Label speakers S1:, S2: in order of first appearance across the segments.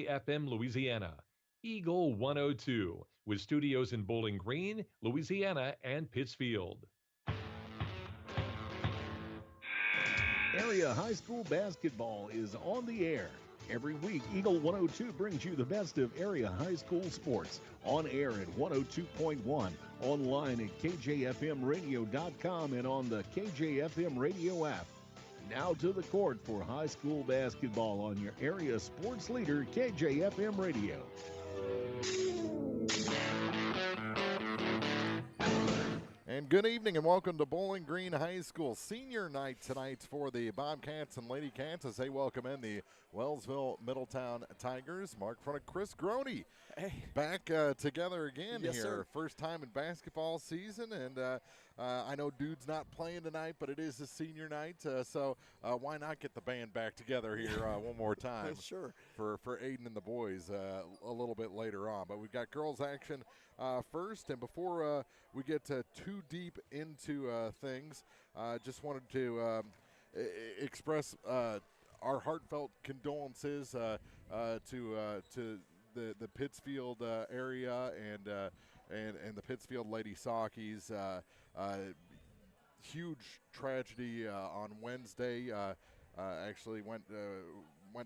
S1: FM Louisiana. Eagle 102 with studios in Bowling Green, Louisiana, and Pittsfield.
S2: Area high school basketball is on the air. Every week, Eagle 102 brings you the best of area high school sports. On air at 102.1, online at kjfmradio.com, and on the KJFM radio app. Now to the court for high school basketball on your area sports leader, KJFM Radio.
S3: And good evening and welcome to Bowling Green High School senior night tonight for the Bobcats and Lady Cats as they welcome in the Wellsville-Middletown Tigers. Mark in front of Chris Groney.
S4: Hey.
S3: Back together again
S4: Yes,
S3: here.
S4: Sir.
S3: First time in basketball season, and I know Dude's not playing tonight, but it is a senior night, so why not get the band back together here one more time?
S4: Sure.
S3: For Aiden and the boys a little bit later on. But we've got girls action first, and before we get too deep into things, just wanted to express our heartfelt condolences to the Pittsfield area and the Pittsfield Lady Sockies. Huge tragedy on Wednesday. Actually went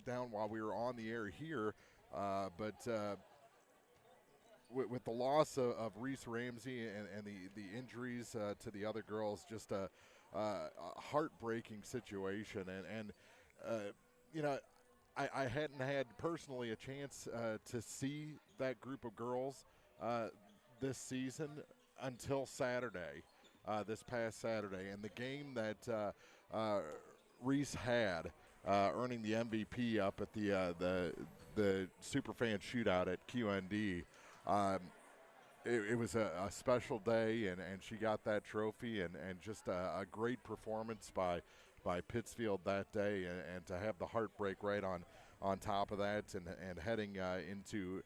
S3: down while we were on the air here, but with the loss of Reese Ramsey and the injuries to the other girls, just a heartbreaking situation. And you know, I hadn't had personally a chance to see that group of girls this season until Saturday, this past Saturday. And the game that Reese had, earning the MVP up at the Superfan Shootout at QND. It was a special day, and she got that trophy, and just a great performance by Pittsfield that day, and to have the heartbreak right on top of that, and heading into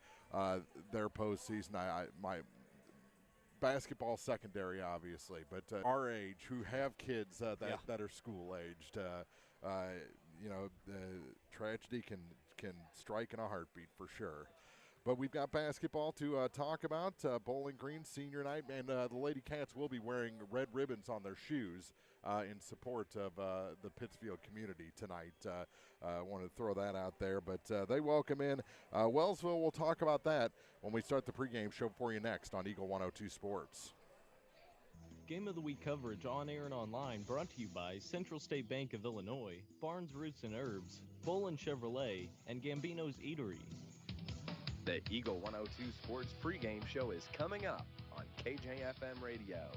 S3: their postseason. My basketball secondary, obviously, but our age who have kids that are school-aged, the tragedy can strike in a heartbeat for sure. But we've got basketball to talk about, Bowling Green senior night, and the Lady Cats will be wearing red ribbons on their shoes in support of the Pittsfield community tonight. I wanted to throw that out there, but they welcome in Wellsville. We'll talk about that when we start the pregame show for you next on Eagle 102 Sports.
S5: Game of the Week coverage on air and online brought to you by Central State Bank of Illinois, Barnes Roots and Herbs, Bolin Chevrolet, and Gambino's Eatery.
S6: The Eagle 102 Sports pregame show is coming up on KJFM Radio.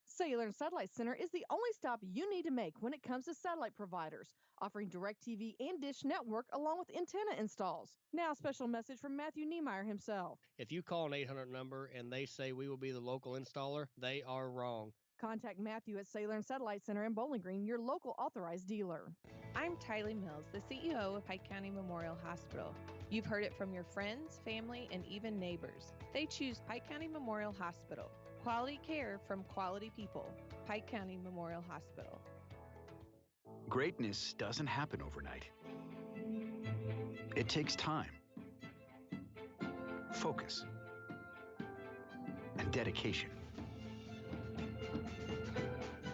S7: Cellular and Satellite Center is the only stop you need to make when it comes to satellite providers, offering DirecTV and Dish Network along with antenna installs. Now, a special message from Matthew Niemeyer himself.
S8: If you call an 800 number and they say we will be the local installer, they are wrong.
S7: Contact Matthew at Cellular and Satellite Center in Bowling Green, your local authorized dealer.
S9: I'm Tylee Mills, the CEO of Pike County Memorial Hospital. You've heard it from your friends, family, and even neighbors. They choose Pike County Memorial Hospital. Quality care from quality people. Pike County Memorial Hospital.
S10: Greatness doesn't happen overnight. It takes time, focus, and dedication.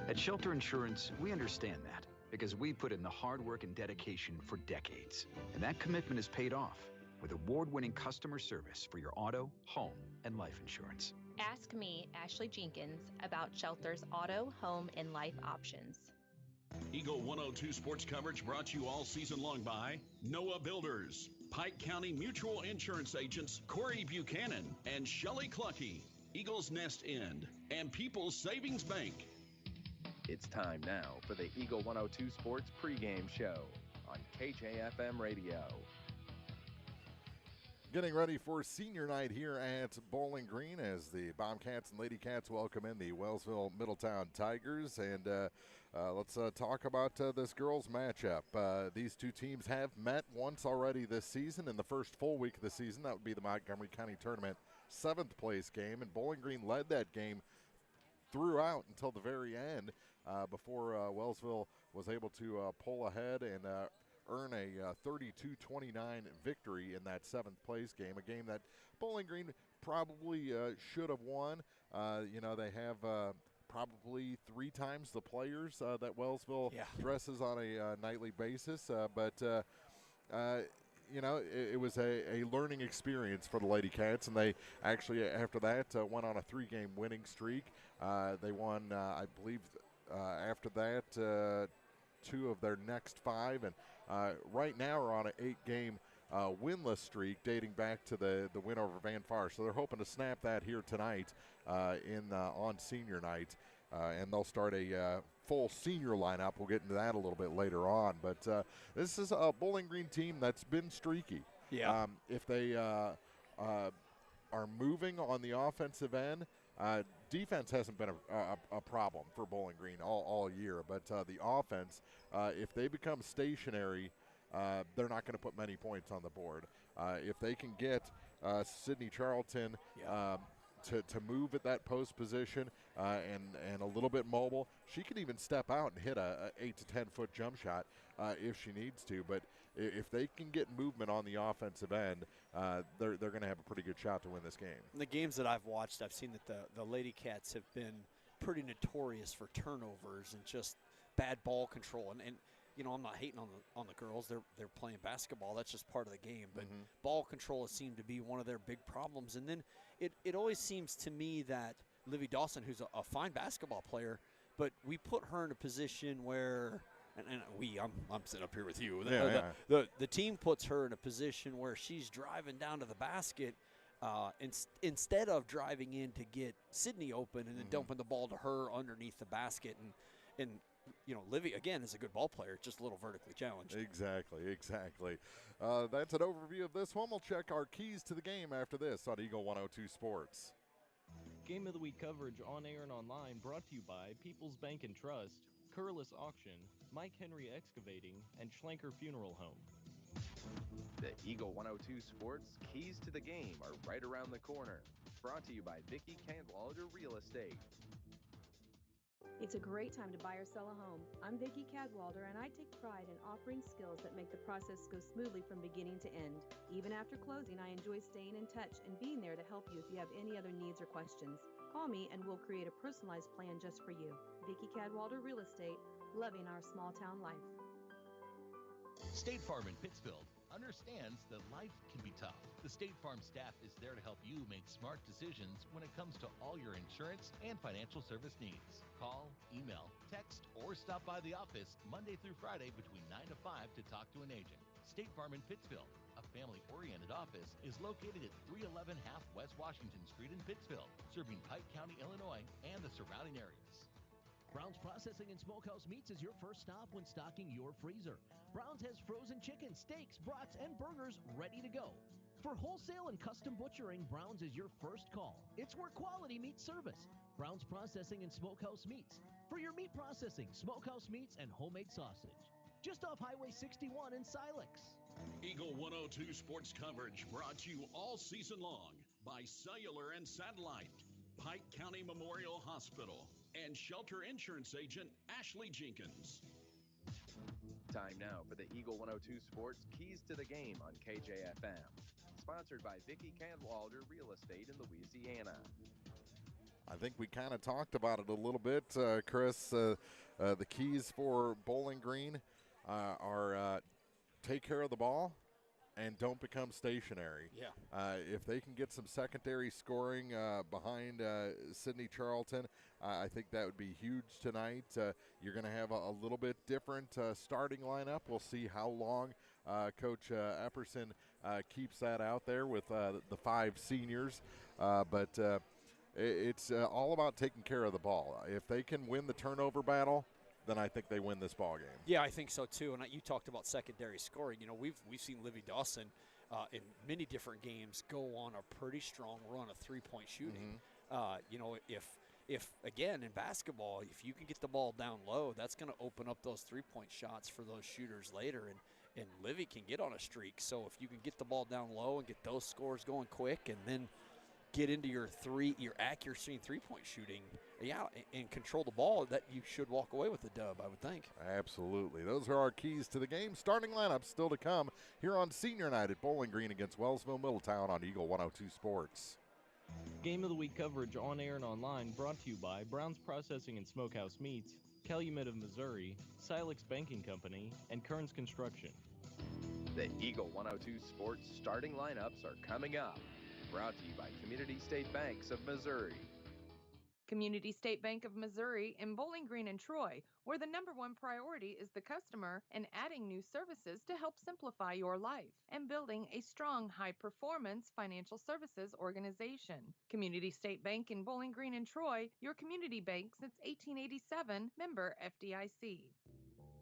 S10: At Shelter Insurance, we understand that because we put in the hard work and dedication for decades. And that commitment is paid off with award-winning customer service for your auto, home, and life insurance.
S11: Ask me, Ashley Jenkins, about Shelter's auto, home, and life options.
S12: Eagle 102 sports coverage brought to you all season long by Noah Builders, Pike County Mutual Insurance agents Corey Buchanan and Shelley Cluckey, Eagles Nest End, and People's Savings Bank.
S6: It's time now for the Eagle 102 Sports pregame show on KJFM Radio.
S3: Getting ready for senior night here at Bowling Green as the Bobcats and Lady Cats welcome in the Wellsville-Middletown Tigers. And let's talk about this girls' matchup. These two teams have met once already this season in the first full week of the season. That would be the Montgomery County Tournament 7th place game. And Bowling Green led that game throughout until the very end before Wellsville was able to pull ahead and earn a 32-29 victory in that 7th-place game, a game that Bowling Green probably should have won. They have probably 3 times the players that Wellsville dresses on a nightly basis, but it was a learning experience for the Lady Cats, and they actually, after that, went on a 3-game winning streak. They won, I believe, after that, 2 of their next 5, and right now are on an 8-game winless streak dating back to the win over Van Far. So they're hoping to snap that here tonight on senior night, and they'll start a full senior lineup. We'll get into that a little bit later on. But this is a Bowling Green team that's been streaky.
S4: Yeah.
S3: If they are moving on the offensive end, defense hasn't been a problem for Bowling Green all year. But the offense, if they become stationary, they're not going to put many points on the board. If they can get Sydney Charlton to move at that post position and a little bit mobile, she can even step out and hit a 8 to 10 foot jump shot if she needs to. But if they can get movement on the offensive end, they're going to have a pretty good shot to win this game.
S4: In the games that I've watched, I've seen that the Lady Cats have been pretty notorious for turnovers and just bad ball control. And I'm not hating on the girls. They're playing basketball. That's just part of the game. But ball control has seemed to be one of their big problems. And then it always seems to me that Livy Dawson, who's a fine basketball player, but we put her in a position where, I'm sitting up here with you. The team puts her in a position where she's driving down to the basket instead of driving in to get Sydney open and then dumping the ball to her underneath the basket. And Livy, again, is a good ball player, just a little vertically challenged.
S3: Exactly. That's an overview of this one. We'll check our keys to the game after this on Eagle 102 Sports.
S5: Game of the Week coverage on air and online brought to you by People's Bank and Trust, Curlis Auction, Mike Henry Excavating, and Schlenker Funeral Home.
S6: The Eagle 102 Sports keys to the game are right around the corner. Brought to you by Vicki Cadwalder Real Estate.
S13: It's a great time to buy or sell a home. I'm Vicki Cadwalder, and I take pride in offering skills that make the process go smoothly from beginning to end. Even after closing, I enjoy staying in touch and being there to help you if you have any other needs or questions. Call me and we'll create a personalized plan just for you. Vicki Cadwalder Real Estate, loving our small town life.
S14: State Farm in Pittsfield understands that life can be tough. The State Farm staff is there to help you make smart decisions when it comes to all your insurance and financial service needs. Call, email, text, or stop by the office Monday through Friday between 9 to 5 to talk to an agent. State Farm in Pittsfield, a family-oriented office, is located at 311 Half West Washington Street in Pittsfield, serving Pike County, Illinois, and the surrounding areas.
S15: Brown's Processing and Smokehouse Meats is your first stop when stocking your freezer. Brown's has frozen chicken, steaks, brats, and burgers ready to go. For wholesale and custom butchering, Brown's is your first call. It's where quality meets service. Brown's Processing and Smokehouse Meats. For your meat processing, smokehouse meats, and homemade sausage. Just off Highway 61 in Silex.
S12: Eagle 102 Sports coverage brought to you all season long by Cellular and Satellite, Pike County Memorial Hospital, and Shelter Insurance Agent Ashley Jenkins.
S6: Time now for the Eagle 102 Sports Keys to the Game on KJFM. Sponsored by Vicki Cadwalder Real Estate in Louisiana.
S3: I think we kind of talked about it a little bit, Chris. The keys for Bowling Green are take care of the ball and don't become stationary.
S4: Yeah.
S3: If they can get some secondary scoring behind Sydney Charlton, I think that would be huge tonight. You're going to have a little bit different starting lineup. We'll see how long Coach Epperson keeps that out there with the 5 seniors. But it's all about taking care of the ball. If they can win the turnover battle, then I think they win this ball game.
S4: Yeah, I think so too. And you talked about secondary scoring. We've seen Livy Dawson in many different games go on a pretty strong run of three-point shooting. If again in basketball, if you can get the ball down low, that's going to open up those three-point shots for those shooters later. And Livy can get on a streak. So if you can get the ball down low and get those scores going quick, and then get into your accuracy in three-point shooting, and control the ball, that you should walk away with the dub, I would think.
S3: Absolutely. Those are our keys to the game. Starting lineup still to come here on senior night at Bowling Green against Wellsville-Middletown on Eagle 102 Sports.
S5: Game of the Week coverage on air and online brought to you by Brown's Processing and Smokehouse Meats, Calumet of Missouri, Silex Banking Company, and Kearns Construction.
S6: The Eagle 102 Sports starting lineups are coming up. Brought to you by Community State Banks of Missouri.
S9: Community State Bank of Missouri in Bowling Green and Troy, where the number one priority is the customer and adding new services to help simplify your life and building a strong, high-performance financial services organization. Community State Bank in Bowling Green and Troy, your community bank since 1887, member FDIC.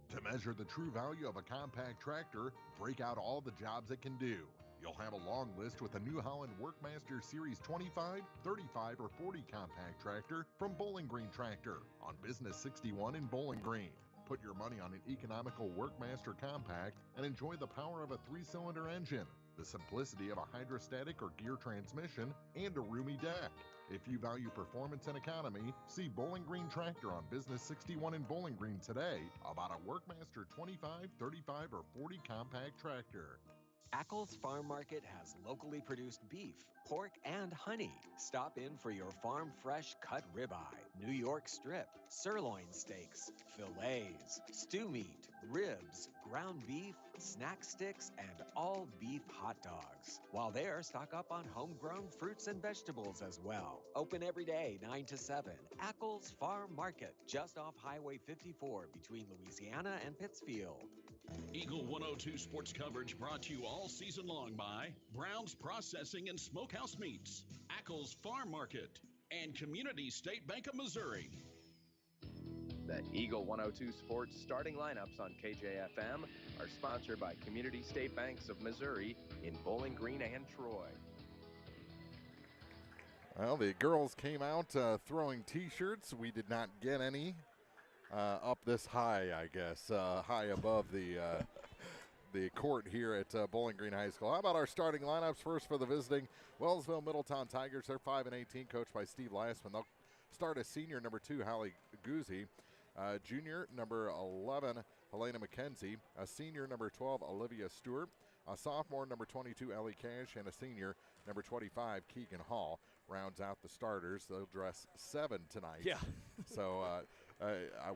S16: To measure the true value of a compact tractor, break out all the jobs it can do. You'll have a long list with the New Holland Workmaster Series 25, 35, or 40 compact tractor from Bowling Green Tractor on Business 61 in Bowling Green. Put your money on an economical Workmaster compact and enjoy the power of a 3-cylinder engine, the simplicity of a hydrostatic or gear transmission, and a roomy deck. If you value performance and economy, see Bowling Green Tractor on Business 61 in Bowling Green today about a Workmaster 25, 35, or 40 compact tractor.
S17: Ackles Farm Market has locally produced beef, pork, and honey. Stop in for your farm fresh cut ribeye, New York strip, sirloin steaks, fillets, stew meat, ribs, ground beef, snack sticks, and all beef hot dogs. While there, stock up on homegrown fruits and vegetables as well. Open every day, 9 to 7. Ackles Farm Market, just off Highway 54 between Louisiana and Pittsfield.
S12: Eagle 102 sports coverage brought to you all season long by Brown's Processing and Smokehouse Meats, Ackles Farm Market, and Community State Bank of Missouri.
S6: The Eagle 102 Sports starting lineups on KJFM are sponsored by Community State Banks of Missouri in Bowling Green and Troy.
S3: Well, the girls came out throwing T-shirts. We did not get any. Up this high, I guess, high above the court here at Bowling Green High School. How about our starting lineups? First for the visiting Wellsville-Middletown Tigers. They're 5-18, coached by Steve Lassman. They'll start as senior number 2, Hallie Guzzi. Junior number 11, Helena McKenzie. A senior number 12, Olivia Stewart. A sophomore number 22, Ellie Cash. And a senior number 25, Keegan Hall. Rounds out the starters. They'll dress 7 tonight.
S4: Yeah.
S3: So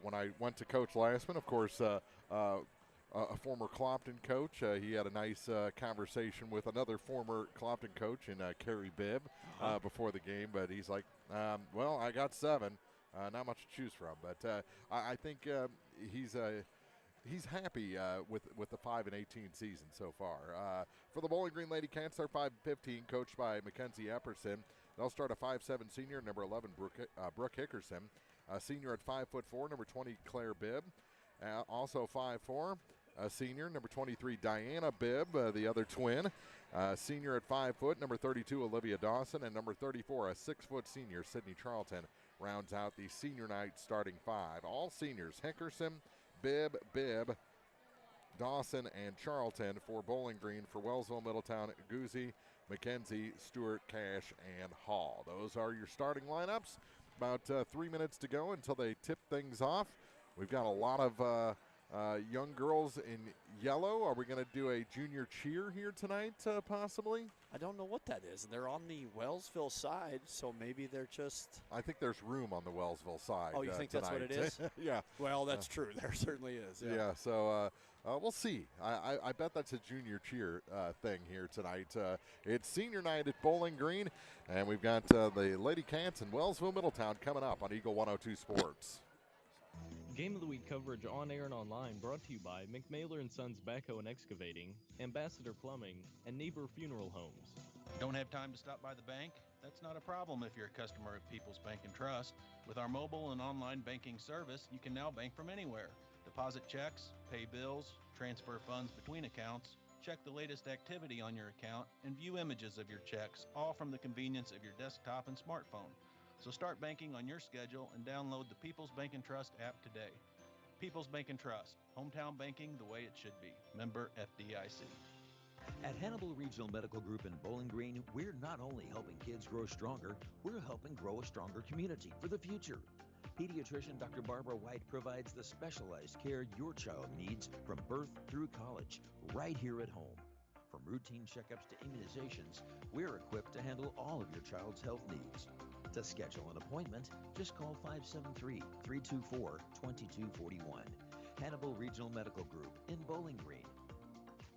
S3: when I went to Coach Lassman, of course, a former Clopton coach, he had a nice conversation with another former Clopton coach in Kerry Bibb before the game. But he's like, well, I got 7. Not much to choose from. But I think he's happy with the 5-18 season so far. For the Bowling Green Lady Cats, they're 5-15, coached by Mackenzie Epperson. They'll start a 5'7" senior, number 11, Brooke Hickerson. A senior at 5'4", number 20, Claire Bibb. Also 5'4", a senior, number 23, Diana Bibb, the other twin. Senior at 5 foot, number 32, Olivia Dawson. And number 34, a 6-foot senior, Sydney Charlton, rounds out the senior night starting 5. All seniors, Hickerson, Bibb, Dawson, and Charlton for Bowling Green. For Wellsville-Middletown, Guzzi, McKenzie, Stewart, Cash, and Hall. Those are your starting lineups. About 3 minutes to go until they tip things off. We've got a lot of young girls in yellow. Are we going to do a junior cheer here tonight, possibly?
S4: I don't know what that is. And they're on the Wellsville side, so maybe they're just...
S3: I think there's room on the Wellsville side.
S4: Oh, you think
S3: tonight.
S4: that's what it is?
S3: Yeah.
S4: Well, that's true. There certainly is.
S3: Yeah, so we'll see. I bet that's a junior cheer thing here tonight. It's senior night at Bowling Green, and we've got the Lady Cats and Wellsville-Middletown coming up on Eagle 102 Sports.
S5: Game of the Week coverage on air and online brought to you by McMailer & Sons Backhoe and Excavating, Ambassador Plumbing, and Niebuhr Funeral Homes.
S18: Don't have time to stop by the bank? That's not a problem if you're a customer of People's Bank & Trust. With our mobile and online banking service, you can now bank from anywhere. Deposit checks, pay bills, transfer funds between accounts, check the latest activity on your account, and view images of your checks, all from the convenience of your desktop and smartphone. So start banking on your schedule and download the People's Bank & Trust app today. People's Bank & Trust, hometown banking the way it should be. Member FDIC.
S19: At Hannibal Regional Medical Group in Bowling Green, we're not only helping kids grow stronger, we're helping grow a stronger community for the future. Pediatrician Dr. Barbara White provides the specialized care your child needs from birth through college, right here at home. From routine checkups to immunizations, we're equipped to handle all of your child's health needs. To schedule an appointment, just call 573-324-2241. Hannibal Regional Medical Group in Bowling Green.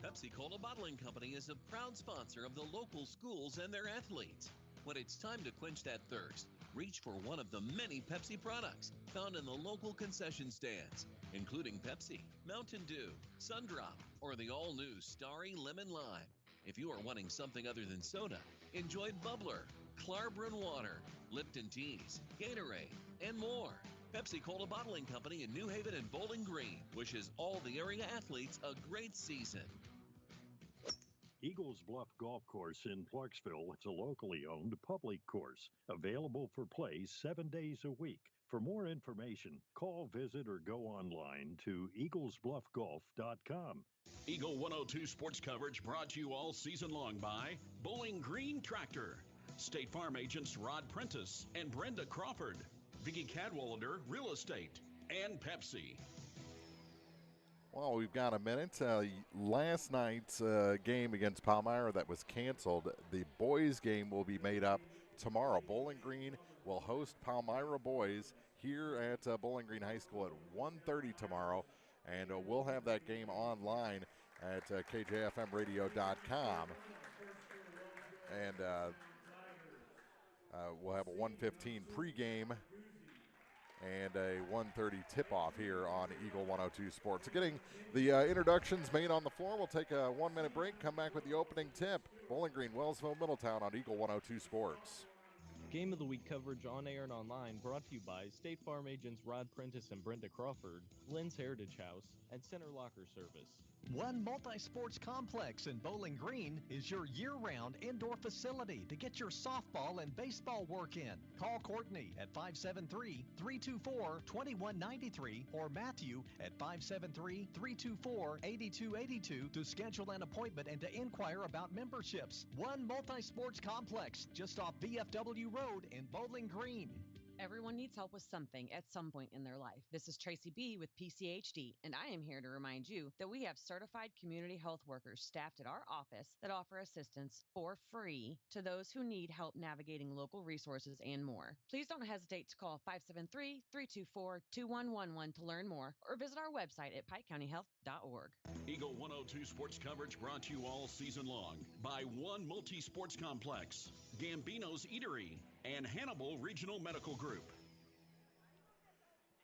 S20: Pepsi-Cola Bottling Company is a proud sponsor of the local schools and their athletes. When it's time to quench that thirst, reach for one of the many Pepsi products found in the local concession stands, including Pepsi, Mountain Dew, Sundrop, or the all-new Starry Lemon Lime. If you are wanting something other than soda, enjoy Bubbler, Klarbrun Water, Lipton Teas, Gatorade, and more. Pepsi-Cola Bottling Company in New Haven and Bowling Green wishes all the area athletes a great season.
S21: Eagles Bluff Golf Course in Clarksville is a locally owned public course, available for play 7 days a week. For more information, call, visit, or go online to eaglesbluffgolf.com.
S12: Eagle 102 sports coverage brought to you all season long by Bowling Green Tractor, State Farm agents Rod Prentice and Brenda Crawford, Vicky Cadwalader Real Estate, and Pepsi.
S3: Well, we've got a minute. Last night's game against Palmyra that was canceled, the boys' game will be made up tomorrow. Bowling Green will host Palmyra boys here at Bowling Green High School at 1:30 tomorrow, and we'll have that game online at kjfmradio.com. And we'll have a 1:15 pregame and a 1:30 tip-off here on Eagle 102 Sports. So getting the introductions made on the floor. We'll take a 1-minute break, come back with the opening tip. Bowling Green, Wellsville-Middletown on Eagle 102 Sports.
S5: Game of the Week coverage on air and online brought to you by State Farm agents Rod Prentice and Brenda Crawford, Lynn's Heritage House, and Center Locker Service.
S15: One Multi-Sports Complex in Bowling Green is your year-round indoor facility to get your softball and baseball work in. Call Courtney at 573-324-2193 or Matthew at 573-324-8282 to schedule an appointment and to inquire about memberships. One Multi-Sports Complex just off VFW Road in Bowling Green.
S22: Everyone needs help with something at some point in their life. This is Tracy B. with PCHD, and I am here to remind you that we have certified community health workers staffed at our office that offer assistance for free to those who need help navigating local resources and more. Please don't hesitate to call 573-324-2111 to learn more or visit our website at pikecountyhealth.org.
S12: Eagle 102 sports coverage brought to you all season long by One Multi-Sports Complex, Gambino's Eatery, and Hannibal Regional Medical Group.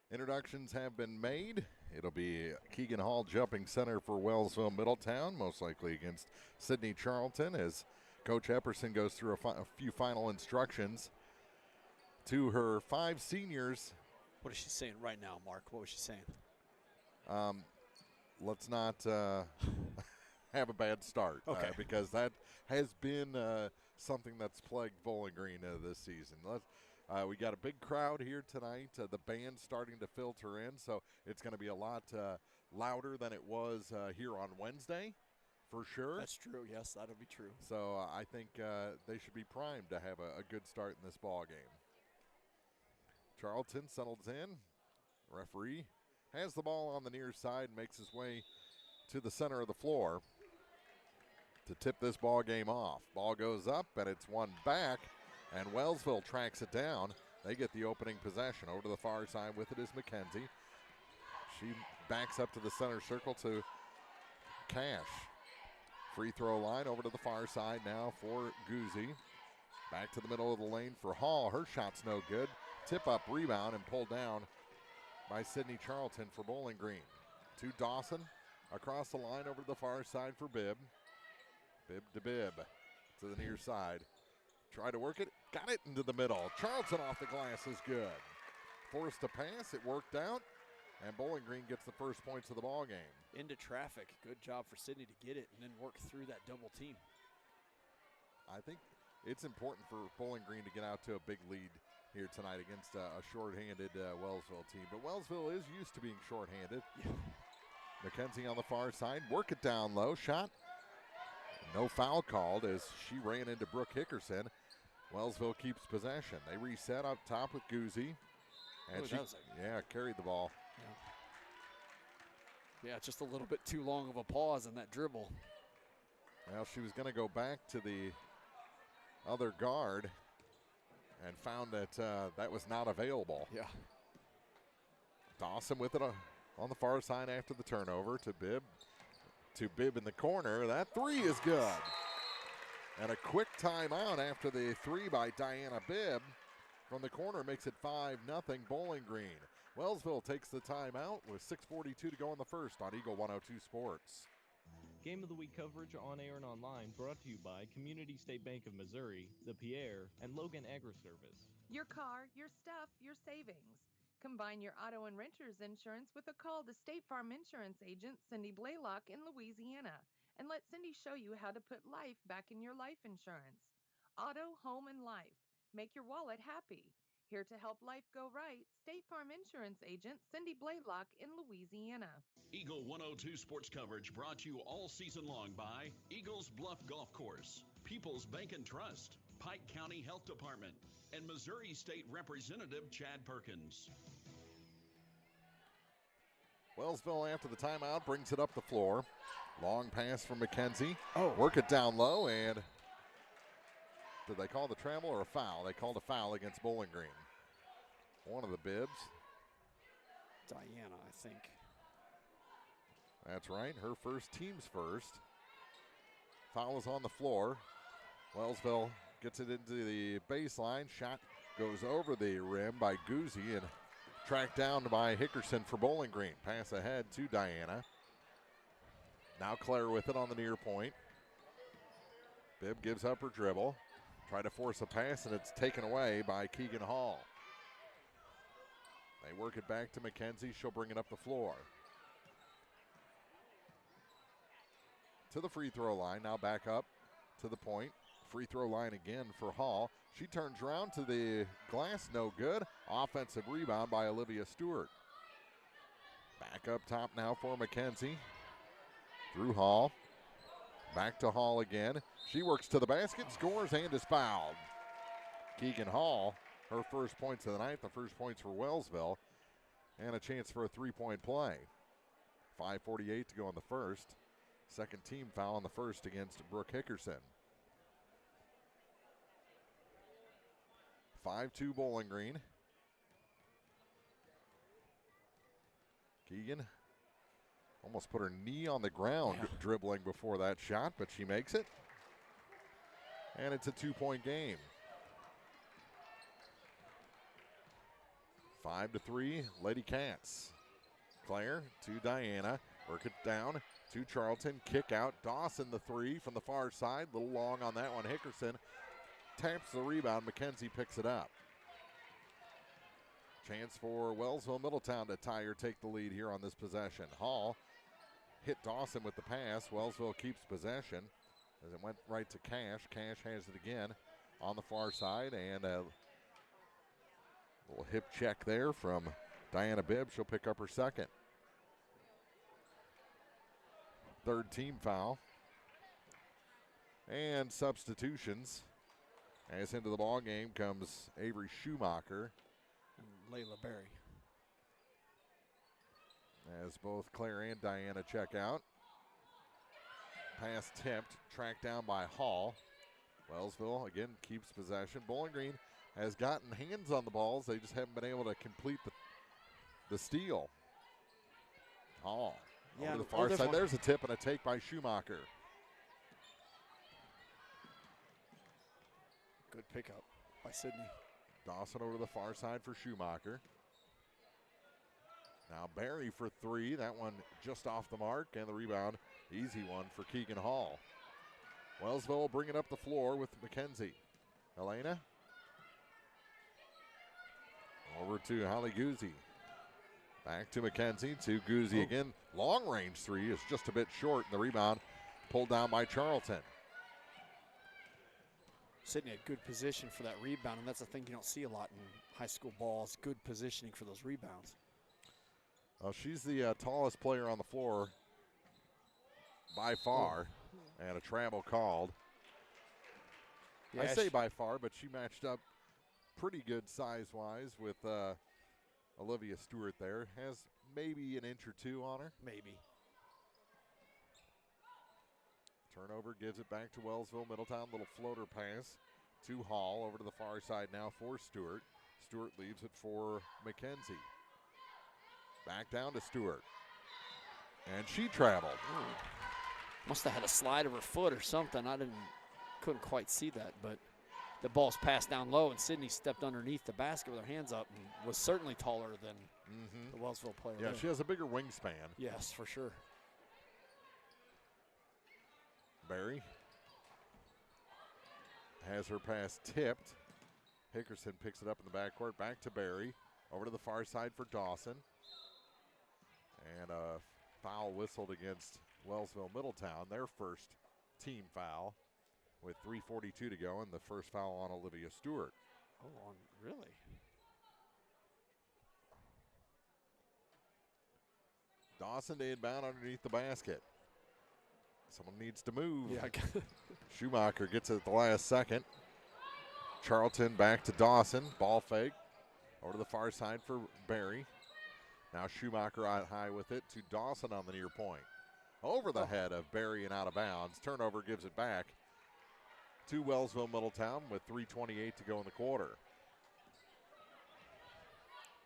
S3: Introductions have been made. It'll be Keegan Hall jumping center for Wellsville-Middletown, most likely against Sydney Charlton, as Coach Epperson goes through a few final instructions to her 5 seniors.
S4: What is she saying right now, Mark? What was she saying?
S3: Let's not have a bad start,
S4: Okay.
S3: Because that has been something that's plagued Bowling Green this season. We got a big crowd here tonight. The band's starting to filter in, so it's going to be a lot louder than it was here on Wednesday, for sure.
S4: That's true. Yes, that'll be true.
S3: So I think they should be primed to have a good start in this ball game. Charlton settles in. Referee has the ball on the near side and makes his way to the center of the floor to tip this ball game off. Ball goes up, and it's one back, and Wellsville tracks it down. They get the opening possession. Over to the far side with it is McKenzie. She backs up to the center circle to Cash. Free throw line over to the far side now for Guzzi. Back to the middle of the lane for Hall. Her shot's no good. Tip up, rebound, and pulled down by Sydney Charlton for Bowling Green. To Dawson. Across the line over to the far side for Bibb. Bibb to Bibb to the near side. Tried to work it, got it into the middle. Charlton off the glass is good. Forced to pass, it worked out, and Bowling Green gets the first points of the ball game.
S4: Into traffic. Good job for Sydney to get it and then work through that double team.
S3: I think it's important for Bowling Green to get out to a big lead here tonight against a shorthanded Wellsville team. But Wellsville is used to being shorthanded. McKenzie on the far side, work it down low, shot No foul called as she ran into Brooke Hickerson. Wellsville keeps possession. They reset up top with Guzzi. And she carried the ball.
S4: Yeah, just a little bit too long of a pause in that dribble.
S3: Well, she was going to go back to the other guard and found that that was not available.
S4: Yeah.
S3: Dawson with it on the far side after the turnover to Bibb. To Bibb in the corner. That three is good. And a quick timeout after the three by Diana Bibb from the corner makes it 5-0 Bowling Green. Wellsville takes the timeout with 6:42 to go in the first on Eagle 102 Sports.
S5: Game of the Week coverage on air and online brought to you by Community State Bank of Missouri, the Pierre, and Logan Agri-Service.
S9: Your car, your stuff, your savings. Combine your auto and renter's insurance with a call to State Farm Insurance agent Cindy Blaylock in Louisiana, and let Cindy show you how to put life back in your life insurance. Auto, home, and life. Make your wallet happy. Here to help life go right, State Farm Insurance agent Cindy Blaylock in Louisiana.
S12: Eagle 102 sports coverage brought to you all season long by Eagles Bluff Golf Course, People's Bank and Trust, Pike County Health Department, and Missouri State Representative Chad Perkins.
S3: Wellsville after the timeout brings it up the floor. Long pass from McKenzie. Work it down low, and did they call the travel or a foul? They called a foul against Bowling Green. One of the Bibbs.
S4: Diana, I think.
S3: That's right, her first, team's first. Foul is on the floor. Wellsville gets it into the baseline. Shot goes over the rim by Guzzi and tracked down by Hickerson for Bowling Green. Pass ahead to Diana. Now Claire with it on the near point. Bibb gives up her dribble. Try to force a pass, and it's taken away by Keegan Hall. They work it back to McKenzie. She'll bring it up the floor. To the free throw line. Now back up to the point. Free throw line again for Hall. She turns around to the glass. No good. Offensive rebound by Olivia Stewart. Back up top now for McKenzie. Through Hall. Back to Hall again. She works to the basket, scores, and is fouled. Keegan Hall, her first points of the night, the first points for Wellsville, and a chance for a three-point play. 5:48 to go in the first. Second team foul on the first against Brooke Hickerson. 5-2 Bowling Green. Keegan almost put her knee on the ground dribbling before that shot, but she makes it. And it's a 2-point game. 5-3, Lady Cats. Claire to Diana. Work it down to Charlton. Kick out. Dawson the three from the far side. A little long on that one. Hickerson taps the rebound. McKenzie picks it up. Chance for Wellsville-Middletown to tie or take the lead here on this possession. Hall hit Dawson with the pass. Wellsville keeps possession as it went right to Cash. Cash has it again on the far side, and a little hip check there from Diana Bibb. She'll pick up her second. Third team foul. And substitutions. As into the ball game comes Avery Schumacher.
S4: Layla Berry.
S3: As both Claire and Diana check out. Pass tipped, tracked down by Hall. Wellsville again keeps possession. Bowling Green has gotten hands on the balls. They just haven't been able to complete the steal. Hall over the far side. There's a tip and a take by Schumacher.
S4: Good pickup by Sydney.
S3: Dawson over to the far side for Schumacher. Now Barry for three. That one just off the mark, and the rebound, easy one for Keegan Hall. Wellsville will bring it up the floor with McKenzie. Elena. Over to Holly Guzzi. Back to McKenzie, to Guzzi again. Long range three is just a bit short, and the rebound pulled down by Charlton.
S4: Sydney had good position for that rebound, and that's a thing you don't see a lot in high school balls. Good positioning for those rebounds.
S3: She's the tallest player on the floor by far. And a travel called.
S4: Yeah,
S3: I say by far, but she matched up pretty good size-wise with Olivia Stewart there. Has maybe an inch or two on her.
S4: Maybe.
S3: Turnover gives it back to Wellsville-Middletown. Little floater pass to Hall. Over to the far side now for Stewart. Stewart leaves it for McKenzie. Back down to Stewart. And she traveled.
S4: Ooh. Must have had a slide of her foot or something. Couldn't quite see that, but the ball's passed down low, and Sydney stepped underneath the basket with her hands up and was certainly taller than the Wellsville player.
S3: Yeah,
S4: there.
S3: she has a bigger wingspan.
S4: Yes, for sure.
S3: Barry has her pass tipped. Hickerson picks it up in the backcourt. Back to Barry. Over to the far side for Dawson. And a foul whistled against Wellsville-Middletown, their first team foul, with 3:42 to go, and the first foul on Olivia Stewart.
S4: Oh, really?
S3: Dawson to inbound underneath the basket. Someone needs to move.
S4: Yeah.
S3: Schumacher gets it at the last second. Charlton back to Dawson. Ball fake. Over to the far side for Barry. Now Schumacher out high with it to Dawson on the near point. Over the head of Barry and out of bounds. Turnover gives it back to Wellsville-Middletown with 3:28 to go in the quarter.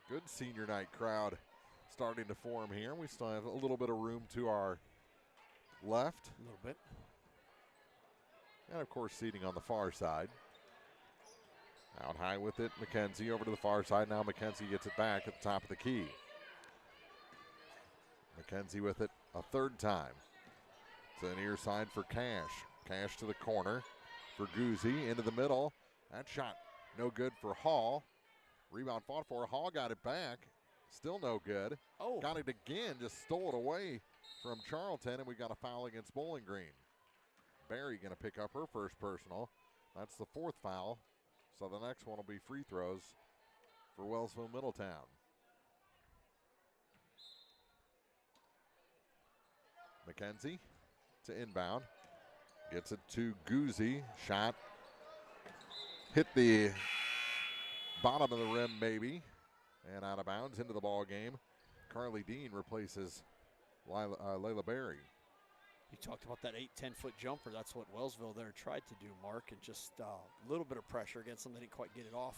S3: Good senior night crowd starting to form here. We still have a little bit of room to our left.
S4: A little bit.
S3: And, of course, seating on the far side. Out high with it, McKenzie over to the far side. Now McKenzie gets it back at the top of the key. McKenzie with it a third time. To the near side for Cash. Cash to the corner for Guzzi. Into the middle. That shot no good for Hall. Rebound fought for. Hall got it back. Still no good.
S4: Oh.
S3: Got it again. Just stole it away from Charlton, and we got a foul against Bowling Green. Barry going to pick up her first personal. That's the fourth foul. So the next one will be free throws for Wellsville-Middletown. McKenzie to inbound. Gets it to Guzzi. Shot. Hit the bottom of the rim maybe. And out of bounds into the ball game. Carly Dean replaces Layla Berry.
S4: You talked about that 8-10-foot jumper. That's what Wellsville there tried to do, Mark, and just a little bit of pressure against them. They didn't quite get it off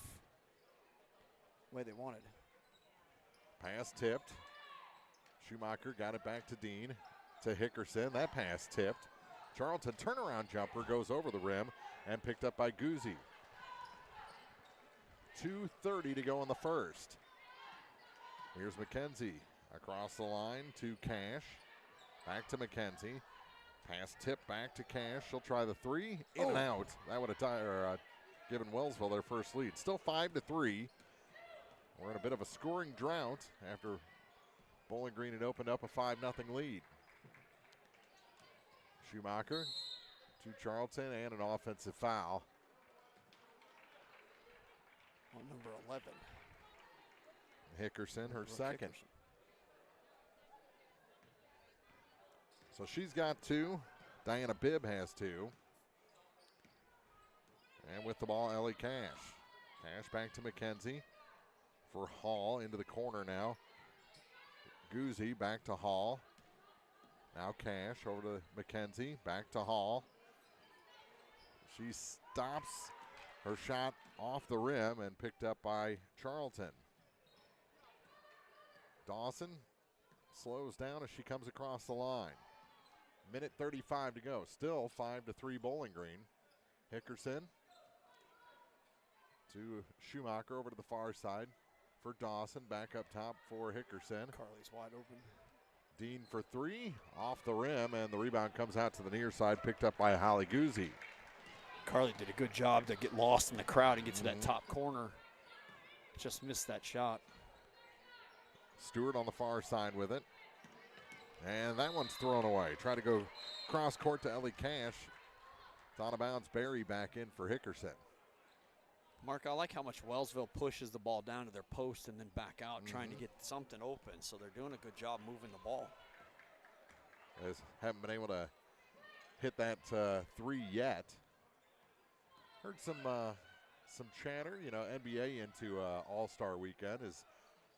S4: the way they wanted.
S3: Pass tipped. Schumacher got it back to Dean. To Hickerson. That pass tipped. Charlton turnaround jumper goes over the rim and picked up by Guzzi. 2:30 to go in the first. Here's McKenzie across the line to Cash. Back to McKenzie. Pass tip back to Cash. She'll try the three. In and out. That would have given Wellsville their first lead. Still 5-3. We're in a bit of a scoring drought after Bowling Green had opened up a 5-0 lead. Schumacher to Charlton and an offensive foul.
S4: On number 11.
S3: Hickerson, her
S4: Brooke
S3: second.
S4: Hickerson.
S3: So she's got two. Diana Bibb has two. And with the ball, Ellie Cash. Cash back to McKenzie for Hall into the corner now. Guzzi back to Hall. Now Cash over to McKenzie. Back to Hall. She stops her shot off the rim and picked up by Charlton. Dawson slows down as she comes across the line. Minute 35 to go. Still 5-3 Bowling Green. Hickerson to Schumacher over to the far side for Dawson. Back up top for Hickerson.
S4: Carly's wide open.
S3: Dean for three. Off the rim, and the rebound comes out to the near side, picked up by Holly Guzzi.
S4: Carly did a good job to get lost in the crowd and get to that top corner. Just missed that shot.
S3: Stewart on the far side with it. And that one's thrown away. Try to go cross court to Ellie Cash. It's out of bounds. Barry back in for Hickerson.
S4: Mark, I like how much Wellsville pushes the ball down to their post and then back out, trying to get something open. So they're doing a good job moving the ball.
S3: Haven't been able to hit that three yet. Heard some chatter, NBA into All-Star Weekend is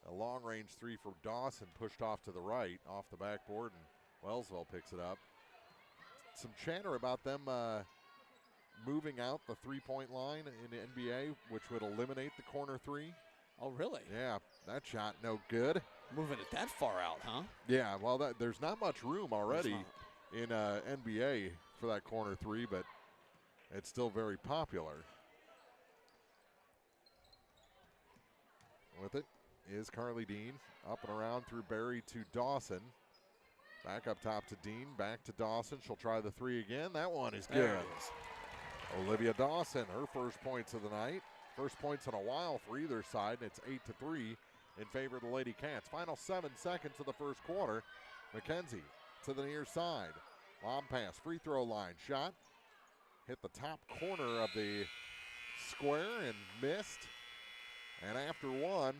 S3: a long-range three for Dawson pushed off to the right, off the backboard, and Wellsville picks it up. Some chatter about them moving out the three-point line in the NBA, which would eliminate the corner three.
S4: Oh, really?
S3: Yeah, that shot no good.
S4: Moving it that far out, huh?
S3: Yeah, well, there's not much room already in NBA for that corner three, but it's still very popular. With it is Carly Dean, up and around through Barry to Dawson. Back up top to Dean, back to Dawson. She'll try the three again. That one is good. Olivia Dawson, her first points of the night. First points in a while for either side, and it's 8-3 in favor of the Lady Cats. Final 7 seconds of the first quarter. McKenzie to the near side. Long pass, free throw line, shot. Hit the top corner of the square and missed. And after one,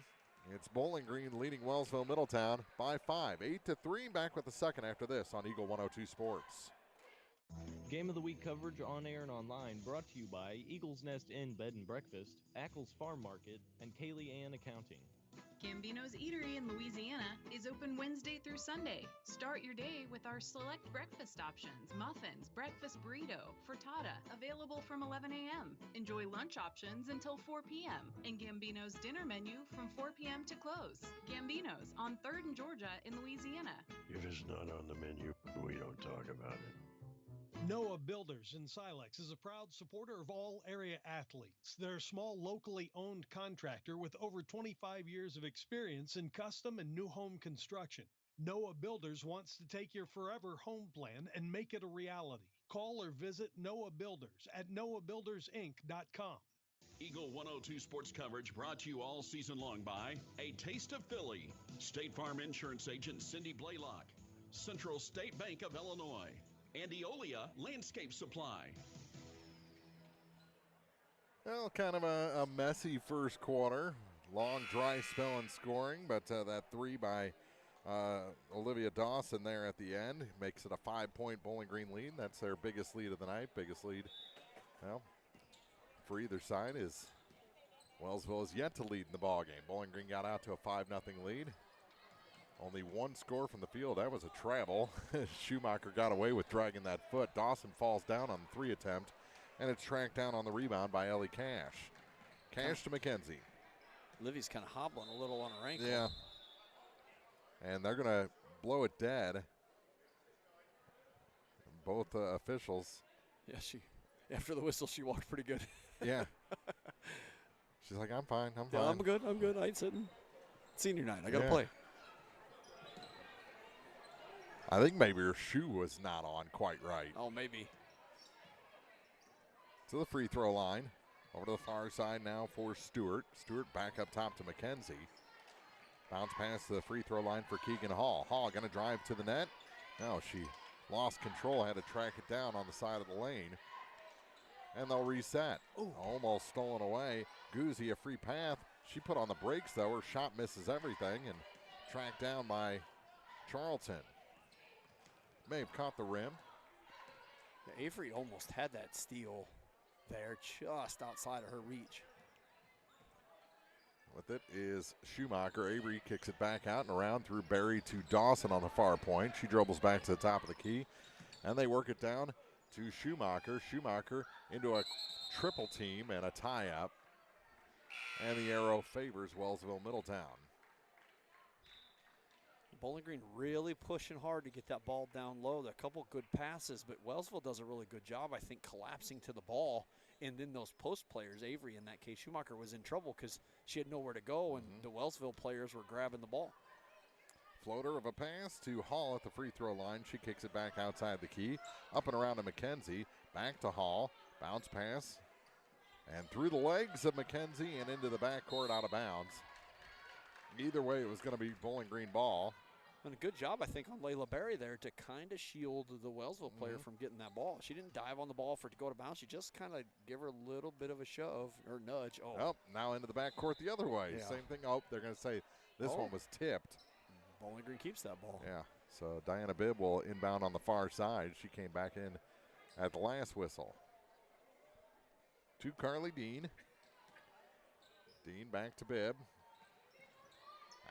S3: it's Bowling Green leading Wellsville-Middletown by 5. 8-3, back with the second after this on Eagle 102 Sports.
S5: Game of the Week coverage on air and online brought to you by Eagles Nest Inn Bed and Breakfast, Ackles Farm Market, and Kaylee Ann Accounting.
S1: Gambino's Eatery in Louisiana is open Wednesday through Sunday. Start your day with our select breakfast options, muffins, breakfast burrito, frittata, available from 11 a.m. Enjoy lunch options until 4 p.m. and Gambino's dinner menu from 4 p.m. to close. Gambino's on 3rd and Georgia in Louisiana.
S2: If it's not on the menu, we don't talk about it.
S23: Noah Builders in Silex is a proud supporter of all area athletes. They're a small, locally owned contractor with over 25 years of experience in custom and new home construction. Noah Builders wants to take your forever home plan and make it a reality. Call or visit Noah Builders at noahbuildersinc.com.
S12: Eagle 102 Sports coverage brought to you all season long by A Taste of Philly, State Farm Insurance Agent Cindy Blaylock, Central State Bank of Illinois, and Eolia Landscape Supply.
S3: Well, kind of a messy first quarter. Long, dry spell in scoring, but that three by Olivia Dawson there at the end makes it a 5-point Bowling Green lead. That's their biggest lead of the night. Biggest lead, well, for either side is Wellsville is yet to lead in the ballgame. Bowling Green got out to a 5-0 lead. Only one score from the field. That was a travel. Schumacher got away with dragging that foot. Dawson falls down on the three attempt, and it's tracked down on the rebound by Ellie Cash. Cash to McKenzie.
S4: Livy's kind of hobbling a little on her ankle.
S3: Yeah. And they're going to blow it dead. Both officials.
S4: Yeah, after the whistle, she walked pretty good.
S3: Yeah. She's like, I'm fine. I'm
S4: yeah,
S3: fine.
S4: I'm good. I ain't sitting. Senior night. I got to play.
S3: I think maybe her shoe was not on quite right.
S4: Oh, maybe.
S3: To the free throw line. Over to the far side now for Stewart. Stewart back up top to McKenzie. Bounce pass to the free throw line for Keegan Hall. Hall going to drive to the net. No, she lost control, had to track it down on the side of the lane. And they'll reset. Ooh. Almost stolen away. Guzzi a free path. She put on the brakes, though. Her shot misses everything and tracked down by Charlton. May have caught the rim.
S4: Yeah, Avery almost had that steal there just outside of her reach.
S3: With it is Schumacher. Avery kicks it back out and around through Barry to Dawson on the far point. She dribbles back to the top of the key, and they work it down to Schumacher. Schumacher into a triple team and a tie-up, and the arrow favors Wellsville-Middletown.
S4: Bowling Green really pushing hard to get that ball down low. A couple good passes, but Wellsville does a really good job, I think, collapsing to the ball. And then those post players, Avery in that case, Schumacher was in trouble because she had nowhere to go, and the Wellsville players were grabbing the ball.
S3: Floater of a pass to Hall at the free throw line. She kicks it back outside the key. Up and around to McKenzie. Back to Hall. Bounce pass. And through the legs of McKenzie and into the backcourt out of bounds. Either way, it was going to be Bowling Green ball.
S4: And a good job, I think, on Layla Berry there to kind of shield the Wellsville player from getting that ball. She didn't dive on the ball for it to go to bounds. She just kind of gave her a little bit of a shove or nudge.
S3: Oh, now into the backcourt the other way.
S4: Yeah.
S3: Same thing. Oh, they're going to say this one was tipped.
S4: Bowling Green keeps that ball.
S3: Yeah. So Diana Bibb will inbound on the far side. She came back in at the last whistle. To Carly Dean. Dean back to Bibb.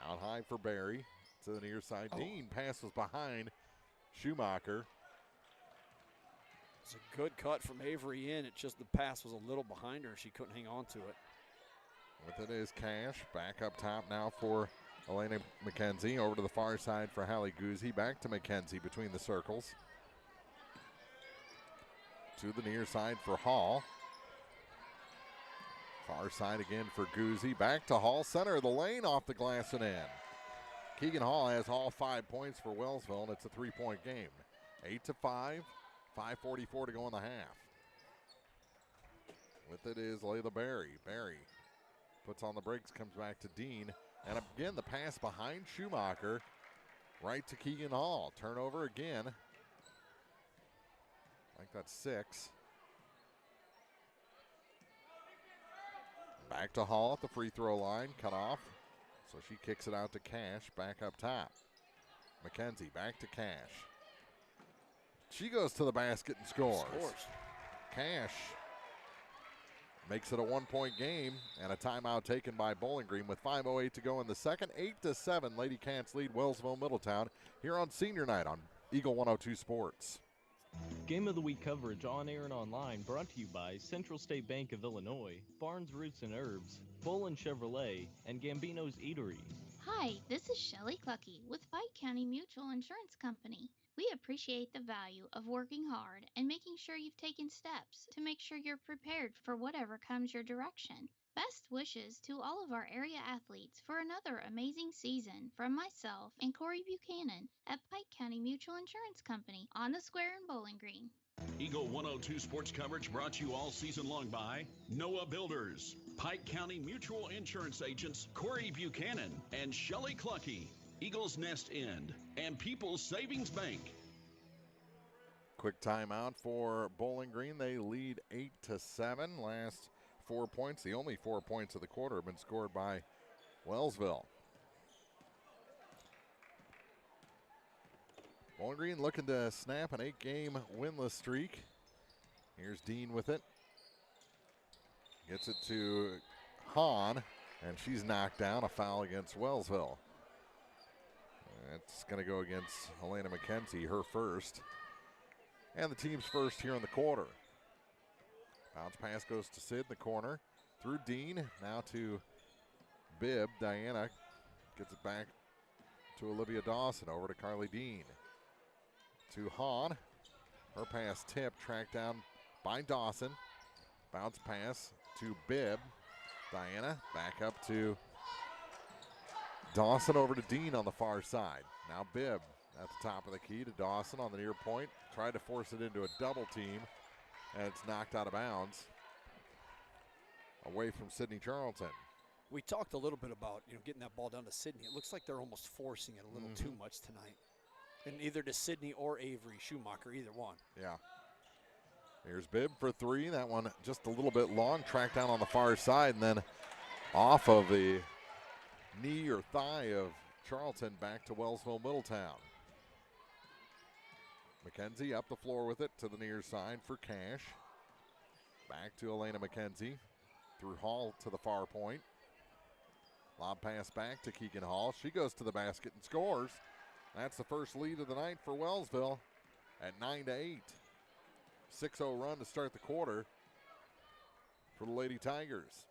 S3: Out high for Barry. To the near side. Dean passes behind Schumacher.
S4: It's a good cut from Avery in. It's just the pass was a little behind her. She couldn't hang on to it.
S3: With it is Cash. Back up top now for Elena McKenzie. Over to the far side for Hallie Guzzi. Back to McKenzie between the circles. To the near side for Hall. Far side again for Guzzi. Back to Hall. Center of the lane, off the glass and in. Keegan Hall has all 5 points for Wellsville, and it's a 3-point game. 8-5. 5:44 to go in the half. With it is Layla Berry. Berry puts on the brakes, comes back to Dean. And again, the pass behind Schumacher. Right to Keegan Hall. Turnover again. I think that's 6. Back to Hall at the free throw line. Cut off. So she kicks it out to Cash. Back up top. McKenzie back to Cash. She goes to the basket and scores. Cash makes it a 1-point game, and a timeout taken by Bowling Green with 5:08 to go in the second. 8-7, Lady Cats lead Wellsville-Middletown here on Senior Night on Eagle 102 Sports.
S5: Game of the Week coverage on air and online brought to you by Central State Bank of Illinois, Barnes Roots and Herbs, Bolin Chevrolet, and Gambino's Eatery.
S7: Hi, this is Shelley Clucky with Pike County Mutual Insurance Company. We appreciate the value of working hard and making sure you've taken steps to make sure you're prepared for whatever comes your direction. Best wishes to all of our area athletes for another amazing season from myself and Corey Buchanan at Pike County Mutual Insurance Company on the Square in Bowling Green.
S12: Eagle 102 sports coverage brought to you all season long by Noah Builders, Pike County Mutual Insurance agents Corey Buchanan and Shelley Clucky, Eagles Nest Inn, and People's Savings Bank.
S3: Quick timeout for Bowling Green. They lead 8-7. Last 4 points, the only 4 points of the quarter, have been scored by Wellsville. Bowling Green looking to snap an 8-game winless streak. Here's Dean with it. Gets it to Hahn, and she's knocked down. A foul against Wellsville. It's going to go against Helena McKenzie, her first. And the team's first here in the quarter. Bounce pass goes to Sid in the corner. Through Dean, now to Bibb. Diana gets it back to Olivia Dawson. Over to Carly Dean. To Hahn. Her pass tipped, tracked down by Dawson. Bounce pass to Bibb. Diana back up to Dawson, over to Dean on the far side. Now Bibb at the top of the key to Dawson on the near point. Tried to force it into a double team, and it's knocked out of bounds away from Sydney Charlton.
S4: We talked a little bit about getting that ball down to Sydney. It looks like they're almost forcing it a little too much tonight. And either to Sydney or Avery Schumacher, either one.
S3: Yeah. Here's Bibb for 3. That one just a little bit long. Tracked down on the far side, and then off of the knee or thigh of Charlton, back to Wellsville-Middletown. McKenzie up the floor with it to the near side for Cash. Back to Elena McKenzie. Through Hall to the far point. Lob pass back to Keegan Hall. She goes to the basket and scores. That's the first lead of the night for Wellsville at 9-8. 6-0 run to start the quarter for the Lady Tigers.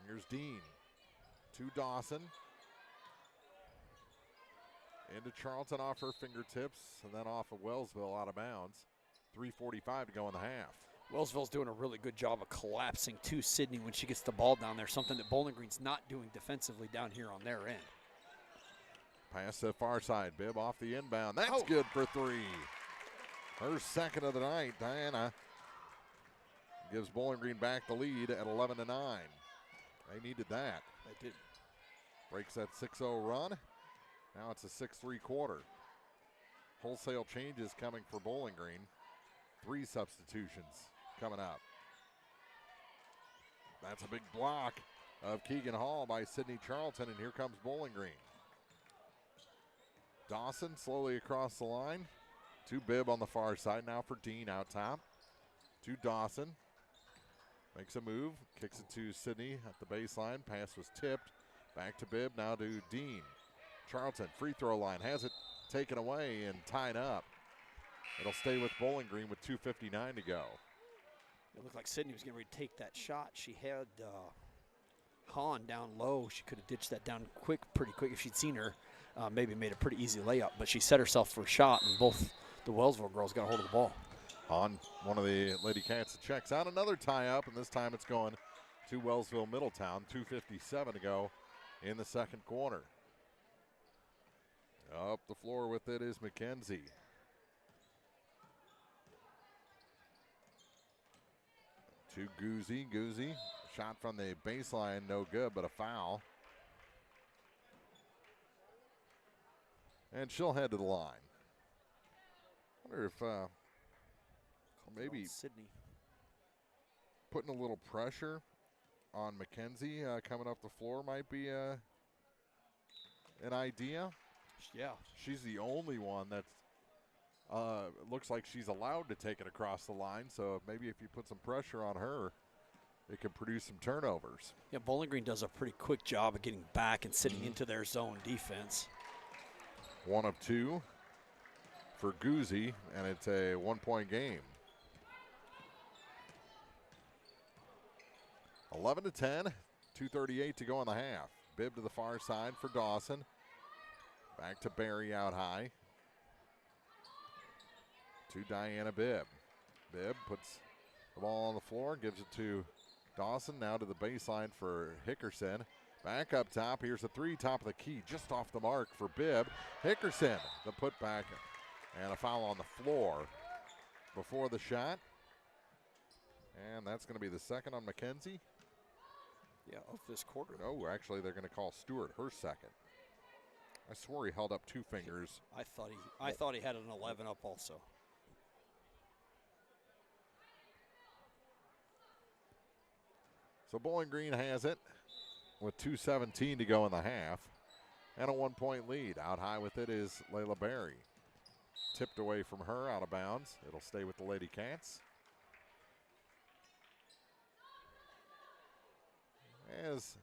S3: Here's Dean to Dawson. Into Charlton off her fingertips, and then off of Wellsville out of bounds. 3:45 to go in the half.
S4: Wellsville's doing a really good job of collapsing to Sydney when she gets the ball down there, something that Bowling Green's not doing defensively down here on their end.
S3: Pass to the far side. Bibb off the inbound. That's good for 3. Her second of the night. Diana gives Bowling Green back the lead at 11-9. They needed that.
S4: They did.
S3: Breaks that 6-0 run. Now it's a 6-3 quarter. Wholesale changes coming for Bowling Green. 3 substitutions coming up. That's a big block of Keegan Hall by Sydney Charlton, and here comes Bowling Green. Dawson slowly across the line To Bibb on the far side. Now for Dean out top. To Dawson. Makes a move. Kicks it to Sydney at the baseline. Pass was tipped. Back to Bibb. Now to Dean. Charlton, free throw line. Has it taken away and tied up. It'll stay with Bowling Green with 2:59 to go.
S4: It looked like Sydney was getting ready to take that shot. She had Hahn down low. She could have ditched that down pretty quick if she'd seen her. Maybe made a pretty easy layup, but she set herself for a shot, and both the Wellsville girls got a hold of the ball.
S3: Hahn, one of the Lady Cats, checks out. Another tie-up, and this time it's going to Wellsville-Middletown. 2:57 to go in the second quarter. Up the floor with it is McKenzie. To Guzzi. Guzzi, shot from the baseline, no good, but a foul. And she'll head to the line. Wonder if maybe
S4: Sydney
S3: putting a little pressure on McKenzie coming up the floor might be an idea.
S4: Yeah.
S3: She's the only one that's looks like she's allowed to take it across the line, so maybe if you put some pressure on her, it can produce some turnovers.
S4: Yeah, Bowling Green does a pretty quick job of getting back and sitting into their zone defense.
S3: 1 of 2 for Guzzi, and it's a 1-point game. 11-10, 2:38 to go in the half. Bibb to the far side for Dawson. Back to Barry out high. To Diana Bibb. Bibb puts the ball on the floor, gives it to Dawson. Now to the baseline for Hickerson. Back up top. Here's a three, top of the key, just off the mark for Bibb. Hickerson, the putback, and a foul on the floor before the shot. And that's going to be the second on McKenzie.
S4: Yeah, of this quarter.
S3: No, actually, they're going to call Stewart her second. I swore he held up 2 fingers.
S4: I thought he had an 11 up also.
S3: So Bowling Green has it with 2:17 to go in the half and a 1-point lead. Out high with it is Layla Berry. Tipped away from her, out of bounds. It'll stay with the Lady Cats. As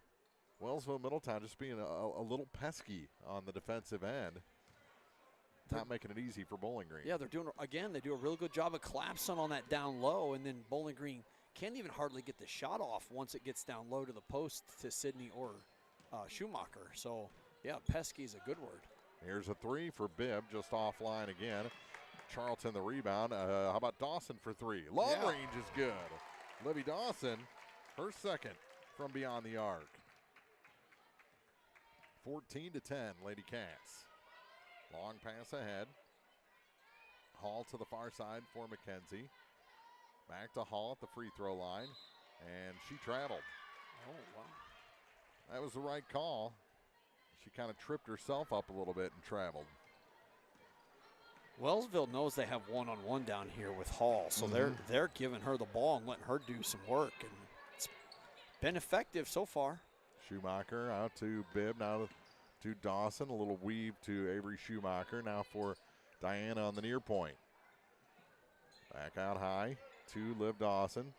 S3: Wellsville-Middletown just being a little pesky on the defensive end. Not making it easy for Bowling Green.
S4: Yeah, they do a really good job of collapsing on that down low, and then Bowling Green can't even hardly get the shot off once it gets down low to the post to Sydney or Schumacher. So, yeah, pesky is a good word.
S3: Here's a three for Bibb, just offline again. Charlton the rebound. How about Dawson for three? Long range is good. Libby Dawson, her second from beyond the arc. 14-10, Lady Cats. Long pass ahead. Hall to the far side for McKenzie. Back to Hall at the free throw line, and she traveled.
S4: Oh, wow.
S3: That was the right call. She kind of tripped herself up a little bit and traveled.
S4: Wellsville knows they have one-on-one down here with Hall, so they're giving her the ball and letting her do some work, and it's been effective so far.
S3: Schumacher out to Bibb, now to Dawson. A little weave to Avery Schumacher, now for Diana on the near point. Back out high to Liv Dawson.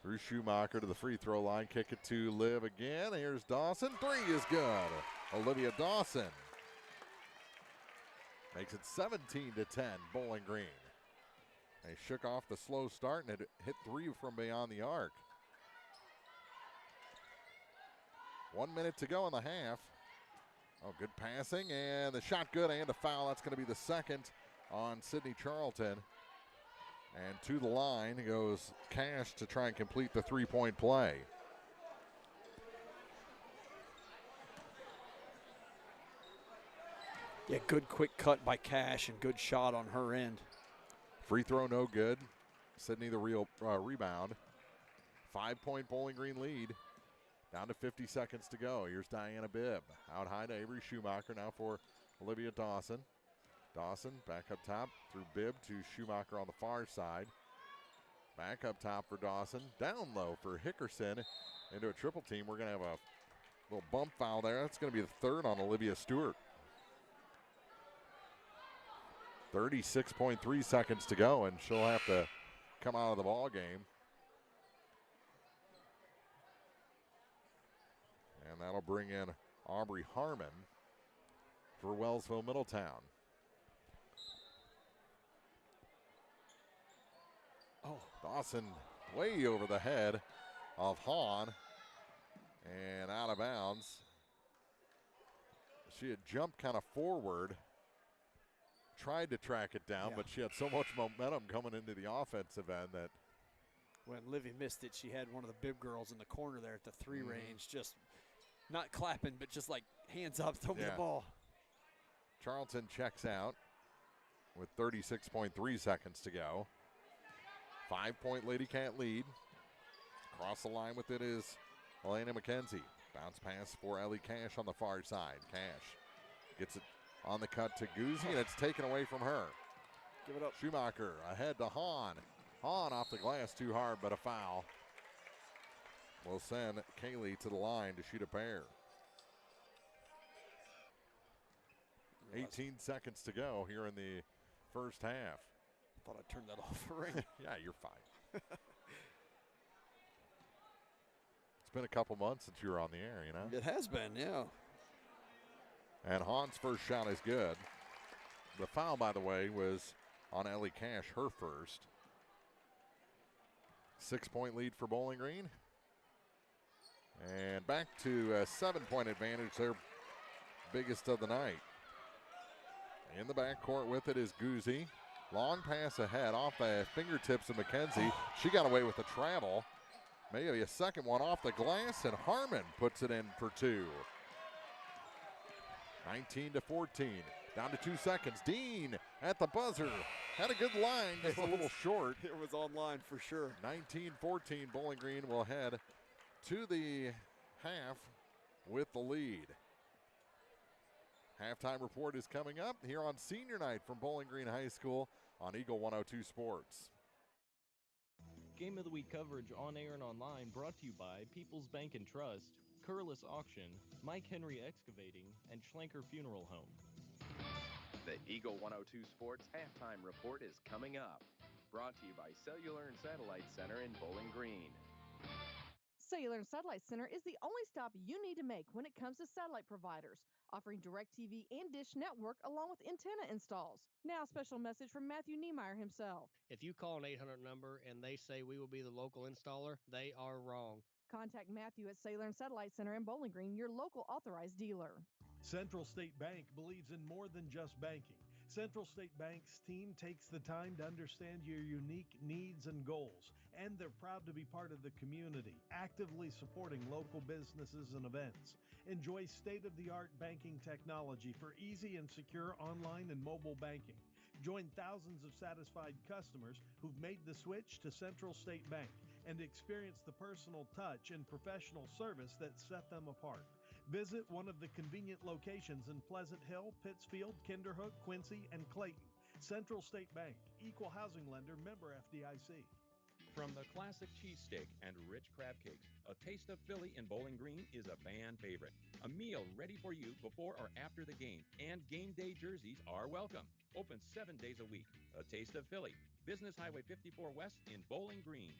S3: Through Schumacher to the free throw line. Kick it to Liv again. Here's Dawson. Three is good. Olivia Dawson makes it 17-10, Bowling Green. They shook off the slow start and it hit three from beyond the arc. 1 minute to go in the half. Oh, good passing, and the shot good and a foul. That's going to be the second on Sydney Charlton. And to the line goes Cash to try and complete the three-point play.
S4: Yeah, good quick cut by Cash and good shot on her end.
S3: Free throw no good. Sydney the real rebound. 5-point Bowling Green lead. Down to 50 seconds to go. Here's Diana Bibb. Out high to Avery Schumacher now for Olivia Dawson. Dawson back up top through Bibb to Schumacher on the far side. Back up top for Dawson. Down low for Hickerson into a triple team. We're going to have a little bump foul there. That's going to be the third on Olivia Stewart. 36.3 seconds to go, and she'll have to come out of the ball game. And that'll bring in Aubrey Harmon for Wellsville-Middletown.
S4: Oh,
S3: Dawson way over the head of Hahn and out of bounds. She had jumped kind of forward, tried to track it down, but she had so much momentum coming into the offensive end that
S4: when Livy missed it, she had one of the bib girls in the corner there at the 3 range, just not clapping, but just like hands up, throw me the ball.
S3: Charlton checks out with 36.3 seconds to go. 5-point Lady Cat lead. Across the line with it is Elena McKenzie. Bounce pass for Ellie Cash on the far side. Cash gets it on the cut to Guzzi, and it's taken away from her.
S4: Give it up.
S3: Schumacher ahead to Hahn. Hahn off the glass too hard, but a foul. Will send Kaylee to the line to shoot a pair. 18 seconds to go here in the first half.
S4: Thought I turned that off the ring.
S3: Yeah, you're fine. It's been a couple months since you were on the air, you know?
S4: It has been, yeah.
S3: And Hahn's first shot is good. The foul, by the way, was on Ellie Cash, her first. 6-point lead for Bowling Green. And back to a 7-point advantage, their biggest of the night. In the backcourt with it is Guzzi. Long pass ahead off the fingertips of McKenzie. She got away with the travel. Maybe a second one off the glass, and Harmon puts it in for 2. 19-14. Down to 2 seconds. Dean at the buzzer. Had a good line, just a little short.
S4: It was online for sure.
S3: 19-14. Bowling Green will head to the half with the lead. Halftime report is coming up here on Senior Night from Bowling Green High School on Eagle 102 Sports.
S5: Game of the Week coverage on air and online brought to you by People's Bank and Trust, Curlis Auction, Mike Henry Excavating, and Schlenker Funeral Home.
S6: The Eagle 102 Sports halftime report is coming up. Brought to you by Cellular and Satellite Center in Bowling Green.
S8: Cellular and Satellite Center is the only stop you need to make when it comes to satellite providers, offering DirecTV and Dish Network along with antenna installs. Now, a special message from Matthew Niemeyer himself.
S10: If you call an 800 number and they say we will be the local installer, they are wrong.
S8: Contact Matthew at Cellular and Satellite Center in Bowling Green, your local authorized dealer.
S23: Central State Bank believes in more than just banking. Central State Bank's team takes the time to understand your unique needs and goals, and they're proud to be part of the community, actively supporting local businesses and events. Enjoy state-of-the-art banking technology for easy and secure online and mobile banking. Join thousands of satisfied customers who've made the switch to Central State Bank and experience the personal touch and professional service that set them apart. Visit one of the convenient locations in Pleasant Hill, Pittsfield, Kinderhook, Quincy, and Clayton. Central State Bank, equal housing lender, member FDIC.
S11: From the classic cheesesteak and rich crab cakes, a Taste of Philly in Bowling Green is a fan favorite. A meal ready for you before or after the game, and game day jerseys are welcome. Open 7 days a week. A Taste of Philly, Business Highway 54 West in Bowling Green.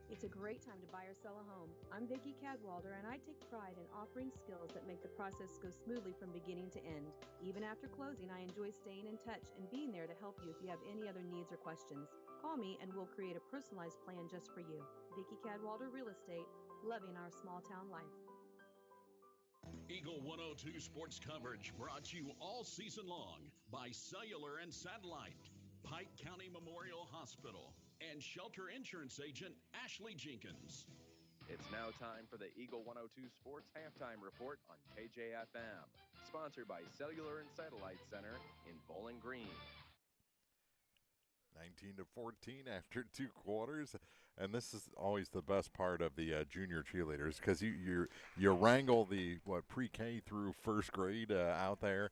S13: It's a great time to buy or sell a home. I'm Vicki Cadwalder, and I take pride in offering skills that make the process go smoothly from beginning to end. Even after closing, I enjoy staying in touch and being there to help you if you have any other needs or questions. Call me and we'll create a personalized plan just for you. Vicki Cadwalder Real Estate, loving our small town life.
S12: Eagle 102 Sports coverage brought to you all season long by Cellular and Satellite, Pike County Memorial Hospital, and Shelter Insurance Agent Ashley Jenkins.
S6: It's now time for the Eagle 102 Sports halftime report on KJFM, sponsored by Cellular and Satellite Center in Bowling Green.
S3: 19-14 after 2 quarters, and this is always the best part of the junior cheerleaders, because you wrangle the pre-K through first grade out there,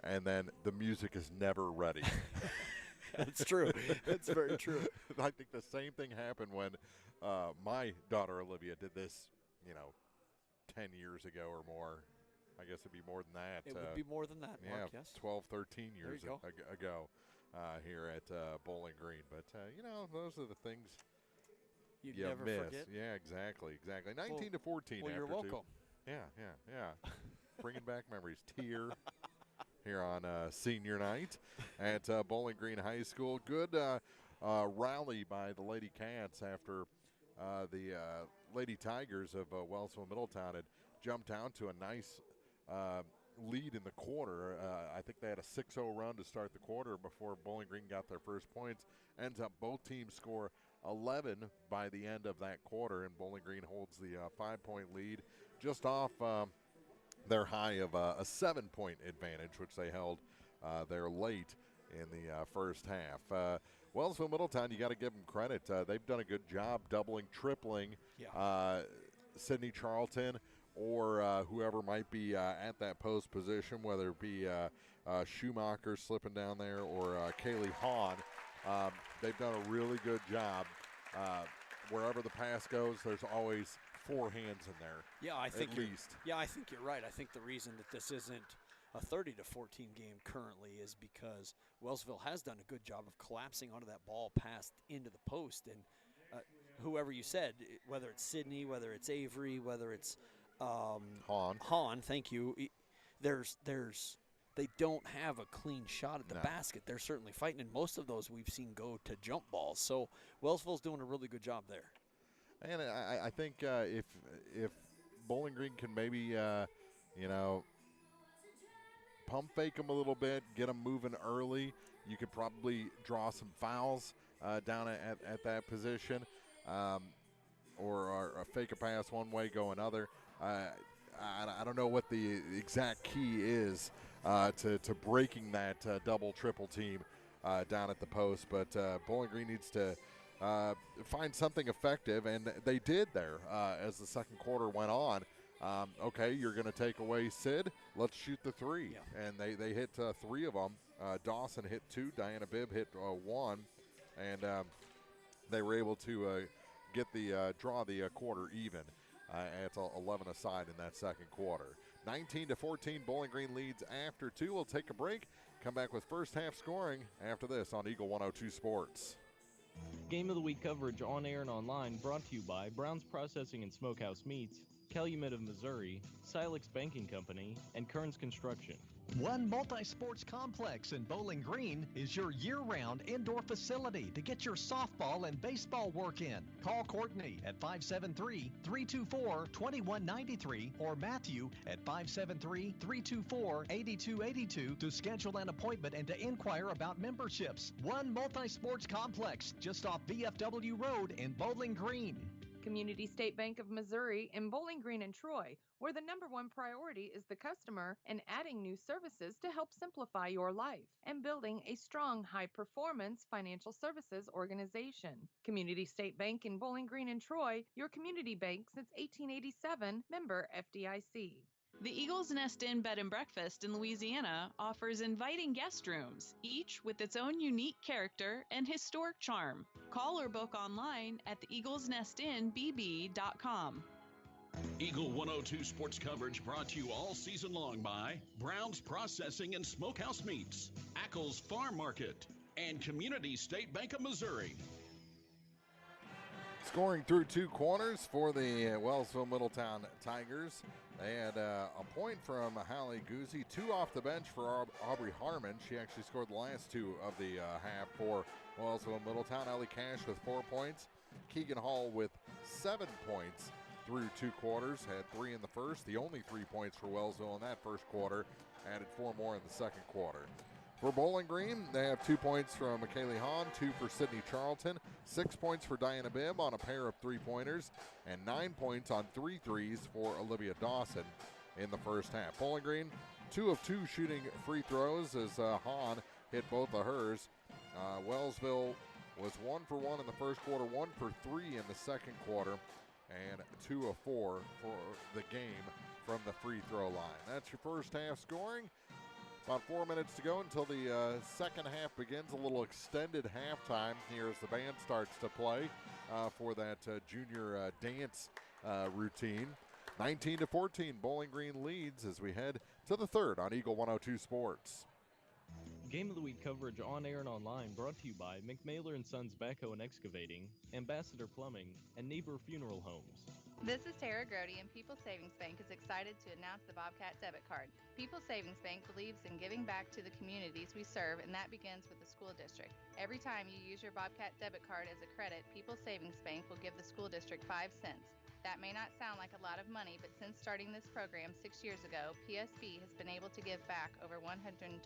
S3: and then the music is never ready.
S4: That's true. That's very true.
S3: I think the same thing happened when my daughter Olivia did this, 10 years ago or more. I guess it'd be more than that.
S4: It would be more than that, Mark,
S3: yeah,
S4: yes.
S3: 12, 13 years ago. here at Bowling Green. But, those are the things
S4: you
S3: never
S4: miss.
S3: Forget. Yeah, exactly. 19 to 14
S4: well,
S3: after
S4: you're welcome.
S3: 2. Yeah. Bringing back memories. Tear here on senior night at Bowling Green High School. Good rally by the Lady Cats after the Lady Tigers of Wellsville-Middletown had jumped out to a nice lead in the quarter. I think they had a 6-0 run to start the quarter before Bowling Green got their first points. Ends up both teams score 11 by the end of that quarter, and Bowling Green holds the 5-point lead just off their high of a 7-point advantage, which they held there late in the first half. Wellsville-Middletown, you got to give them credit. They've done a good job doubling, tripling Sydney Charlton or whoever might be at that post position, whether it be Schumacher slipping down there or Kaylee Hahn. They've done a really good job. Wherever the pass goes, there's always 4 hands in there.
S4: Yeah, I think
S3: at least.
S4: Yeah, I think you're right. I think the reason that this isn't a 30 to 14 game currently is because Wellsville has done a good job of collapsing onto that ball passed into the post, and whoever you said, whether it's Sydney, whether it's Avery, whether it's Hahn, thank you. They don't have a clean shot at the basket. They're certainly fighting, and most of those we've seen go to jump balls. So Wellsville's doing a really good job there.
S3: And I think if Bowling Green can maybe, pump fake them a little bit, get them moving early, you could probably draw some fouls down at that position, or fake a pass one way, go another. I don't know what the exact key is to breaking that double, triple team down at the post, but Bowling Green needs to find something effective, and they did there as the second quarter went on. Okay, you're going to take away Sid. Let's shoot the 3. Yeah. And they hit 3 of them. Dawson hit 2. Diana Bibb hit 1. And they were able to draw the quarter even. It's 11 aside in that second quarter. 19 to 14, Bowling Green leads after 2. We'll take a break. Come back with first half scoring after this on Eagle 102 Sports.
S5: Game of the Week coverage on air and online brought to you by Brown's Processing and Smokehouse Meats, Calumet of Missouri, Silex Banking Company, and Kearns Construction.
S15: One Multi-Sports Complex in Bowling Green is your year-round indoor facility to get your softball and baseball work in. Call Courtney at 573-324-2193 or Matthew at 573-324-8282 to schedule an appointment and to inquire about memberships. One Multi-Sports Complex just off VFW Road in Bowling Green.
S9: Community State Bank of Missouri in Bowling Green and Troy, where the #1 priority is the customer and adding new services to help simplify your life and building a strong, high-performance financial services organization. Community State Bank in Bowling Green and Troy, your community bank since 1887, member FDIC.
S1: The Eagles Nest Inn Bed and Breakfast in Louisiana offers inviting guest rooms, each with its own unique character and historic charm. Call or book online at theeaglesnestinbb.com.
S12: Eagle 102 sports coverage brought to you all season long by Brown's Processing and Smokehouse Meats, Ackles Farm Market, and Community State Bank of Missouri.
S3: Scoring through 2 corners for the Wellsville-Middletown Tigers. They had a point from Hallie Guzzi, 2 off the bench for Aubrey Harmon. She actually scored the last 2 of the half for Wellsville-Middletown. Ellie Cash with 4 points. Keegan Hall with 7 points through 2 quarters. Had 3 in the first. The only 3 points for Wellsville in that first quarter. Added 4 more in the second quarter. For Bowling Green, they have 2 points from McKaylee Hahn, 2 for Sydney Charlton, 6 points for Diana Bibb on a pair of 3-pointers, and 9 points on 3 threes for Olivia Dawson in the first half. Bowling Green, 2 of 2 shooting free throws as Hahn hit both of hers. Wellsville was 1 for 1 in the first quarter, 1 for 3 in the second quarter, and 2 of 4 for the game from the free throw line. That's your first half scoring. About 4 minutes to go until the second half begins. A little extended halftime here as the band starts to play for that junior dance routine. 19 to 14, Bowling Green leads as we head to the third on Eagle 102 Sports.
S5: Game of the Week coverage on air and online brought to you by McMailer & Sons Backhoe and Excavating, Ambassador Plumbing, and Niebuhr Funeral Homes.
S14: This is Tara Grody, and People's Savings Bank is excited to announce the Bobcat debit card. People's Savings Bank believes in giving back to the communities we serve, and that begins with the school district. Every time you use your Bobcat debit card as a credit, People's Savings Bank will give the school district 5 cents. That may not sound like a lot of money, but since starting this program 6 years ago, PSB has been able to give back over $120,000.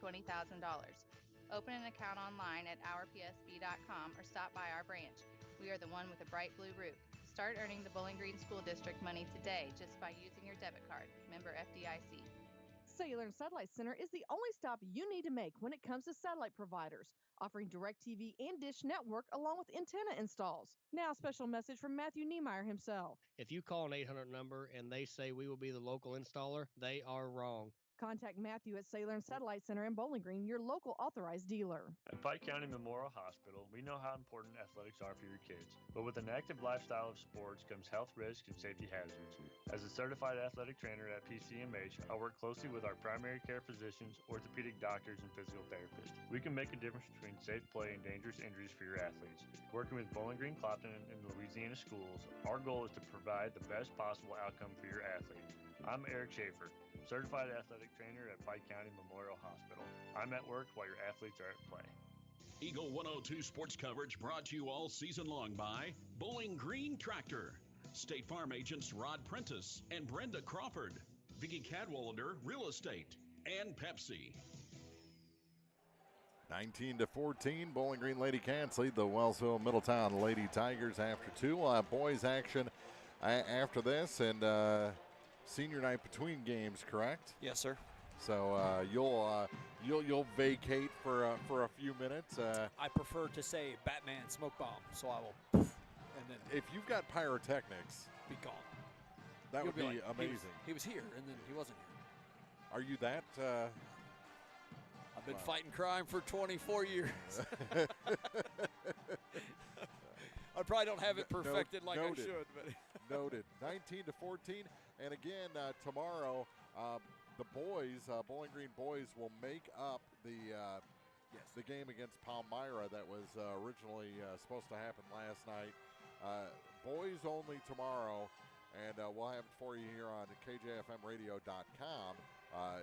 S14: Open an account online at ourpsb.com or stop by our branch. We are the one with a bright blue roof. Start earning the Bowling Green School District money today just by using your debit card. Member FDIC.
S8: Cellular and Satellite Center is the only stop you need to make when it comes to satellite providers, offering DirecTV and Dish Network along with antenna installs. Now, a special message from Matthew Niemeyer himself.
S10: If you call an 800 number and they say we will be the local installer, they are wrong.
S8: Contact Matthew at Cellular and Satellite Center in Bowling Green, your local authorized dealer.
S16: At Pike County Memorial Hospital, we know how important athletics are for your kids. But with an active lifestyle of sports comes health risks and safety hazards. As a certified athletic trainer at PCMH, I work closely with our primary care physicians, orthopedic doctors, and physical therapists. We can make a difference between safe play and dangerous injuries for your athletes. Working with Bowling Green Clopton and Louisiana schools, our goal is to provide the best possible outcome for your athlete. I'm Eric Schaefer, certified athletic trainer at Pike County Memorial Hospital. I'm at work while your athletes are at play.
S12: Eagle 102 sports coverage brought to you all season long by Bowling Green Tractor, State Farm agents Rod Prentice and Brenda Crawford, Vicki Cadwalader Real Estate, and Pepsi.
S3: 19-14, Bowling Green Lady Cats lead the Wellsville-Middletown Lady Tigers after 2. We'll have boys action after this, and senior night between games, correct?
S4: Yes, sir.
S3: So you'll vacate for a few minutes.
S4: I prefer to say Batman smoke bomb, so I will. And then
S3: if you've got pyrotechnics,
S4: be gone.
S3: That would be
S4: like,
S3: amazing.
S4: He was here, and then he wasn't here.
S3: Are you that?
S4: I've been fighting crime for 24 years. I probably don't have it perfected like I should. But
S3: Noted. 19-14, and again tomorrow, the boys, Bowling Green boys, will make up the game against Palmyra that was originally supposed to happen last night. Boys only tomorrow, and we'll have it for you here on KJFMradio.com.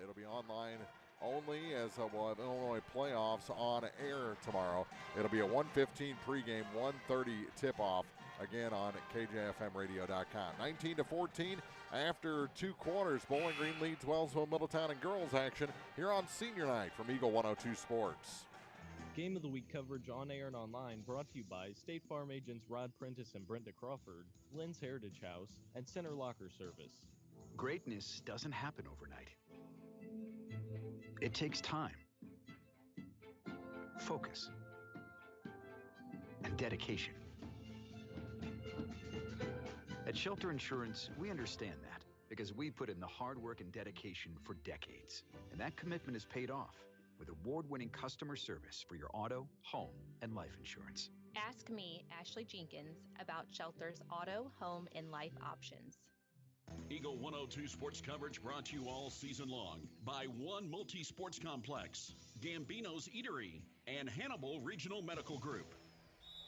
S3: It'll be online only, as we'll have Illinois playoffs on air tomorrow. It'll be a 1:15 pregame, 1:30 tip-off, again on KJFMradio.com. 19-14 after 2 quarters. Bowling Green leads Wellsville-Middletown in girls action here on senior night from Eagle 102 Sports.
S5: Game of the Week coverage on air and online brought to you by State Farm agents Rod Prentice and Brenda Crawford, Lynn's Heritage House, and Center Locker Service.
S17: Greatness doesn't happen overnight. It takes time, focus, and dedication. At Shelter Insurance, we understand that because we put in the hard work and dedication for decades. And that commitment is paid off with award-winning customer service for your auto, home, and life insurance.
S24: Ask me, Ashley Jenkins, about Shelter's auto, home, and life options.
S12: Eagle 102 sports coverage brought to you all season long by One Multi-Sports Complex, Gambino's Eatery, and Hannibal Regional Medical Group.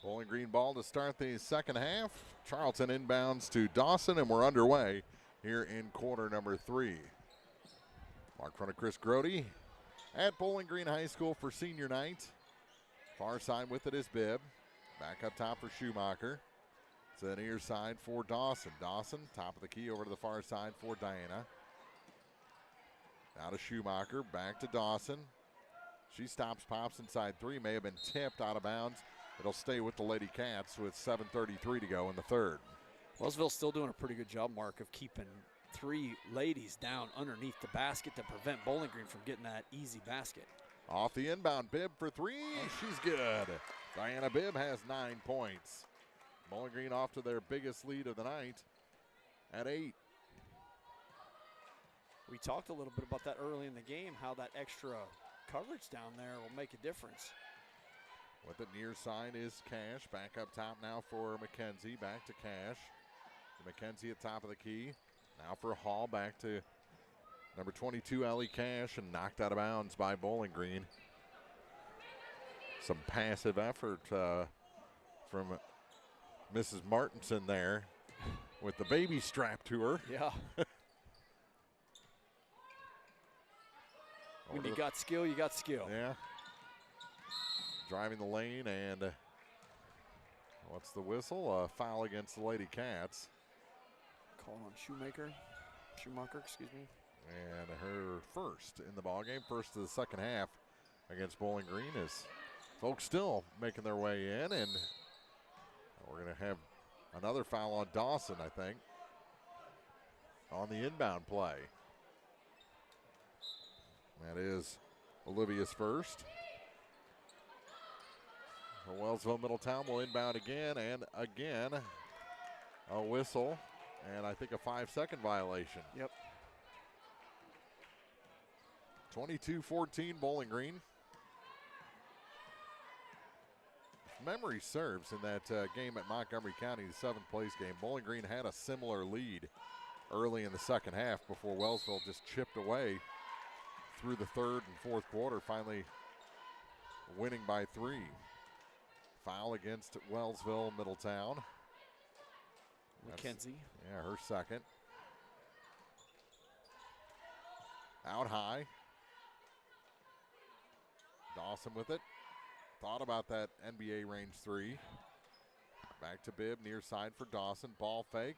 S3: Bowling Green ball to start the second half. Charlton inbounds to Dawson, and we're underway here in quarter number 3. Mark front of Chris Grody at Bowling Green High School for senior night. Far side with it is Bibb. Back up top for Schumacher. It's a near side for Dawson. Dawson, top of the key, over to the far side for Diana. Now to Schumacher, back to Dawson. She stops, pops inside 3, may have been tipped out of bounds. It'll stay with the Lady Cats with 7:33 to go in the third.
S4: Wellsville's still doing a pretty good job, Mark, of keeping 3 ladies down underneath the basket to prevent Bowling Green from getting that easy basket.
S3: Off the inbound, Bibb for 3. She's good. Diana Bibb has 9 points. Bowling Green off to their biggest lead of the night at 8.
S4: We talked a little bit about that early in the game, how that extra coverage down there will make a difference.
S3: With it near side is Cash. Back up top now for McKenzie. Back to Cash. McKenzie at top of the key. Now for Hall. Back to number 22, Ellie Cash, and knocked out of bounds by Bowling Green. Some passive effort from Mrs. Martinson there with the baby strapped to her.
S4: Yeah. When you got skill, you got skill.
S3: Yeah. Driving the lane, and what's the whistle? A foul against the Lady Cats.
S4: Call on Schumacher, excuse me.
S3: And her first in the ballgame, first of the second half against Bowling Green, as folks still making their way in, and we're going to have another foul on Dawson, I think, on the inbound play. That is Olivia's first. Wellsville-Middletown will inbound again and again. A whistle, and I think a 5-second violation.
S4: Yep.
S3: 22-14 Bowling Green. If memory serves, in that game at Montgomery County, the 7th place game, Bowling Green had a similar lead early in the second half before Wellsville just chipped away through the third and fourth quarter, finally winning by 3. Foul against Wellsville-Middletown.
S4: McKenzie.
S3: Yeah, her second. Out high. Dawson with it. Thought about that NBA range 3. Back to Bibb, near side for Dawson. Ball fake.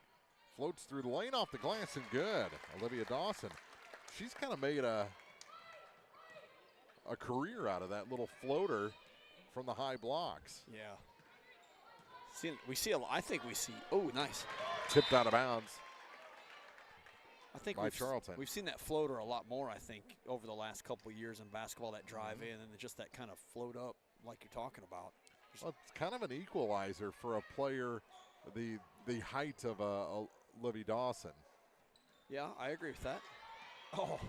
S3: Floats through the lane, off the glass, and good. Olivia Dawson. She's kind of made a career out of that little floater from the high blocks.
S4: Yeah. Oh, nice.
S3: Tipped out of bounds.
S4: I think
S3: by Charlton.
S4: We've seen that floater a lot more, I think, over the last couple of years in basketball, that drive in and just that kind of float up like you're talking about.
S3: Well, it's kind of an equalizer for a player the height of Olivia Dawson.
S4: Yeah, I agree with that. Oh.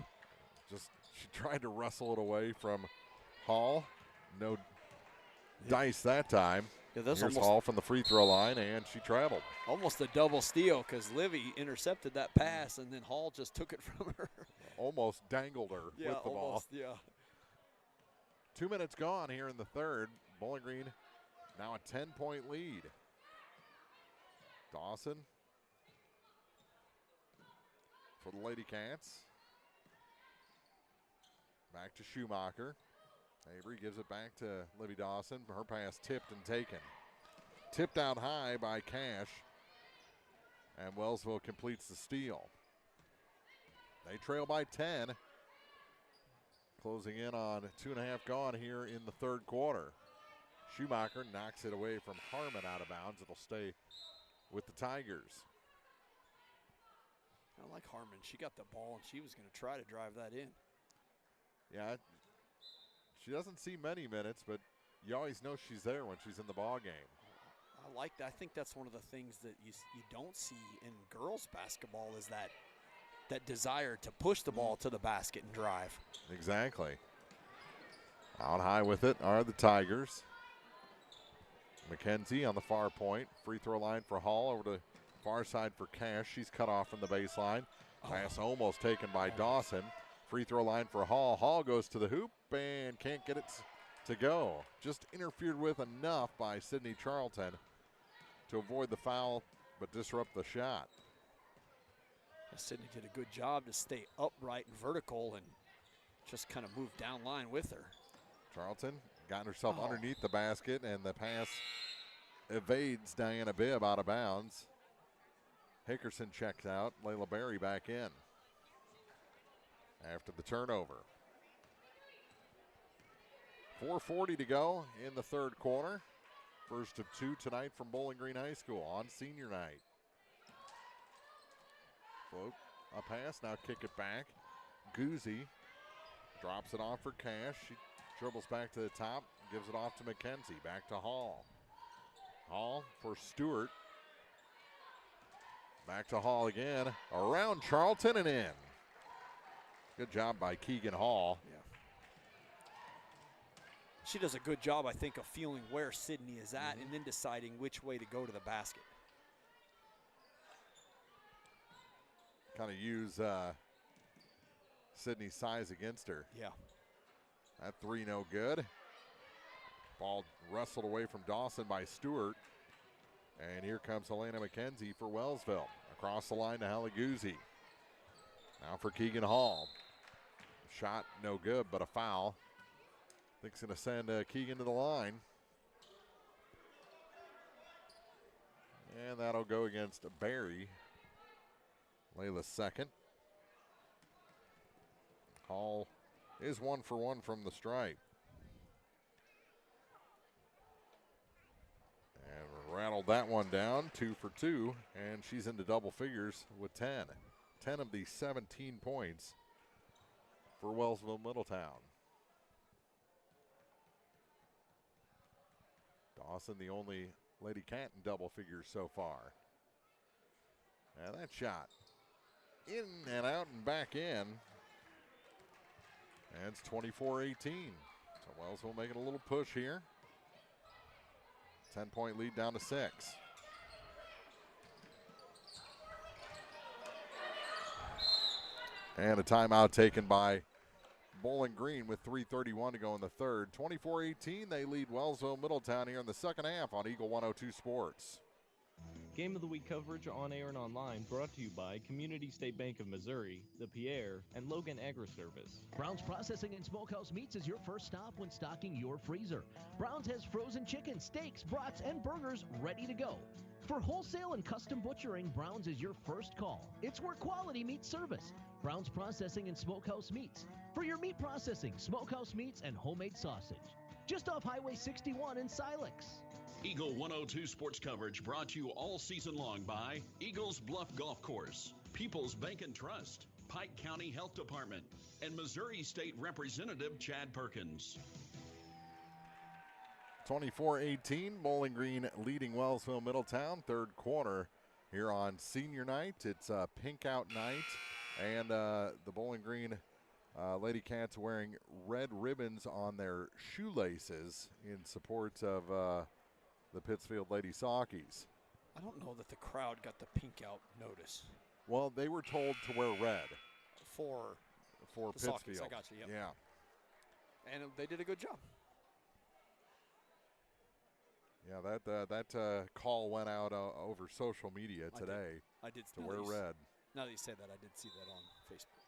S3: Just she tried to wrestle it away from Hall. No dice that time.
S4: Yeah, that's
S3: Here's
S4: almost
S3: Hall from the free throw line, and she traveled.
S4: Almost a double steal, because Livy intercepted that pass, and then Hall just took it from her.
S3: Almost dangled her with the ball.
S4: Yeah.
S3: 2 minutes gone here in the third. Bowling Green now a 10-point lead. Dawson for the Lady Cats. Back to Schumacher. Avery gives it back to Livy Dawson. Her pass tipped and taken. Tipped out high by Cash. And Wellsville completes the steal. They trail by 10. Closing in on 2.5 gone here in the third quarter. Schumacher knocks it away from Harmon out of bounds. It'll stay with the Tigers.
S4: I like Harmon. She got the ball, and she was going to try to drive that in.
S3: Yeah, she doesn't see many minutes, but you always know she's there when she's in the ball game.
S4: I like that. I think that's one of the things that you don't see in girls basketball is that desire to push the ball to the basket and drive.
S3: Exactly. Out high with it are the Tigers. McKenzie on the far point. Free throw line for Hall, over to far side for Cash. She's cut off from the baseline. Pass almost taken by Dawson. Free throw line for Hall. Hall goes to the hoop and can't get it to go. Just interfered with enough by Sydney Charlton to avoid the foul but disrupt the shot.
S4: Sydney did a good job to stay upright and vertical and just kind of move down line with her.
S3: Charlton got herself underneath the basket, and the pass evades Diana Bibb out of bounds. Hickerson checks out. Layla Berry back in after the turnover. 4:40 to go in the third quarter. First of 2 tonight from Bowling Green High School on senior night. Float a pass, now kick it back. Guzzi drops it off for Cash. She dribbles back to the top, gives it off to McKenzie. Back to Hall. Hall for Stewart. Back to Hall again. Around Charlton and in. Good job by Keegan Hall.
S4: Yeah. She does a good job, I think, of feeling where Sydney is at and then deciding which way to go to the basket.
S3: Kind of use Sydney's size against her.
S4: Yeah.
S3: That 3 no good. Ball wrestled away from Dawson by Stewart. And here comes Helena McKenzie for Wellsville. Across the line to Halaguzzi. Now for Keegan Hall. Shot no good, but a foul. I think it's going to send Keegan to the line. And that'll go against Barry. Layla's second. Hall is 1 for 1 from the stripe. And rattled that one down, 2 for 2, and she's into double figures with 10. 10 of the 17 points for Wellsville-Middletown. Dawson, the only Lady Cat in double figures so far. And that shot in and out and back in. And it's 24-18. So Wellsville making a little push here. 10-point lead down to 6. And a timeout taken by Bowling Green with 3:31 to go in the third. 24-18, they lead Wellsville-Middletown here in the second half on Eagle 102 Sports.
S5: Game of the Week coverage on air and online brought to you by Community State Bank of Missouri, the Pierre, and Logan Agri-Service.
S15: Brown's Processing and Smokehouse Meats is your first stop when stocking your freezer. Brown's has frozen chicken, steaks, brats, and burgers ready to go. For wholesale and custom butchering, Brown's is your first call. It's where quality meets service. Brown's Processing and Smokehouse Meats. For your meat processing, smokehouse meats, and homemade sausage. Just off Highway 61 in Silex.
S12: Eagle 102 sports coverage brought to you all season long by Eagles Bluff Golf Course, People's Bank and Trust, Pike County Health Department, and Missouri State Representative Chad Perkins.
S3: 24-18, Bowling Green leading Wellsville-Middletown. Third quarter here on senior night. It's a pink out night, and the Bowling Green Lady Cats wearing red ribbons on their shoelaces in support of the Pittsfield Lady Saukeys.
S4: I don't know that the crowd got the pink out notice.
S3: Well, they were told to wear red.
S4: For
S3: Pittsfield.
S4: Saukeys, I got you, yep.
S3: Yeah.
S4: And they did a good job.
S3: Yeah, that call went out over social media today.
S4: I did
S3: to wear red.
S4: Now that you say that, I did see that on Facebook.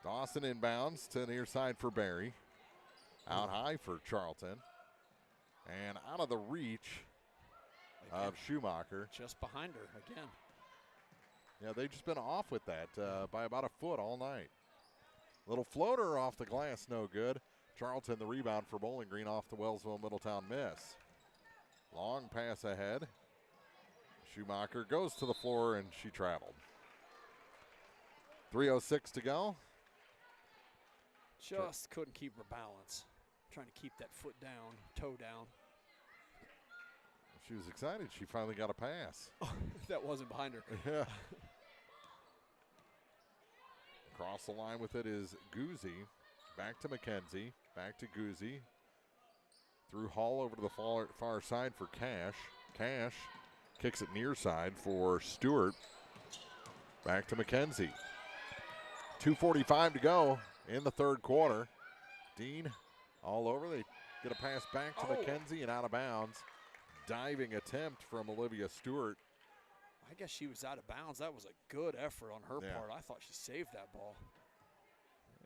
S3: Dawson inbounds to the near side for Barry. Out high for Charlton. And out of the reach of Schumacher.
S4: Just behind her again.
S3: Yeah, they've just been off with that by about a foot all night. Little floater off the glass, no good. Charlton the rebound for Bowling Green off the Wellsville-Middletown miss. Long pass ahead. Schumacher goes to the floor and she traveled. 3:06 to go.
S4: Just couldn't keep her balance. Trying to keep that foot down, toe down.
S3: She was excited. She finally got a pass.
S4: That wasn't behind her.
S3: Yeah. Across the line with it is Guzzi. Back to McKenzie. Back to Guzzi. Through Hall over to the far side for Cash. Cash kicks it near side for Stewart. Back to McKenzie. 2:45 to go in the third quarter. Dean all over. They get a pass back to McKenzie and out of bounds. Diving attempt from Olivia Stewart.
S4: I guess she was out of bounds. That was a good effort on her part. I thought she saved that ball.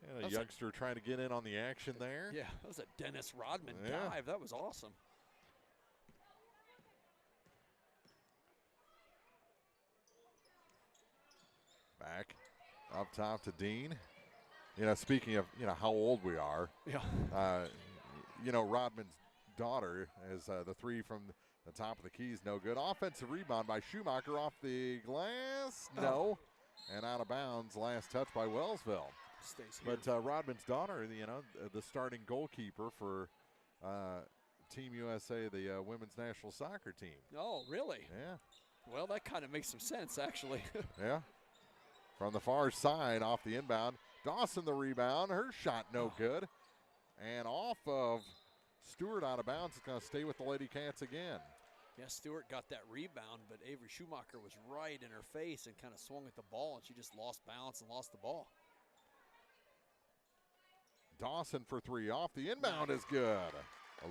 S3: And a youngster trying to get in on the action there.
S4: Yeah, that was a Dennis Rodman dive. That was awesome.
S3: Back up top to Dean. You know, speaking of, how old we are.
S4: Yeah.
S3: Rodman's daughter has the three from the top of the keys, no good. Offensive rebound by Schumacher off the glass. No. And out of bounds. Last touch by Wellsville.
S4: Stays here.
S3: But Rodman's daughter, the starting goalkeeper for Team USA, the women's national soccer team.
S4: Oh, really?
S3: Yeah.
S4: Well, that kind of makes some sense, actually.
S3: Yeah. From the far side off the inbound. Dawson the rebound. Her shot no good. And off of Stewart out of bounds. It's going to stay with the Lady Cats again.
S4: Yeah, Stewart got that rebound, but Avery Schumacher was right in her face and kind of swung at the ball, and she just lost balance and lost the ball.
S3: Dawson for three off. The inbound is good.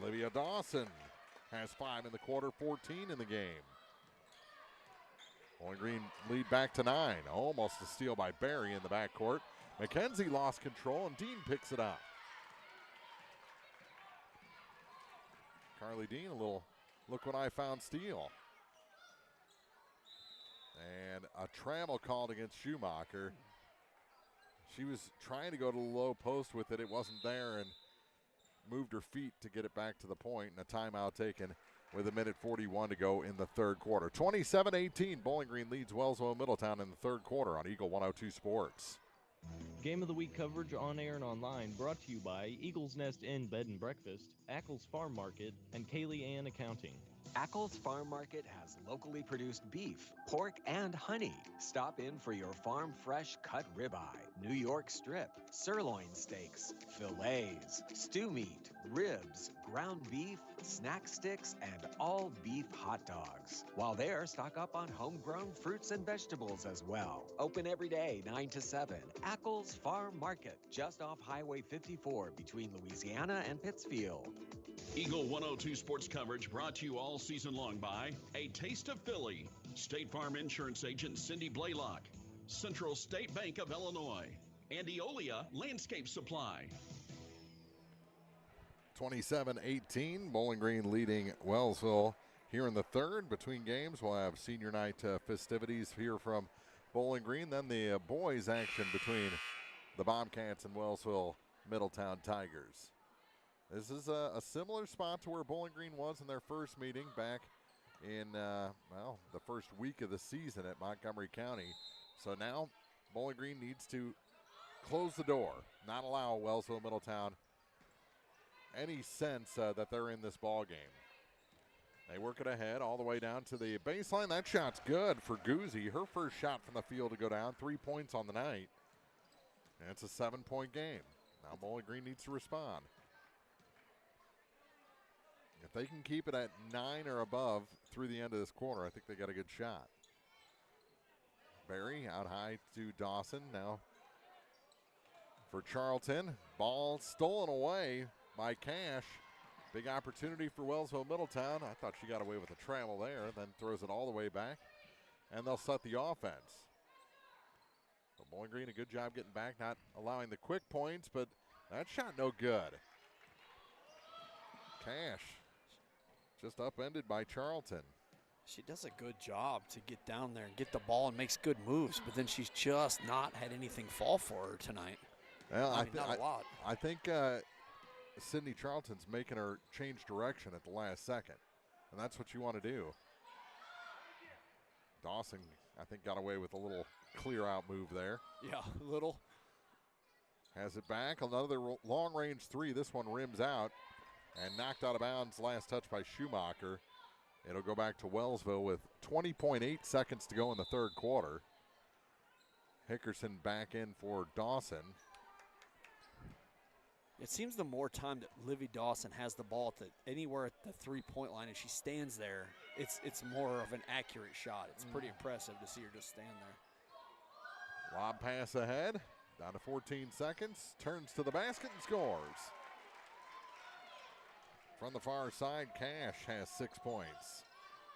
S3: Olivia Dawson has 5 in the quarter, 14 in the game. Bowling Green lead back to 9. Almost a steal by Barry in the backcourt. McKenzie lost control, and Dean picks it up. Carly Dean, a little look what I found steal. And a travel called against Schumacher. She was trying to go to the low post with it. It wasn't there, and moved her feet to get it back to the point, and a timeout taken with 1:41 to go in the third quarter. 27-18, Bowling Green leads Wellsville-Middletown in the third quarter on Eagle 102 Sports.
S5: Game of the Week coverage on air and online brought to you by Eagles Nest Inn Bed and Breakfast, Ackles Farm Market, and Kaylee Ann Accounting.
S18: Ackles Farm Market has locally produced beef, pork, and honey. Stop in for your farm fresh cut ribeye, New York strip, sirloin steaks, fillets, stew meat, ribs, ground beef, snack sticks, and all beef hot dogs. While there, stock up on homegrown fruits and vegetables as well. Open every day, 9 to 7. Ackles Farm Market, just off Highway 54 between Louisiana and Pittsfield.
S12: Eagle 102 Sports coverage brought to you all season long by A Taste of Philly, State Farm Insurance Agent Cindy Blaylock, Central State Bank of Illinois, and Eolia Landscape Supply.
S3: 27-18, Bowling Green leading Wellsville here in the third. Between games, we'll have senior night festivities here from Bowling Green. Then the boys action between the Bobcats and Wellsville-Middletown Tigers. This is a similar spot to where Bowling Green was in their first meeting back in, the first week of the season at Montgomery County. So now Bowling Green needs to close the door, not allow Wellsville-Middletown any sense that they're in this ball game. They work it ahead all the way down to the baseline. That shot's good for Guzzi. Her first shot from the field to go down, 3 points on the night. And it's a 7-point game. Now Bowling Green needs to respond. If they can keep it at 9 or above through the end of this quarter, I think they got a good shot. Barry out high to Dawson. Now for Charlton. Ball stolen away by Cash. Big opportunity for Wellsville-Middletown. I thought she got away with a travel there, then throws it all the way back. And they'll set the offense. But Bowling Green, a good job getting back, not allowing the quick points, but that shot no good. Cash just upended by Charlton.
S4: She does a good job to get down there and get the ball and makes good moves, but then she's just not had anything fall for her tonight.
S3: Well,
S4: not a lot.
S3: I think Sydney Charlton's making her change direction at the last second, and that's what you want to do. Dawson, I think, got away with a little clear-out move there.
S4: Yeah, a little.
S3: Has it back. Another long-range three. This one rims out and knocked out of bounds. Last touch by Schumacher. It'll go back to Wellsville with 20.8 seconds to go in the third quarter. Hickerson back in for Dawson.
S4: It seems the more time that Livy Dawson has the ball anywhere at the three-point line and she stands there, it's more of an accurate shot. It's pretty impressive to see her just stand there.
S3: Lob pass ahead. Down to 14 seconds. Turns to the basket and scores. From the far side, Cash has 6 points.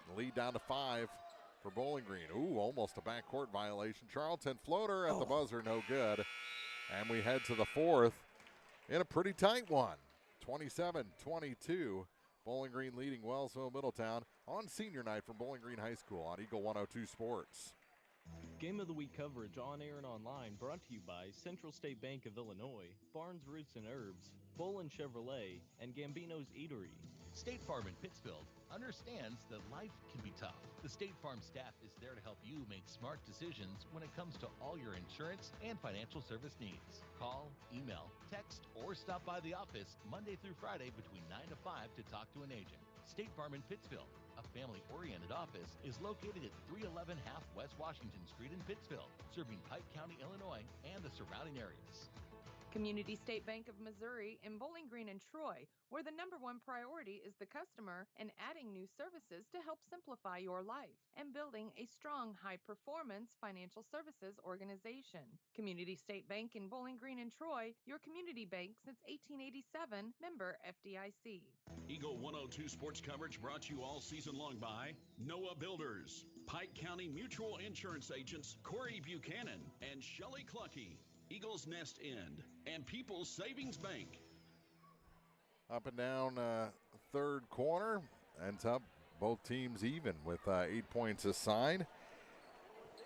S3: The lead down to 5 for Bowling Green. Ooh, almost a backcourt violation. Charlton floater at the buzzer, no good. And we head to the fourth in a pretty tight one. 27-22. Bowling Green leading Wellsville-Middletown on senior night from Bowling Green High School on Eagle 102 Sports.
S5: Game of the Week coverage on air and online brought to you by Central State Bank of Illinois, Barnes Roots and Herbs, Bolin Chevrolet, and Gambino's Eatery.
S19: State Farm in Pittsfield understands that life can be tough. The State Farm staff is there to help you make smart decisions when it comes to all your insurance and financial service needs. Call, email, text, or stop by the office Monday through Friday between 9 to 5 to talk to an agent. State Farm in Pittsfield, a family-oriented office, is located at 311 Half West Washington Street in Pittsfield, serving Pike County, Illinois, and the surrounding areas.
S9: Community State Bank of Missouri in Bowling Green and Troy, where the #1 priority is the customer and adding new services to help simplify your life and building a strong, high-performance financial services organization. Community State Bank in Bowling Green and Troy, your community bank since 1887, member FDIC.
S12: Eagle 102 sports coverage brought to you all season long by Noah Builders, Pike County Mutual Insurance agents Corey Buchanan and Shelley Clucky, Eagles Nest End, and People's Savings Bank.
S3: Up and down third quarter, ends up both teams even with 8 points aside.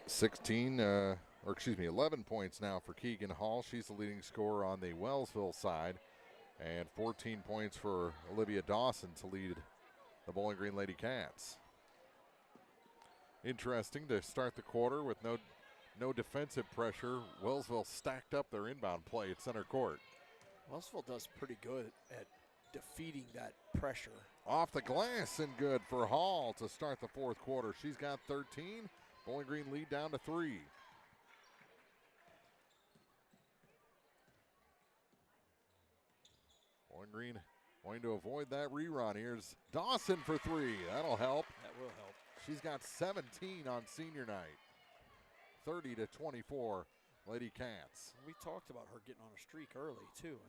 S3: 11 points now for Keegan Hall. She's the leading scorer on the Wellsville side. And 14 points for Olivia Dawson to lead the Bowling Green Lady Cats. Interesting to start the quarter with no defensive pressure. Wellsville stacked up their inbound play at center court.
S4: Wellsville does pretty good at defeating that pressure.
S3: Off the glass and good for Hall to start the fourth quarter. She's got 13. Bowling Green lead down to 3. Bowling Green going to avoid that rerun. Here's Dawson for 3. That'll help.
S4: That will help.
S3: She's got 17 on senior night. 30-24, Lady Cats.
S4: We talked about her getting on a streak early, too.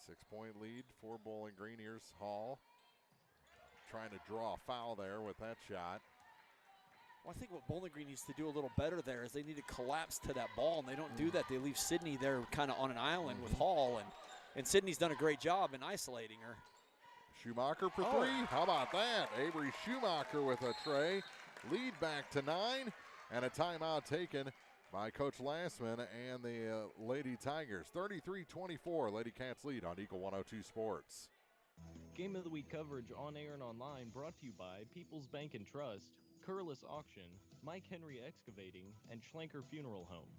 S3: 6-point lead for Bowling Green. Here's Hall trying to draw a foul there with that shot.
S4: Well, I think what Bowling Green needs to do a little better there is they need to collapse to that ball, and they don't do that. They leave Sydney there kind of on an island with Hall, and Sydney's done a great job in isolating her.
S3: Schumacher for 3. How about that? Avery Schumacher with a tray. Lead back to 9, and a timeout taken by Coach Lassman and the Lady Tigers. 33-24, Lady Cats lead on Eagle 102 Sports.
S5: Game of the Week coverage on air and online brought to you by People's Bank and Trust, Curlis Auction, Mike Henry Excavating, and Schlenker Funeral Home.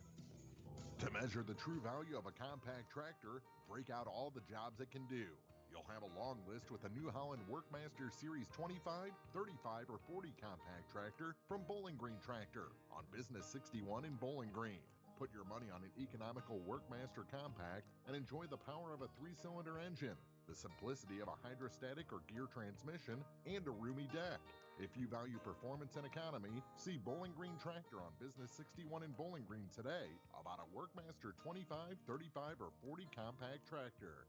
S2: To measure the true value of a compact tractor, break out all the jobs it can do. You'll have a long list with a New Holland Workmaster Series 25, 35, or 40 compact tractor from Bowling Green Tractor on Business 61 in Bowling Green. Put your money on an economical Workmaster compact and enjoy the power of a 3-cylinder engine, the simplicity of a hydrostatic or gear transmission, and a roomy deck. If you value performance and economy, see Bowling Green Tractor on Business 61 in Bowling Green today about a Workmaster 25, 35, or 40 compact tractor.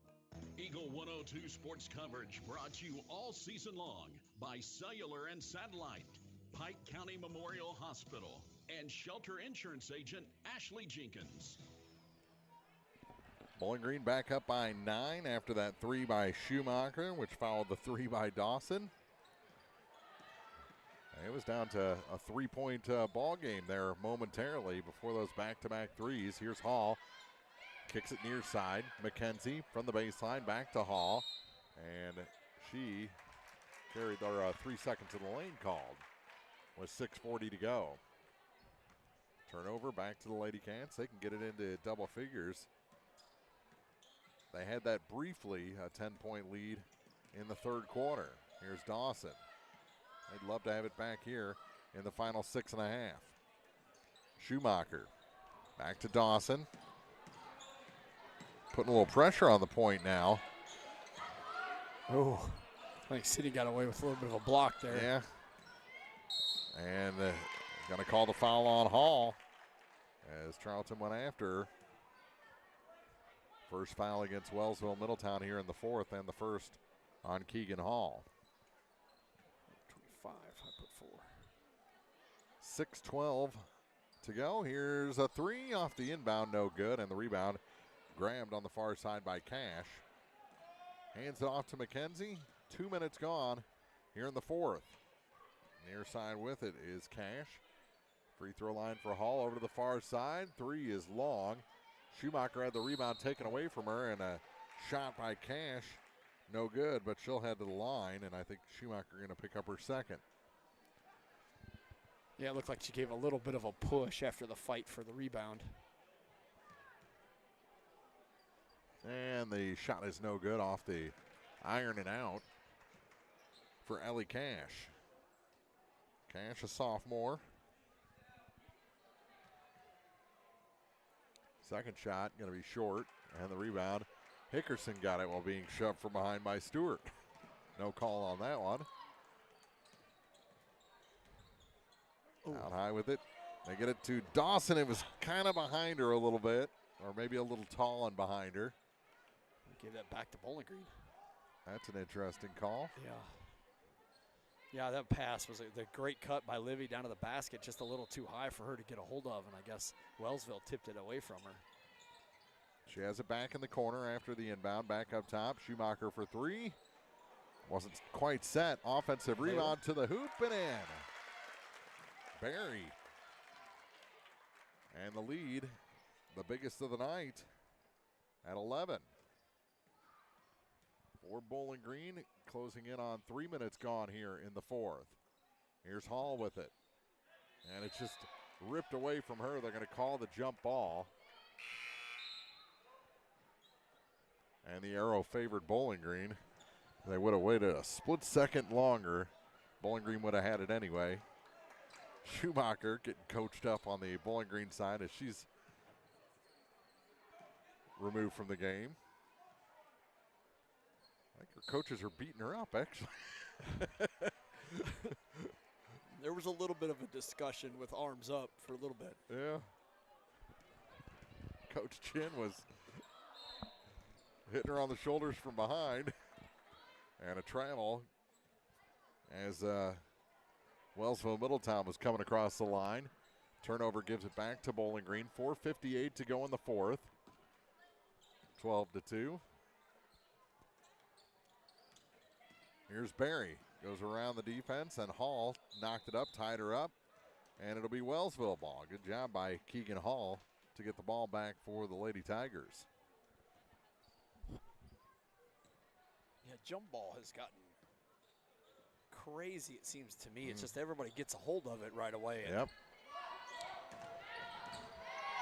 S12: Eagle 102 sports coverage brought to you all season long by Cellular and Satellite, Pike County Memorial Hospital, and Shelter Insurance agent Ashley Jenkins.
S3: Bowling Green back up by 9 after that 3 by Schumacher, which followed the 3 by Dawson. It was down to a 3-point ball game there momentarily before those back-to-back threes. Here's Hall. Kicks it near side. McKenzie from the baseline back to Hall. And she carried their 3 seconds in the lane called with 6:40 to go. Turnover back to the Lady Cats. They can get it into double figures. They had that briefly, a 10-point lead in the third quarter. Here's Dawson. They'd love to have it back here in the final 6.5. Schumacher back to Dawson. Putting a little pressure on the point now.
S4: Oh, I think City got away with a little bit of a block there.
S3: Yeah. And going to call the foul on Hall as Charlton went after her. First foul against Wellsville-Middletown here in the fourth, and the first on Keegan Hall.
S4: 25, I put
S3: 6:12
S4: 4.
S3: to go. Here's a 3 off the inbound, no good, and the rebound grabbed on the far side by Cash. Hands it off to McKenzie. 2 minutes gone here in the fourth. Near side with it is Cash. Free throw line for Hall over to the far side. 3 is long. Schumacher had the rebound taken away from her, and a shot by Cash. No good, but she'll head to the line, and I think Schumacher going to pick up her second.
S4: Yeah, it looked like she gave a little bit of a push after the fight for the rebound.
S3: And the shot is no good off the iron and out for Ellie Cash. Cash, a sophomore. Second shot going to be short, and the rebound. Hickerson got it while being shoved from behind by Stewart. No call on that one. Out high with it. They get it to Dawson. It was kind of behind her a little bit, or maybe a little tall and behind her.
S4: Give that back to Bowling Green.
S3: That's an interesting call.
S4: Yeah. Yeah, that pass was the great cut by Livy down to the basket, just a little too high for her to get a hold of, and I guess Wellsville tipped it away from her.
S3: She has it back in the corner after the inbound. Back up top. Schumacher for three. Wasn't quite set. Offensive rebound to the hoop and in. Barry. And the lead, the biggest of the night, at 11. For Bowling Green, closing in on 3 minutes gone here in the fourth. Here's Hall with it. And it's just ripped away from her. They're going to call the jump ball. And the arrow favored Bowling Green. They would have waited a split second longer. Bowling Green would have had it anyway. Schumacher getting coached up on the Bowling Green side as she's removed from the game. I think her coaches are beating her up, actually.
S4: There was a little bit of a discussion with arms up for a little bit.
S3: Yeah. Coach Chin was hitting her on the shoulders from behind. And a travel as Wellsville-Middletown was coming across the line. Turnover gives it back to Bowling Green. 4:58 to go in the fourth. 12-2. Here's Barry. Goes around the defense, and Hall knocked it up, tied her up, and it'll be Wellsville ball. Good job by Keegan Hall to get the ball back for the Lady Tigers.
S4: Yeah, jump ball has gotten crazy, it seems to me. It's just everybody gets a hold of it right away.
S3: Yep.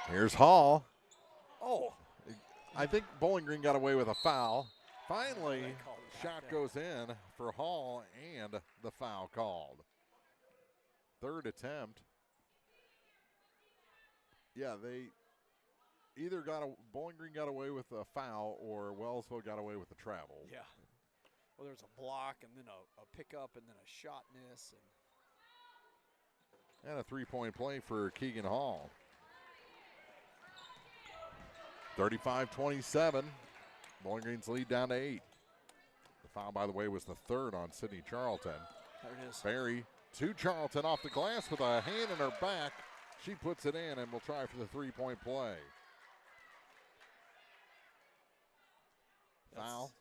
S3: Here's Hall.
S4: Oh.
S3: I think Bowling Green got away with a foul. Finally, shot goes in for Hall and the foul called. Third attempt. Yeah, they either Bowling Green got away with a foul or Wellsville got away with the travel.
S4: Yeah. Well, there's a block and then a pickup and then a shot miss.
S3: And a three-point play for Keegan Hall. 35-27. Bowling Green's lead down to 8. The foul, by the way, was the third on Sydney Charlton.
S4: There it is.
S3: Barry to Charlton off the glass with a hand in her back. She puts it in and will try for the three-point play. Foul.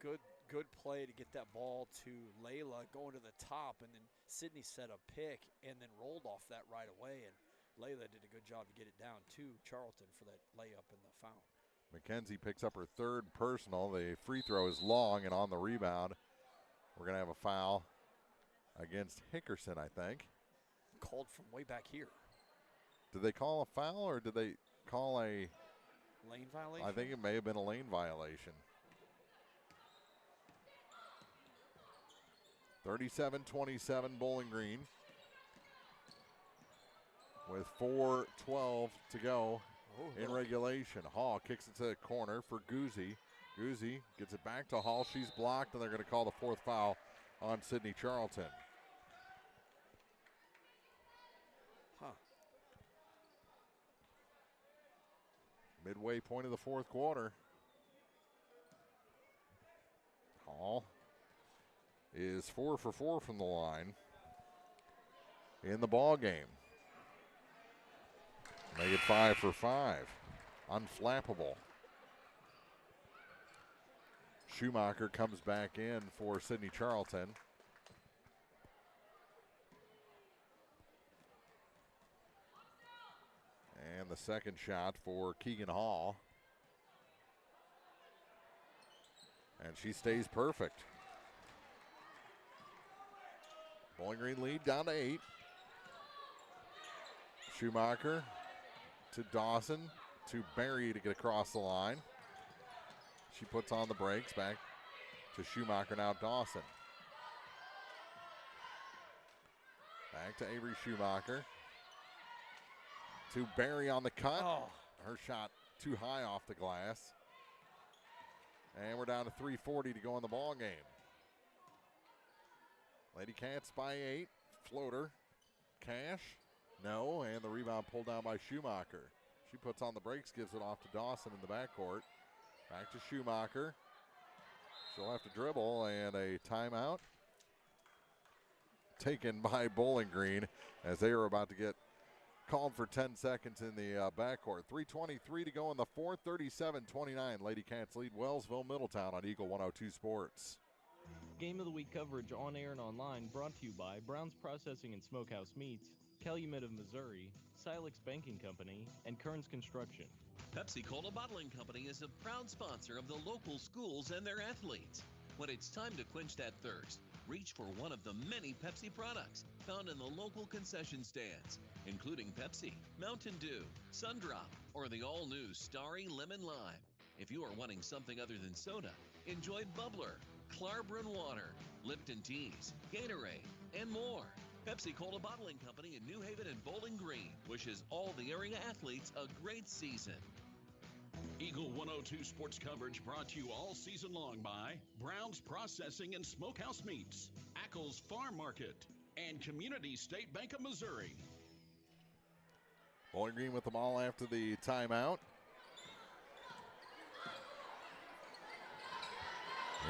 S4: Good play to get that ball to Layla going to the top, and then Sydney set a pick and then rolled off that right away, and Layla did a good job to get it down to Charlton for that layup and the foul.
S3: McKenzie picks up her third personal. The free throw is long, and on the rebound, we're going to have a foul against Hickerson, I think.
S4: Called from way back here.
S3: Did they call a foul or did they call a
S4: lane violation?
S3: I think it may have been a lane violation. 37-27 Bowling Green with 4:12 to go in regulation. Hall kicks it to the corner for Guzzi. Guzzi gets it back to Hall. She's blocked, and they're going to call the fourth foul on Sydney Charlton. Midway point of the fourth quarter. Hall is 4 for 4 from the line in the ball game. Make it 5 for 5. Unflappable. Schumacher comes back in for Sydney Charlton. And the second shot for Keegan Hall. And she stays perfect. Bowling Green lead down to 8. Schumacher to Dawson to Barry to get across the line. She puts on the brakes, back to Schumacher, now Dawson. Back to Avery Schumacher. To Barry on the cut.
S4: Oh.
S3: Her shot too high off the glass. And we're down to 3:40 to go in the ball game. Lady Cats by 8. Floater. Cash. No. And the rebound pulled down by Schumacher. She puts on the brakes, gives it off to Dawson in the backcourt. Back to Schumacher. She'll have to dribble, and a timeout taken by Bowling Green as they were about to get called for 10 seconds in the backcourt. 3:23 to go in the fourth, 37-29. Lady Cats lead Wellsville-Middletown on Eagle 102 Sports.
S5: Game of the Week coverage on air and online brought to you by Brown's Processing and Smokehouse Meats, Calumet of Missouri, Silex Banking Company, and Kearns Construction.
S7: Pepsi-Cola Bottling Company is a proud sponsor of the local schools and their athletes. When it's time to quench that thirst, reach for one of the many Pepsi products found in the local concession stands, including Pepsi, Mountain Dew, Sundrop, or the all-new Starry Lemon Lime. If you are wanting something other than soda, enjoy Bubbler, Klarbrunn Water, Lipton Teas, Gatorade, and more. Pepsi-Cola Bottling Company in New Haven and Bowling Green wishes all the area athletes a great season.
S12: Eagle 102 sports coverage brought to you all season long by Brown's Processing and Smokehouse Meats, Ackles Farm Market, and Community State Bank of Missouri.
S3: Bowling Green with the ball after the timeout.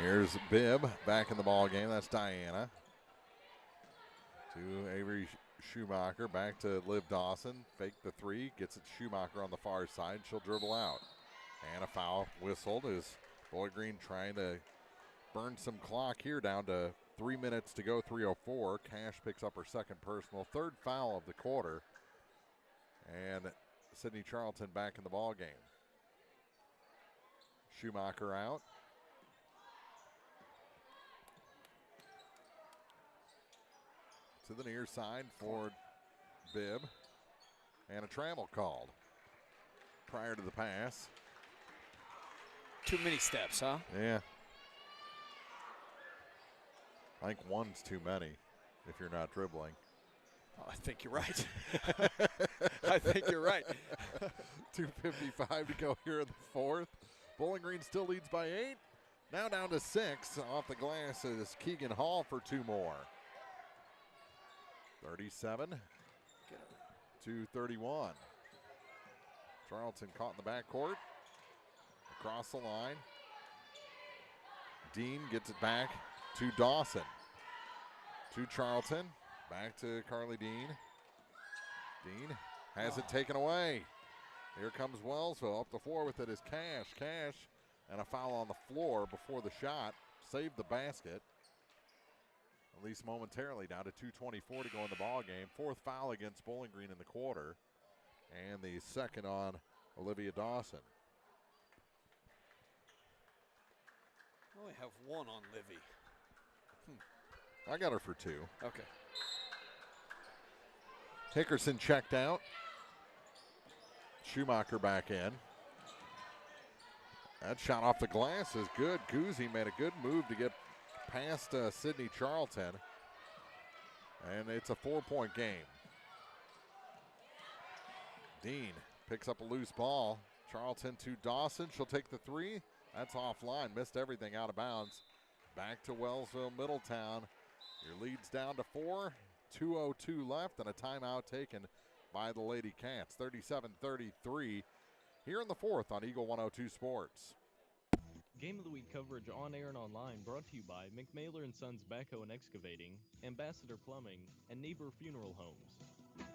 S3: Here's Bibb back in the ball game. That's Diana. To Avery Schumacher. Back to Liv Dawson. Fake the three. Gets it to Schumacher on the far side. She'll dribble out. And a foul whistled as Bowling Green trying to burn some clock here, down to 3 minutes to go, 3:04. Cash picks up her second personal. Third foul of the quarter. And Sydney Charlton back in the ball game. Schumacher out. To the near side for Bibb. And a travel called prior to the pass.
S4: Too many steps, huh?
S3: Yeah. I think one's too many if you're not dribbling.
S4: Oh, I think you're right. I think you're right.
S3: 2:55 to go here in the fourth. Bowling Green still leads by 8. Now down to 6. Off the glass is Keegan Hall for 2 more. 37-31. Charlton caught in the backcourt. Across the line. Dean gets it back to Dawson. To Charlton. Back to Carly Dean. Dean has it taken away. Here comes Wellsville. Up the floor with it is Cash. Cash and a foul on the floor before the shot. Saved the basket. At least momentarily, down to 2:24 to go in the ball game. Fourth foul against Bowling Green in the quarter. And the second on Olivia Dawson.
S4: I only have one on Livy.
S3: I got her for 2.
S4: Okay.
S3: Hickerson checked out. Schumacher back in. That shot off the glass is good. Guzzi made a good move to get past Sydney Charlton. And it's a 4-point game. Dean picks up a loose ball. Charlton to Dawson. She'll take the 3. That's offline. Missed everything out of bounds. Back to Wellsville-Middletown. Your lead's down to 4. 2:02 left and a timeout taken by the Lady Cats. 37-33 here in the fourth on Eagle 102 Sports.
S5: Game of the Week coverage on air and online brought to you by McMailer & Sons Backhoe and Excavating, Ambassador Plumbing, and Neighbor Funeral Homes.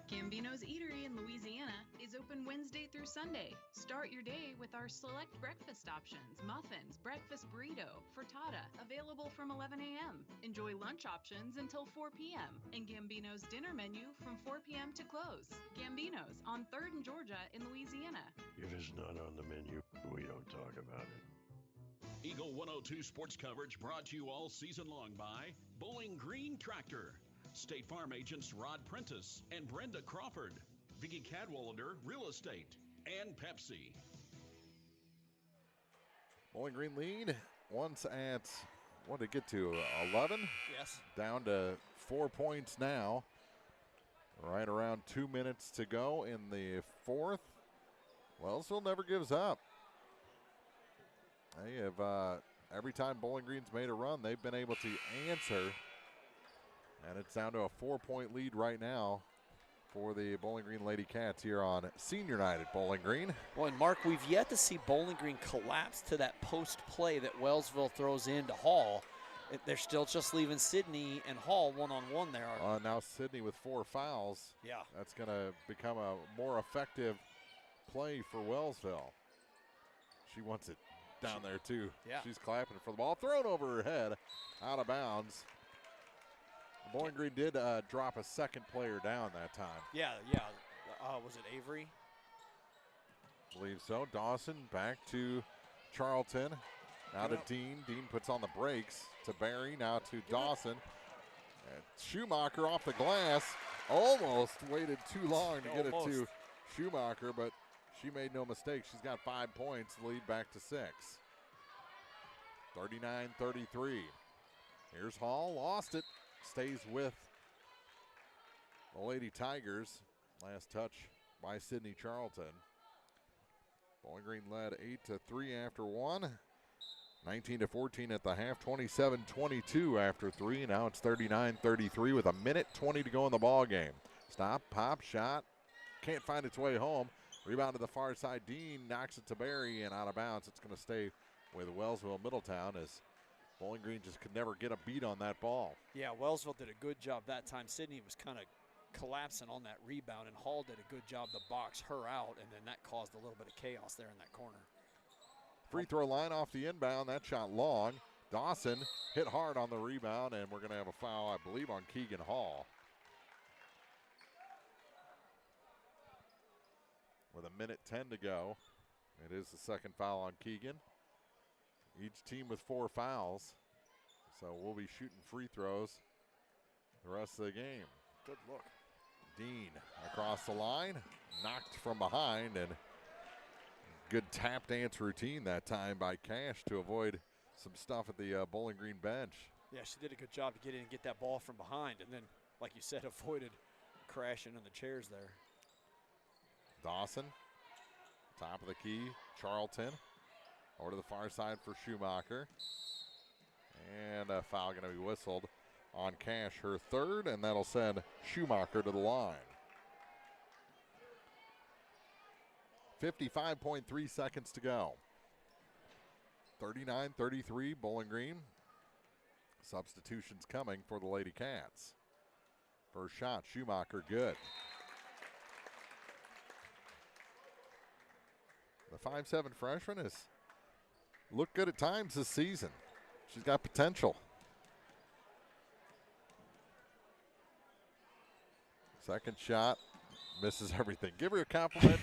S1: Gambino's Eatery in Louisiana is open Wednesday through Sunday. Start your day with our select breakfast options, muffins, breakfast burrito, frittata, available from 11 a.m. Enjoy lunch options until 4 p.m. and Gambino's dinner menu from 4 p.m. to close. Gambino's on 3rd and Georgia in Louisiana.
S20: If it's not on the menu, we don't talk about it.
S12: Eagle 102 sports coverage brought to you all season long by Bowling Green Tractor, State Farm agents Rod Prentice and Brenda Crawford, Vicki Cadwalader Real Estate, and Pepsi.
S3: Bowling Green lead once at, what did it get to, 11?
S4: Yes.
S3: Down to 4 points now. Right around 2 minutes to go in the fourth. Wellsville never gives up. They have, every time Bowling Green's made a run, they've been able to answer. And it's down to a 4-point lead right now for the Bowling Green Lady Cats here on senior night at Bowling Green.
S4: Well, and Mark, we've yet to see Bowling Green collapse to that post play that Wellsville throws into Hall. They're still just leaving Sydney and Hall one-on-one there.
S3: Now Sydney with 4 fouls.
S4: Yeah.
S3: That's going to become a more effective play for Wellsville. She wants it down there, too.
S4: Yeah.
S3: She's clapping for the ball. Thrown over her head, out of bounds. Bowling Green did drop a second player down that time.
S4: Yeah. Was it Avery?
S3: I believe so. Dawson back to Charlton. Now to Dean. Dean puts on the brakes to Barry. Now to Dawson. And Schumacher off the glass. Almost waited too long to get it to Schumacher, but she made no mistake. She's got 5 points, lead back to 6. 39-33. Here's Hall, lost it. Stays with the Lady Tigers. Last touch by Sydney Charlton. Bowling Green led 8-3 after 1. 19-14 at the half. 27-22 after 3. Now it's 39-33 with 1:20 to go in the ball game. Stop, pop, shot. Can't find its way home. Rebound to the far side. Dean knocks it to Barry and out of bounds. It's going to stay with Wellsville-Middletown as Bowling Green just could never get a beat on that ball.
S4: Yeah, Wellsville did a good job that time. Sydney was kind of collapsing on that rebound, and Hall did a good job to box her out, and then that caused a little bit of chaos there in that corner.
S3: Free throw line off the inbound. That shot long. Dawson hit hard on the rebound, and we're going to have a foul, I believe, on Keegan Hall. With 1:10 to go. It is the second foul on Keegan. Each team with 4 fouls. So we'll be shooting free throws the rest of the game.
S4: Good look.
S3: Dean across the line, knocked from behind, and good tap dance routine that time by Cash to avoid some stuff at the Bowling Green bench.
S4: Yeah, she did a good job to get in and get that ball from behind, and then, like you said, avoided crashing on the chairs there.
S3: Dawson, top of the key, Charlton. Over to the far side for Schumacher. And a foul going to be whistled on Cash, her third, and that'll send Schumacher to the line. 55.3 seconds to go. 39-33, Bowling Green. Substitutions coming for the Lady Cats. First shot, Schumacher, good. The 5'7" freshman has looked good at times this season. She's got potential. Second shot, misses everything. Give her a compliment.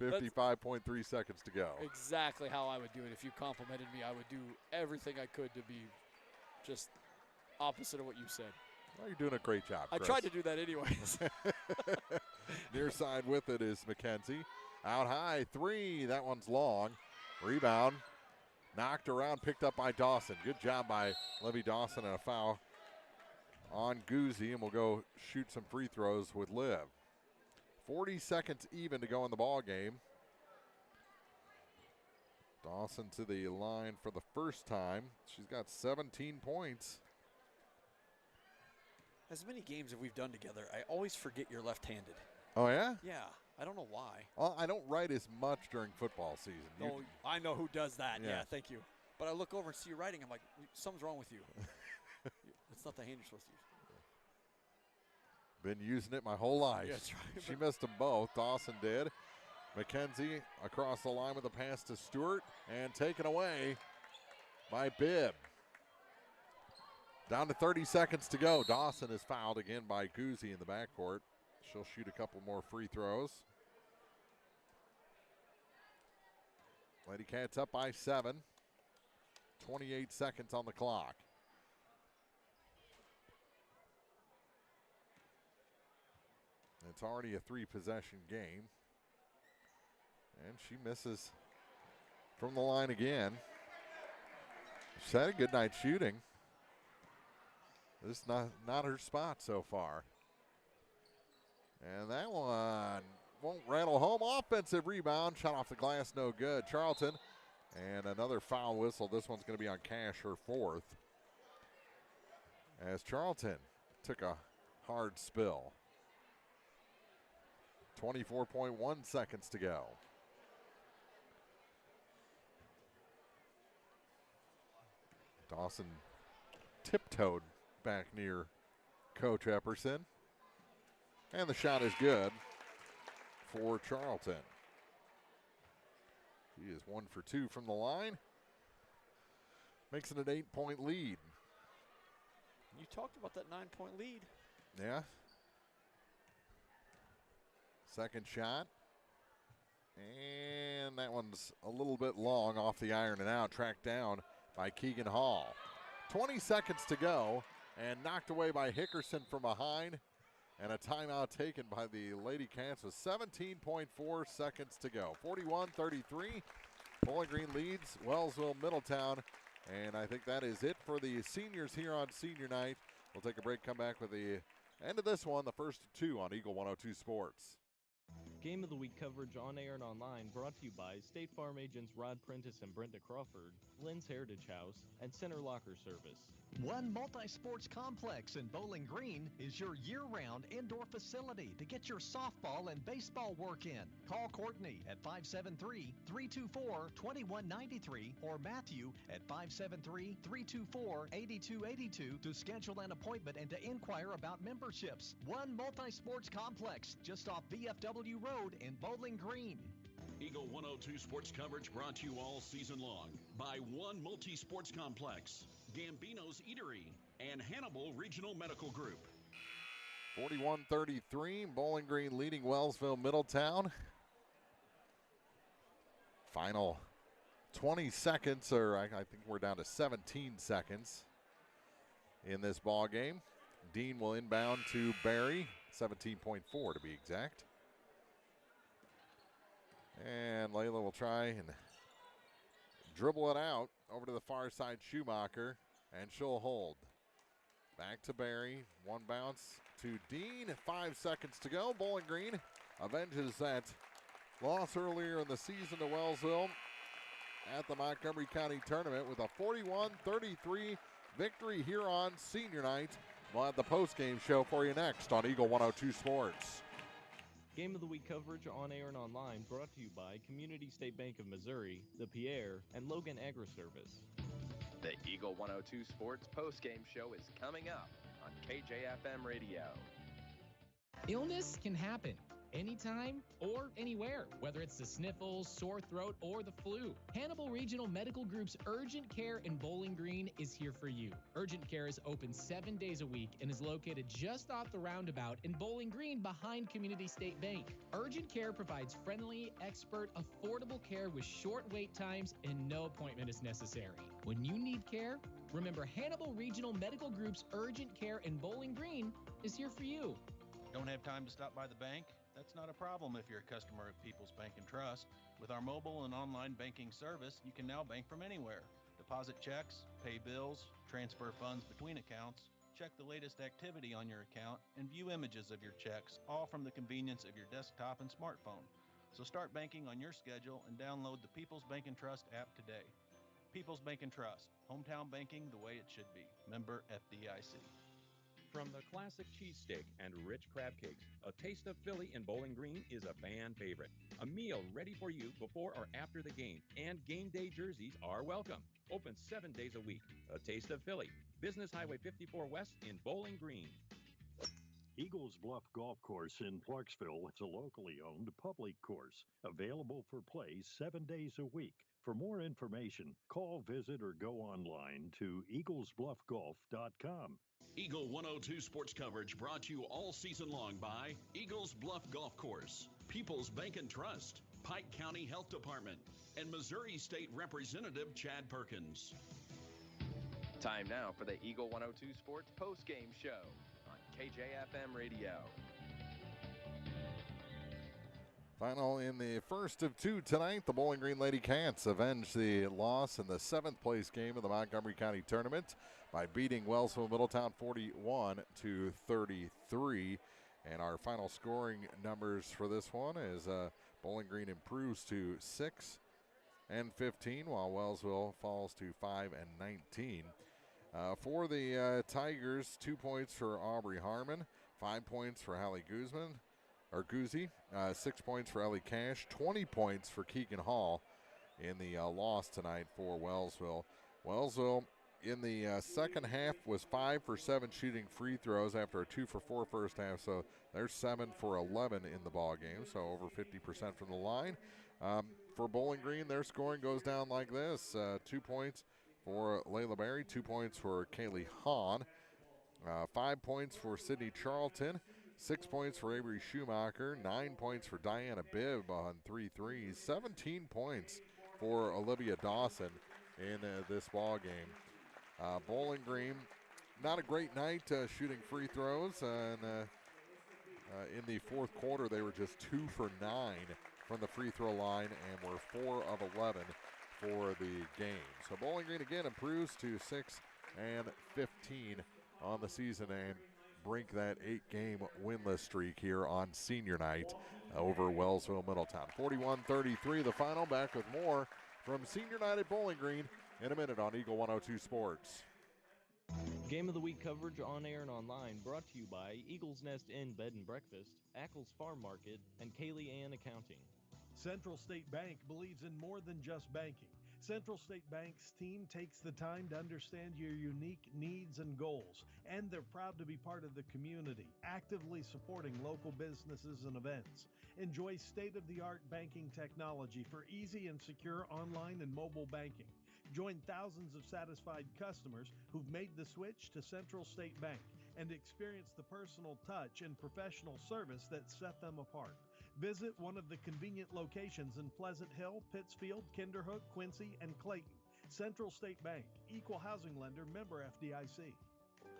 S3: 55.3 seconds to go.
S4: Exactly how I would do it. If you complimented me, I would do everything I could to be just opposite of what you said.
S3: Well, you're doing a great job, Chris.
S4: I tried to do that anyways.
S3: Near side with it is McKenzie. Out high, 3. That one's long. Rebound. Knocked around, picked up by Dawson. Good job by Levy Dawson, and a foul on Guzzi, and we'll go shoot some free throws with Liv. 40 seconds even to go in the ball game. Dawson to the line for the first time. She's got 17 points.
S4: As many games that we've done together, I always forget you're left-handed.
S3: Oh, yeah?
S4: Yeah, I don't know why.
S3: Well, I don't write as much during football season.
S4: No, I know who does that.
S3: Yeah.
S4: Yeah, thank you. But I look over and see you writing. I'm like, something's wrong with you. It's not the hand you're supposed to use.
S3: Been using it my whole life.
S4: Yeah, that's right.
S3: She missed them both. Dawson did. McKenzie across the line with a pass to Stewart, and taken away by Bibb. Down to 30 seconds to go. Dawson is fouled again by Guzzi in the backcourt. She'll shoot a couple more free throws. Lady Cats up by 7. 28 seconds on the clock. It's already a 3-possession game. And she misses from the line again. She's had a good night shooting. This is not her spot so far. And that one won't rattle home. Offensive rebound, shot off the glass, no good. Charlton, and another foul whistle. This one's going to be on Cash, her fourth. As Charlton took a hard spill. 24.1 seconds to go. Dawson tiptoed back near Coach Epperson. And the shot is good for Charlton. He is 1 for 2 from the line. Makes it an 8-point lead.
S4: You talked about that 9-point lead.
S3: Yeah. Second shot. And that one's a little bit long off the iron and out. Tracked down by Keegan Hall. 20 seconds to go. And knocked away by Hickerson from behind. And a timeout taken by the Lady Cats with 17.4 seconds to go. 41-33. Bowling Green leads Wellsville-Middletown. And I think that is it for the seniors here on senior night. We'll take a break, come back with the end of this one, the first two on Eagle 102 Sports.
S5: Game of the Week coverage on air and online brought to you by State Farm agents Rod Prentice and Brenda Crawford, Lynn's Heritage House, and Center Locker Service.
S15: One Multi-Sports Complex in Bowling Green is your year-round indoor facility to get your softball and baseball work in. Call Courtney at 573-324-2193 or Matthew at 573-324-8282 to schedule an appointment and to inquire about memberships. One Multi-Sports Complex just off VFW Road in Bowling Green.
S12: Eagle 102 Sports coverage brought to you all season long by One Multi-Sports Complex, Gambino's Eatery, and Hannibal Regional Medical Group.
S3: 41-33, Bowling Green leading Wellsville-Middletown. Final 20 seconds, or I think we're down to 17 seconds in this ball game. Dean will inbound to Barry, 17.4 to be exact. And Layla will try and dribble it out over to the far side, Schumacher, and she'll hold. Back to Barry, one bounce to Dean, 5 seconds to go. Bowling Green avenges that loss earlier in the season to Wellsville at the Montgomery County Tournament with a 41-33 victory here on senior night. We'll have the postgame show for you next on Eagle 102 Sports.
S5: Game of the Week coverage on air and online brought to you by Community State Bank of Missouri, the Pierre, and Logan Agri-Service.
S6: The Eagle 102 Sports postgame show is coming up on KJFM Radio.
S11: Illness can happen anytime or anywhere, whether it's the sniffles, sore throat, or the flu. Hannibal Regional Medical Group's Urgent Care in Bowling Green is here for you. Urgent Care is open 7 days a week and is located just off the roundabout in Bowling Green behind Community State Bank. Urgent Care provides friendly, expert, affordable care with short wait times and no appointment is necessary. When you need care, remember Hannibal Regional Medical Group's Urgent Care in Bowling Green is here for you.
S21: Don't have time to stop by the bank? That's not a problem if you're a customer of People's Bank and Trust. With our mobile and online banking service, you can now bank from anywhere. Deposit checks, pay bills, transfer funds between accounts, check the latest activity on your account, and view images of your checks, all from the convenience of your desktop and smartphone. So start banking on your schedule and download the People's Bank and Trust app today. People's Bank and Trust, hometown banking the way it should be. Member FDIC.
S22: From the classic cheesesteak and rich crab cakes, a Taste of Philly in Bowling Green is a fan favorite. A meal ready for you before or after the game, and game day jerseys are welcome. Open 7 days a week. A Taste of Philly, Business Highway 54 West in Bowling Green.
S20: Eagles Bluff Golf Course in Clarksville is a locally owned public course, available for play 7 days a week. For more information, call, visit, or go online to eaglesbluffgolf.com.
S12: Eagle 102 Sports coverage brought to you all season long by Eagles Bluff Golf Course, People's Bank and Trust, Pike County Health Department, and Missouri State Representative Chad Perkins.
S6: Time now for the Eagle 102 Sports postgame show on KJFM Radio.
S3: Final in the first of two tonight, the Bowling Green Lady Cats avenge the loss in the 7th place game of the Montgomery County Tournament by beating Wellsville-Middletown 41-33. And our final scoring numbers for this one is Bowling Green improves to 6 and 15, while Wellsville falls to 5 and 19. For the Tigers, 2 points for Aubrey Harmon, 5 points for Hallie Guzzi, 6 points for Ellie Cash, 20 points for Keegan Hall in the loss tonight for Wellsville. Wellsville in the second half was 5 for 7 shooting free throws after a 2 for 4 first half, so they're 7 for 11 in the ball game, so over 50% from the line. For Bowling Green, their scoring goes down like this: 2 points for Layla Berry, 2 points for Kaylee Hahn, 5 points for Sydney Charlton, 6 points for Avery Schumacher, 9 points for Diana Bibb on 3 threes, 17 points for Olivia Dawson in this ball game. Bowling Green, not a great night shooting free throws, and in the fourth quarter they were just 2 for 9 from the free throw line and were 4 of 11 for the game. So Bowling Green again improves to 6 and 15 on the season and break that 8-game winless streak here on senior night over Wellsville-Middletown. 41-33 the final. Back with more from senior night at Bowling Green in a minute on Eagle 102 Sports.
S5: Game of the Week coverage on air and online brought to you by Eagles Nest Inn Bed and Breakfast, Ackles Farm Market, and Kaylee Ann Accounting.
S10: Central State Bank believes in more than just banking. Central State Bank's team takes the time to understand your unique needs and goals, and they're proud to be part of the community, actively supporting local businesses and events. Enjoy state-of-the-art banking technology for easy and secure online and mobile banking. Join thousands of satisfied customers who've made the switch to Central State Bank and experience the personal touch and professional service that set them apart. Visit one of the convenient locations in Pleasant Hill, Pittsfield, Kinderhook, Quincy, and Clayton. Central State Bank, equal housing lender, member FDIC.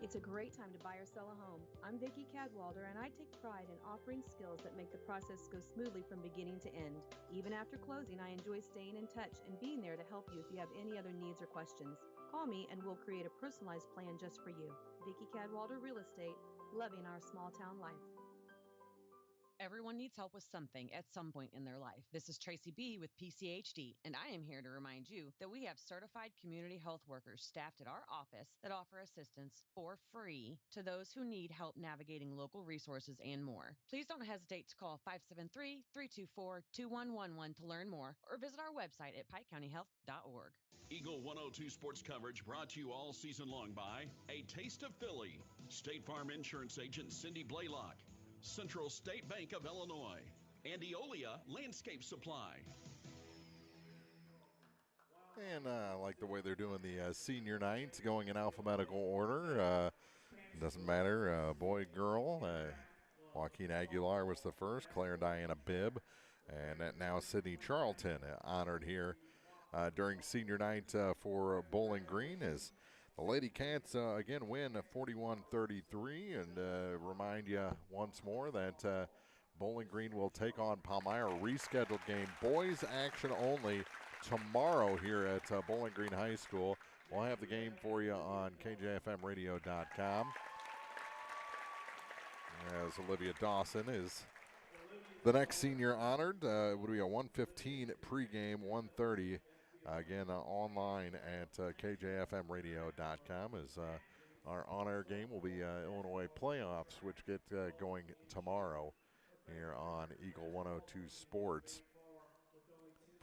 S13: It's a great time to buy or sell a home. I'm Vicki Cadwalder, and I take pride in offering skills that make the process go smoothly from beginning to end. Even after closing, I enjoy staying in touch and being there to help you if you have any other needs or questions. Call me and we'll create a personalized plan just for you. Vicki Cadwalder Real Estate, loving our small town life.
S14: Everyone needs help with something at some point in their life. This is Tracy B. with PCHD, and I am here to remind you that we have certified community health workers staffed at our office that offer assistance for free to those who need help navigating local resources and more. Please don't hesitate to call 573-324-2111 to learn more, or visit our website at pikecountyhealth.org.
S12: Eagle 102 sports coverage brought to you all season long by A Taste of Philly, State Farm Insurance Agent Cindy Blaylock, Central State Bank of Illinois, and Eolia Landscape Supply.
S3: And I like the way they're doing the senior night, going in alphabetical order. Doesn't matter, boy, girl. Joaquin Aguilar was the first, Claire Diana Bibb, and now Sydney Charlton honored here during senior night for Bowling Green as the Lady Cats again win 41-33, and remind you once more that Bowling Green will take on Palmyra, rescheduled game, boys action only tomorrow here at Bowling Green High School. We'll have the game for you on KJFMradio.com. As Olivia Dawson is the next senior honored. It would be a 1:15 pregame, 1:30. Again, online at KJFMradio.com as our on-air game will be Illinois playoffs, which get going tomorrow here on Eagle 102 Sports.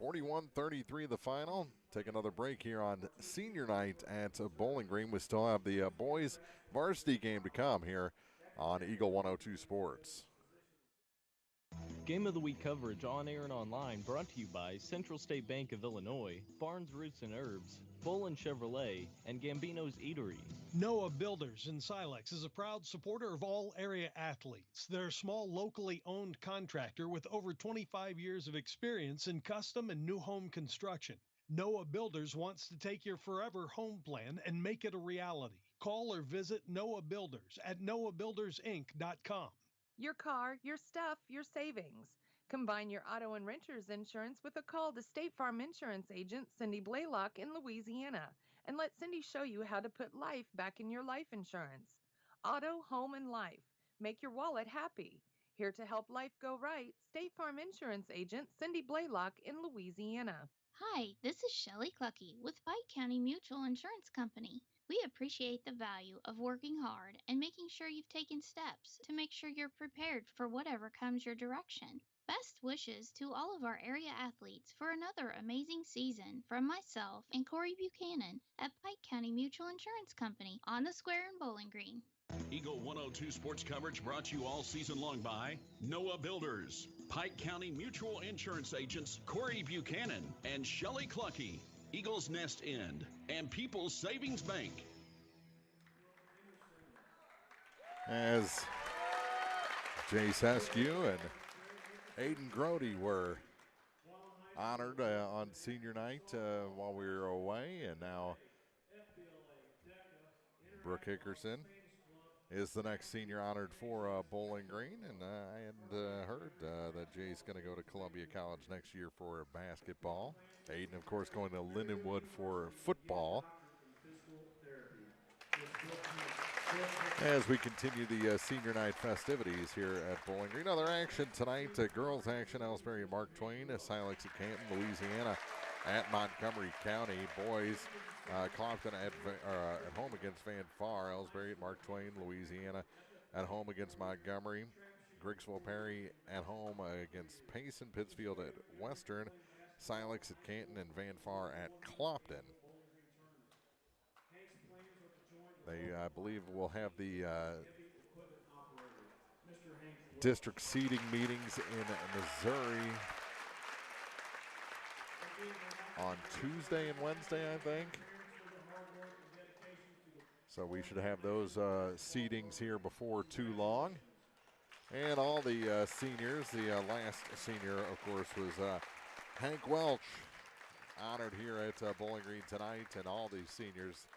S3: 41-33 the final. Take another break here on senior night at Bowling Green. We still have the boys varsity game to come here on Eagle 102 Sports.
S5: Game of the Week coverage on air and online brought to you by Central State Bank of Illinois, Barnes Roots and Herbs, Bolin Chevrolet, and Gambino's Eatery.
S10: Noah Builders in Silex is a proud supporter of all area athletes. They're a small, locally owned contractor with over 25 years of experience in custom and new home construction. Noah Builders wants to take your forever home plan and make it a reality. Call or visit Noah Builders at noahbuildersinc.com.
S9: Your car, your stuff, your savings. Combine your auto and renter's insurance with a call to State Farm Insurance Agent Cindy Blaylock in Louisiana, and let Cindy show you how to put life back in your life insurance. Auto, home, and life. Make your wallet happy. Here to help life go right, State Farm Insurance Agent Cindy Blaylock in Louisiana.
S8: Hi, this is Shelley Clucky with Pike County Mutual Insurance Company. We appreciate the value of working hard and making sure you've taken steps to make sure you're prepared for whatever comes your direction. Best wishes to all of our area athletes for another amazing season from myself and Corey Buchanan at Pike County Mutual Insurance Company on the Square in Bowling Green.
S12: Eagle 102 sports coverage brought to you all season long by Noah Builders, Pike County Mutual Insurance Agents Corey Buchanan and Shelley Clucky, Eagles Nest Inn, and People's Savings Bank.
S3: As Jace Eskew and Aiden Grody were honored on senior night while we were away, and now Brooke Hickerson is the next senior honored for Bowling Green, and I had heard that Jay's going to go to Columbia College next year for basketball. Aiden, of course, going to Lindenwood for football. As we continue the senior night festivities here at Bowling Green. Other action tonight, girls action, Ellsbury and Mark Twain, Silex at Canton, Louisiana at Montgomery County. Boys, Compton at home against Van Far, Ellsbury at Mark Twain, Louisiana at home against Montgomery. Grigsville Perry at home against Payson, Pittsfield at Western, Silex at Canton, and Van Far at Clopton. They, I believe, will have the district seating meetings in Missouri on Tuesday and Wednesday, I think. So we should have those seatings here before too long. And all the seniors, the last senior, of course, was Hank Welch, honored here at Bowling Green tonight, and all these seniors.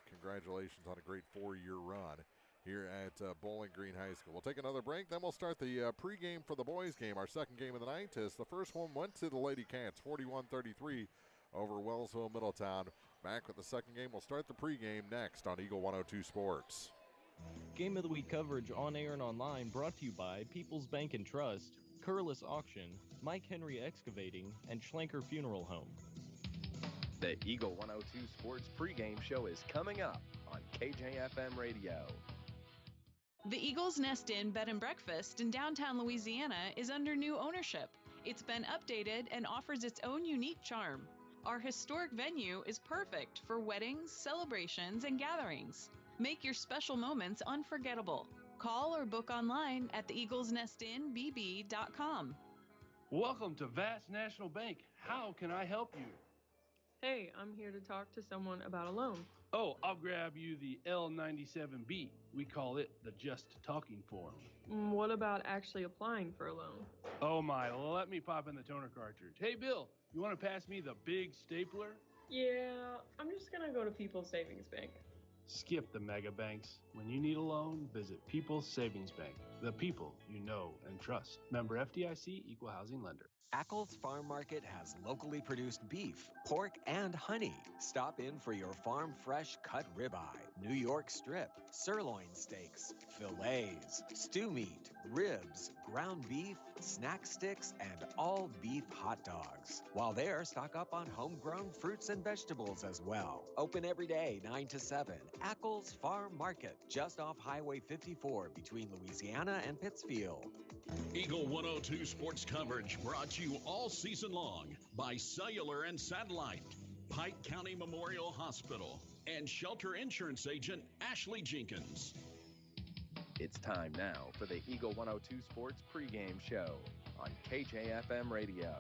S3: Congratulations on a great 4-year run here at Bowling Green High School. We'll take another break, then we'll start the pregame for the boys game. Our second game of the night is the first one went to the Lady Cats, 41-33 over Wellsville-Middletown. Back with the second game. We'll start the pregame next on Eagle 102 Sports.
S5: Game of the Week coverage on air and online brought to you by People's Bank and Trust, Curlis Auction, Mike Henry Excavating, and Schlenker Funeral Home.
S6: The Eagle 102 Sports pregame show is coming up on KJFM Radio.
S1: The Eagles Nest Inn Bed and Breakfast in downtown Louisiana is under new ownership. It's been updated and offers its own unique charm. Our historic venue is perfect for weddings, celebrations, and gatherings. Make your special moments unforgettable. Call or book online at theeaglesnestinbb.com.
S16: Welcome to Vast National Bank. How can I help you?
S17: Hey, I'm here to talk to someone about a loan.
S16: Oh, I'll grab you the L97B. We call it the Just Talking form.
S17: What about actually applying for a loan?
S16: Oh my, let me pop in the toner cartridge. Hey Bill, you want to pass me the big stapler?
S17: Yeah, I'm just gonna go to People's Savings Bank.
S16: Skip the mega banks. When you need a loan, visit People's Savings Bank. The people you know and trust. Member FDIC, Equal Housing Lender.
S18: Ackles Farm Market has locally produced beef, pork, and honey. Stop in for your farm fresh cut ribeye, New York strip, sirloin steaks, fillets, stew meat, ribs, ground beef, snack sticks, and all beef hot dogs. While there, stock up on homegrown fruits and vegetables as well. Open every day, 9 to 7. Ackles Farm Market, just off Highway 54 between Louisiana and Pittsfield.
S12: Eagle 102 sports coverage brought to you all season long by Cellular and Satellite, Pike County Memorial Hospital, and Shelter Insurance Agent Ashley Jenkins.
S6: It's time now for the Eagle 102 Sports pregame show on KJFM Radio.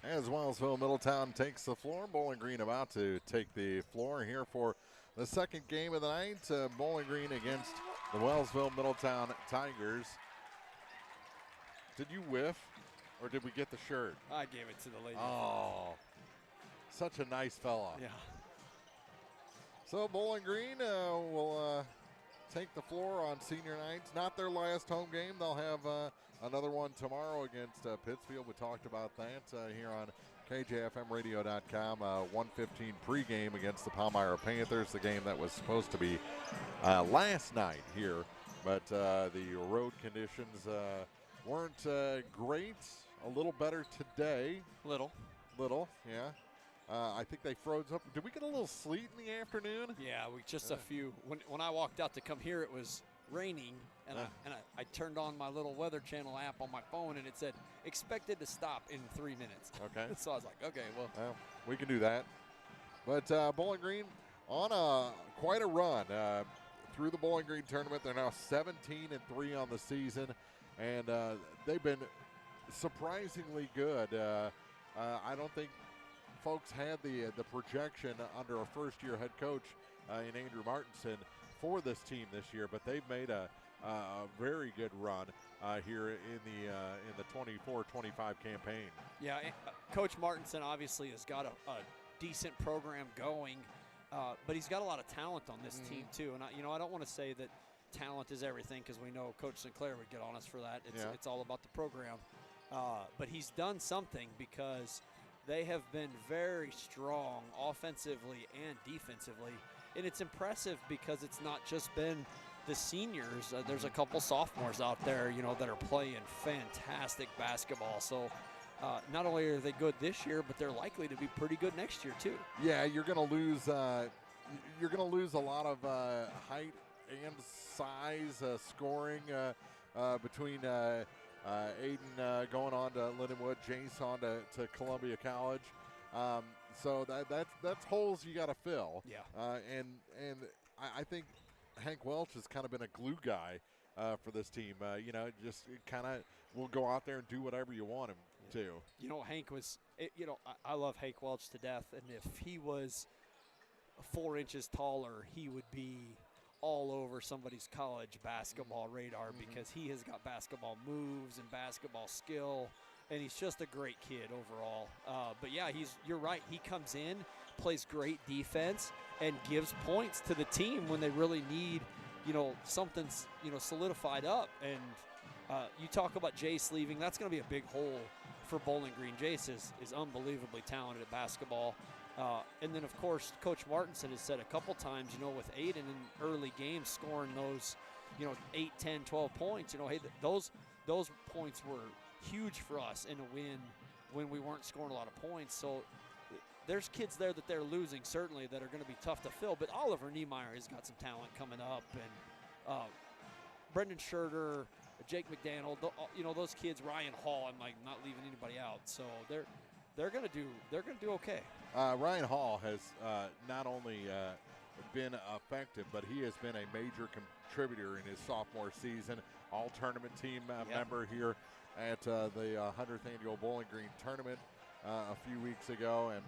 S3: As Wellsville-Middletown takes the floor, Bowling Green about to take the floor here for the second game of the night. Bowling Green against the Wellsville-Middletown Tigers. Did you whiff, or did we get the shirt?
S4: I gave it to the lady.
S3: Oh, such a nice fella.
S4: Yeah.
S3: So Bowling Green will take the floor on senior night. Not their last home game. They'll have another one tomorrow against Pittsfield. We talked about that here on KJFMradio.com. 1:15 pregame against the Palmyra Panthers, the game that was supposed to be last night here, but the road conditions weren't great. A little better today.
S4: Little,
S3: yeah. I think they froze up. Did we get a little sleet in the afternoon?
S4: Yeah, we just a few. When I walked out to come here, it was raining, and I turned on my little Weather Channel app on my phone, and it said expected to stop in 3 minutes.
S3: Okay.
S4: So I was like, okay, well,
S3: we can do that. But Bowling Green on quite a run through the Bowling Green tournament. They're now 17-3 on the season, and they've been surprisingly good. I don't think folks had the projection under a first-year head coach in Andrew Martinson for this team this year, but they've made a very good run here in the 24-25 campaign.
S4: Yeah, Coach Martinson obviously has got a decent program going, but he's got a lot of talent on this team too. And I don't want to say that talent is everything, because we know Coach Sinclair would get on us for that. It's all about the program. But he's done something, because they have been very strong offensively and defensively. And it's impressive because it's not just been the seniors. There's a couple sophomores out there, that are playing fantastic basketball. So not only are they good this year, but they're likely to be pretty good next year too.
S3: Yeah, you're going to lose a lot of height and size scoring between Aiden going on to Lindenwood, Jace on to Columbia College. So that's holes you got to fill.
S4: Yeah.
S3: And I think Hank Welch has kind of been a glue guy for this team. Just kind of will go out there and do whatever you want him to.
S4: Hank was, I love Hank Welch to death. And if he was 4 inches taller, he would be all over somebody's college basketball radar, because he has got basketball moves and basketball skill, and he's just a great kid overall. But yeah, you're right. He comes in, plays great defense, and gives points to the team when they really need, something's, solidified up. And you talk about Jace leaving. That's going to be a big hole for Bowling Green. Jace is unbelievably talented at basketball. And then, of course, Coach Martinson has said a couple times, with Aiden in early games scoring those, 8, 10, 12 points, hey, those points were huge for us in a win when we weren't scoring a lot of points. So there's kids there that they're losing, certainly, that are going to be tough to fill. But Oliver Niemeyer has got some talent coming up. And Brendan Scherter, Jake McDaniel, those kids, Ryan Hall, I'm not leaving anybody out. So they're going to do okay.
S3: Ryan Hall has not only been effective, but he has been a major contributor in his sophomore season. All-tournament team member here at the 100th Annual Bowling Green Tournament a few weeks ago. And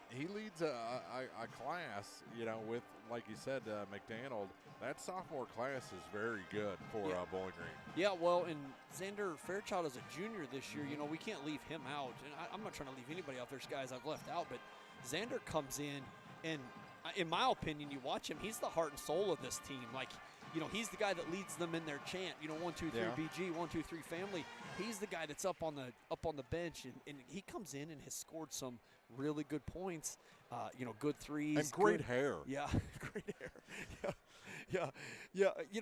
S3: he leads a class, with, like you said, McDaniel. That sophomore class is very good for Bowling Green.
S4: Yeah, well, and Xander Fairchild is a junior this year. We can't leave him out. And I'm not trying to leave anybody out. There's guys I've left out. But Xander comes in, and in my opinion, you watch him, he's the heart and soul of this team. Like, he's the guy that leads them in their chant. 1, 2, 3 BG, 1, 2, 3 family. He's the guy that's up on the bench, and he comes in and has scored some really good points. Good threes
S3: and great hair.
S4: Yeah, great hair. Yeah.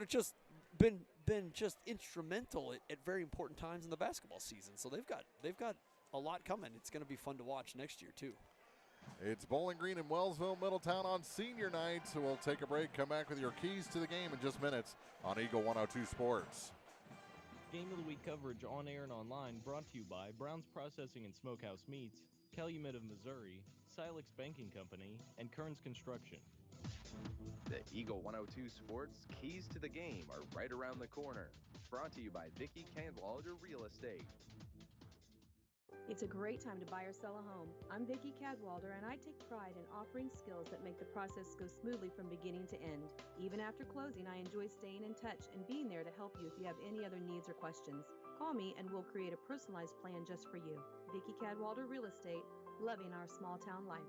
S4: Just been just instrumental at very important times in the basketball season. So they've got a lot coming. It's going to be fun to watch next year too.
S3: It's Bowling Green and Wellsville-Middletown on senior night. So we'll take a break, come back with your keys to the game in just minutes on Eagle 102 Sports.
S5: Game of the Week coverage on air and online brought to you by Brown's Processing and Smokehouse Meats, Calumet of Missouri, Silex Banking Company, and Kearns Construction.
S6: The Eagle 102 Sports keys to the game are right around the corner. Brought to you by Vicki Cadwalder Real Estate.
S13: It's a great time to buy or sell a home. I'm Vicki Cadwalder, and I take pride in offering skills that make the process go smoothly from beginning to end. Even after closing, I enjoy staying in touch and being there to help you if you have any other needs or questions. Call me and we'll create a personalized plan just for you. Vicki Cadwalder Real Estate, loving our small town life.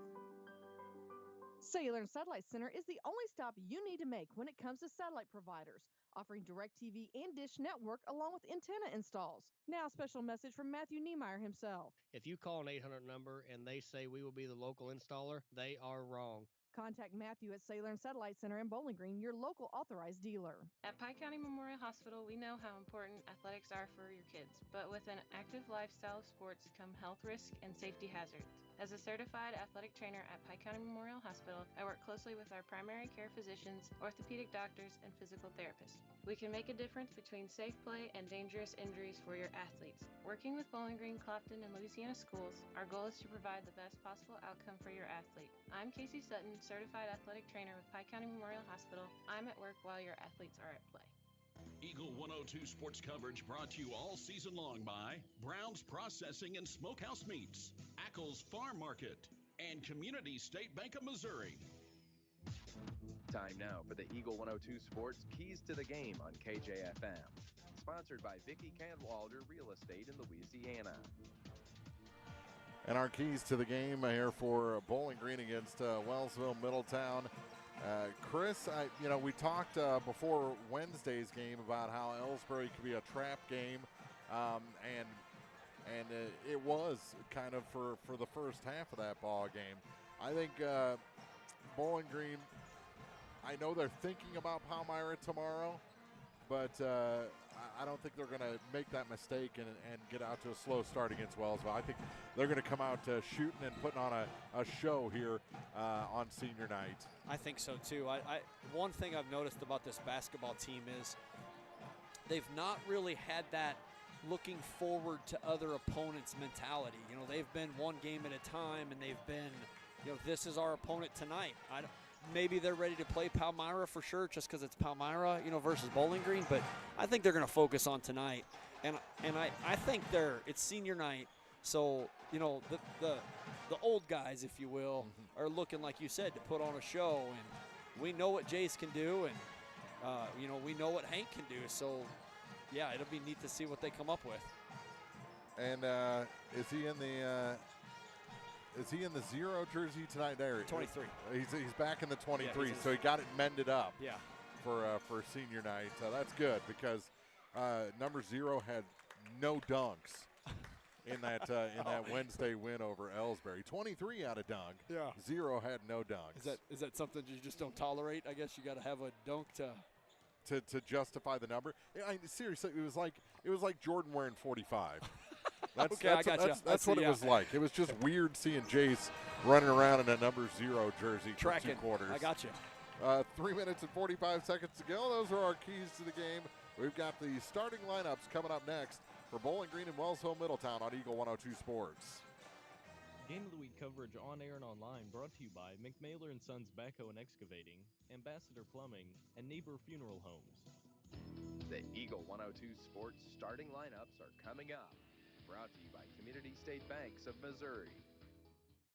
S2: Cellular and Satellite Center is the only stop you need to make when it comes to satellite providers, offering DirecTV and Dish Network along with antenna installs. Now, a special message from Matthew Niemeyer himself.
S19: If you call an 800 number and they say we will be the local installer, they are wrong.
S2: Contact Matthew at Cellular and Satellite Center in Bowling Green, your local authorized dealer.
S23: At Pike County Memorial Hospital, we know how important athletics are for your kids, but with an active lifestyle of sports come health risks and safety hazards. As a certified athletic trainer at Pike County Memorial Hospital, I work closely with our primary care physicians, orthopedic doctors, and physical therapists. We can make a difference between safe play and dangerous injuries for your athletes. Working with Bowling Green, Clopton, and Louisiana schools, our goal is to provide the best possible outcome for your athlete. I'm Casey Sutton, certified athletic trainer with Pike County Memorial Hospital. I'm at work while your athletes are at play.
S12: Eagle 102 sports coverage brought to you all season long by Brown's Processing and Smokehouse Meats, Ackles Farm Market, and Community State Bank of Missouri.
S6: Time now for the Eagle 102 Sports Keys to the Game on KJFM. Sponsored by Vicki Cadwalder Real Estate in Louisiana.
S3: And our keys to the game here for Bowling Green against Wellsville-Middletown. Chris, we talked before Wednesday's game about how Ellsbury could be a trap game, and it was kind of for the first half of that ball game. I think Bowling Green, I know they're thinking about Palmyra tomorrow, but I don't think they're going to make that mistake and get out to a slow start against Wellsville. I think they're going to come out shooting and putting on a show here on senior night.
S4: I think so too. One thing I've noticed about this basketball team is they've not really had that looking forward to other opponents mentality. They've been one game at a time, and they've been, this is our opponent tonight. Maybe they're ready to play Palmyra for sure just because it's Palmyra, versus Bowling Green, but I think they're going to focus on tonight. And I think it's senior night, so, the old guys, if you will, are looking, like you said, to put on a show. And we know what Jace can do, and, we know what Hank can do. So, yeah, it'll be neat to see what they come up with.
S3: And is he in the 0 jersey tonight? There,
S4: 23.
S3: He's back in the 23,
S4: yeah,
S3: so he got it mended up.
S4: Yeah.
S3: For senior night, that's good because number 0 had no dunks in that Wednesday win over Ellsbury. 23 had a dunk.
S4: Yeah.
S3: 0 had no dunks.
S4: Is that something you just don't tolerate? I guess you got to have a dunk
S3: to justify the number. Seriously, it was like Jordan wearing 45. That's what it was like. It was just weird seeing Jace running around in a number 0 jersey for
S4: Tracking.
S3: 2 quarters.
S4: I got you.
S3: 3 minutes and 45 seconds to go. Those are our keys to the game. We've got the starting lineups coming up next for Bowling Green and Wellsville-Middletown on Eagle 102 Sports.
S5: Game of the Week coverage on air and online brought to you by McMailer & Sons Backhoe and Excavating, Ambassador Plumbing, and Niebuhr Funeral Homes.
S6: The Eagle 102 Sports starting lineups are coming up. Brought to you by Community State Banks of Missouri.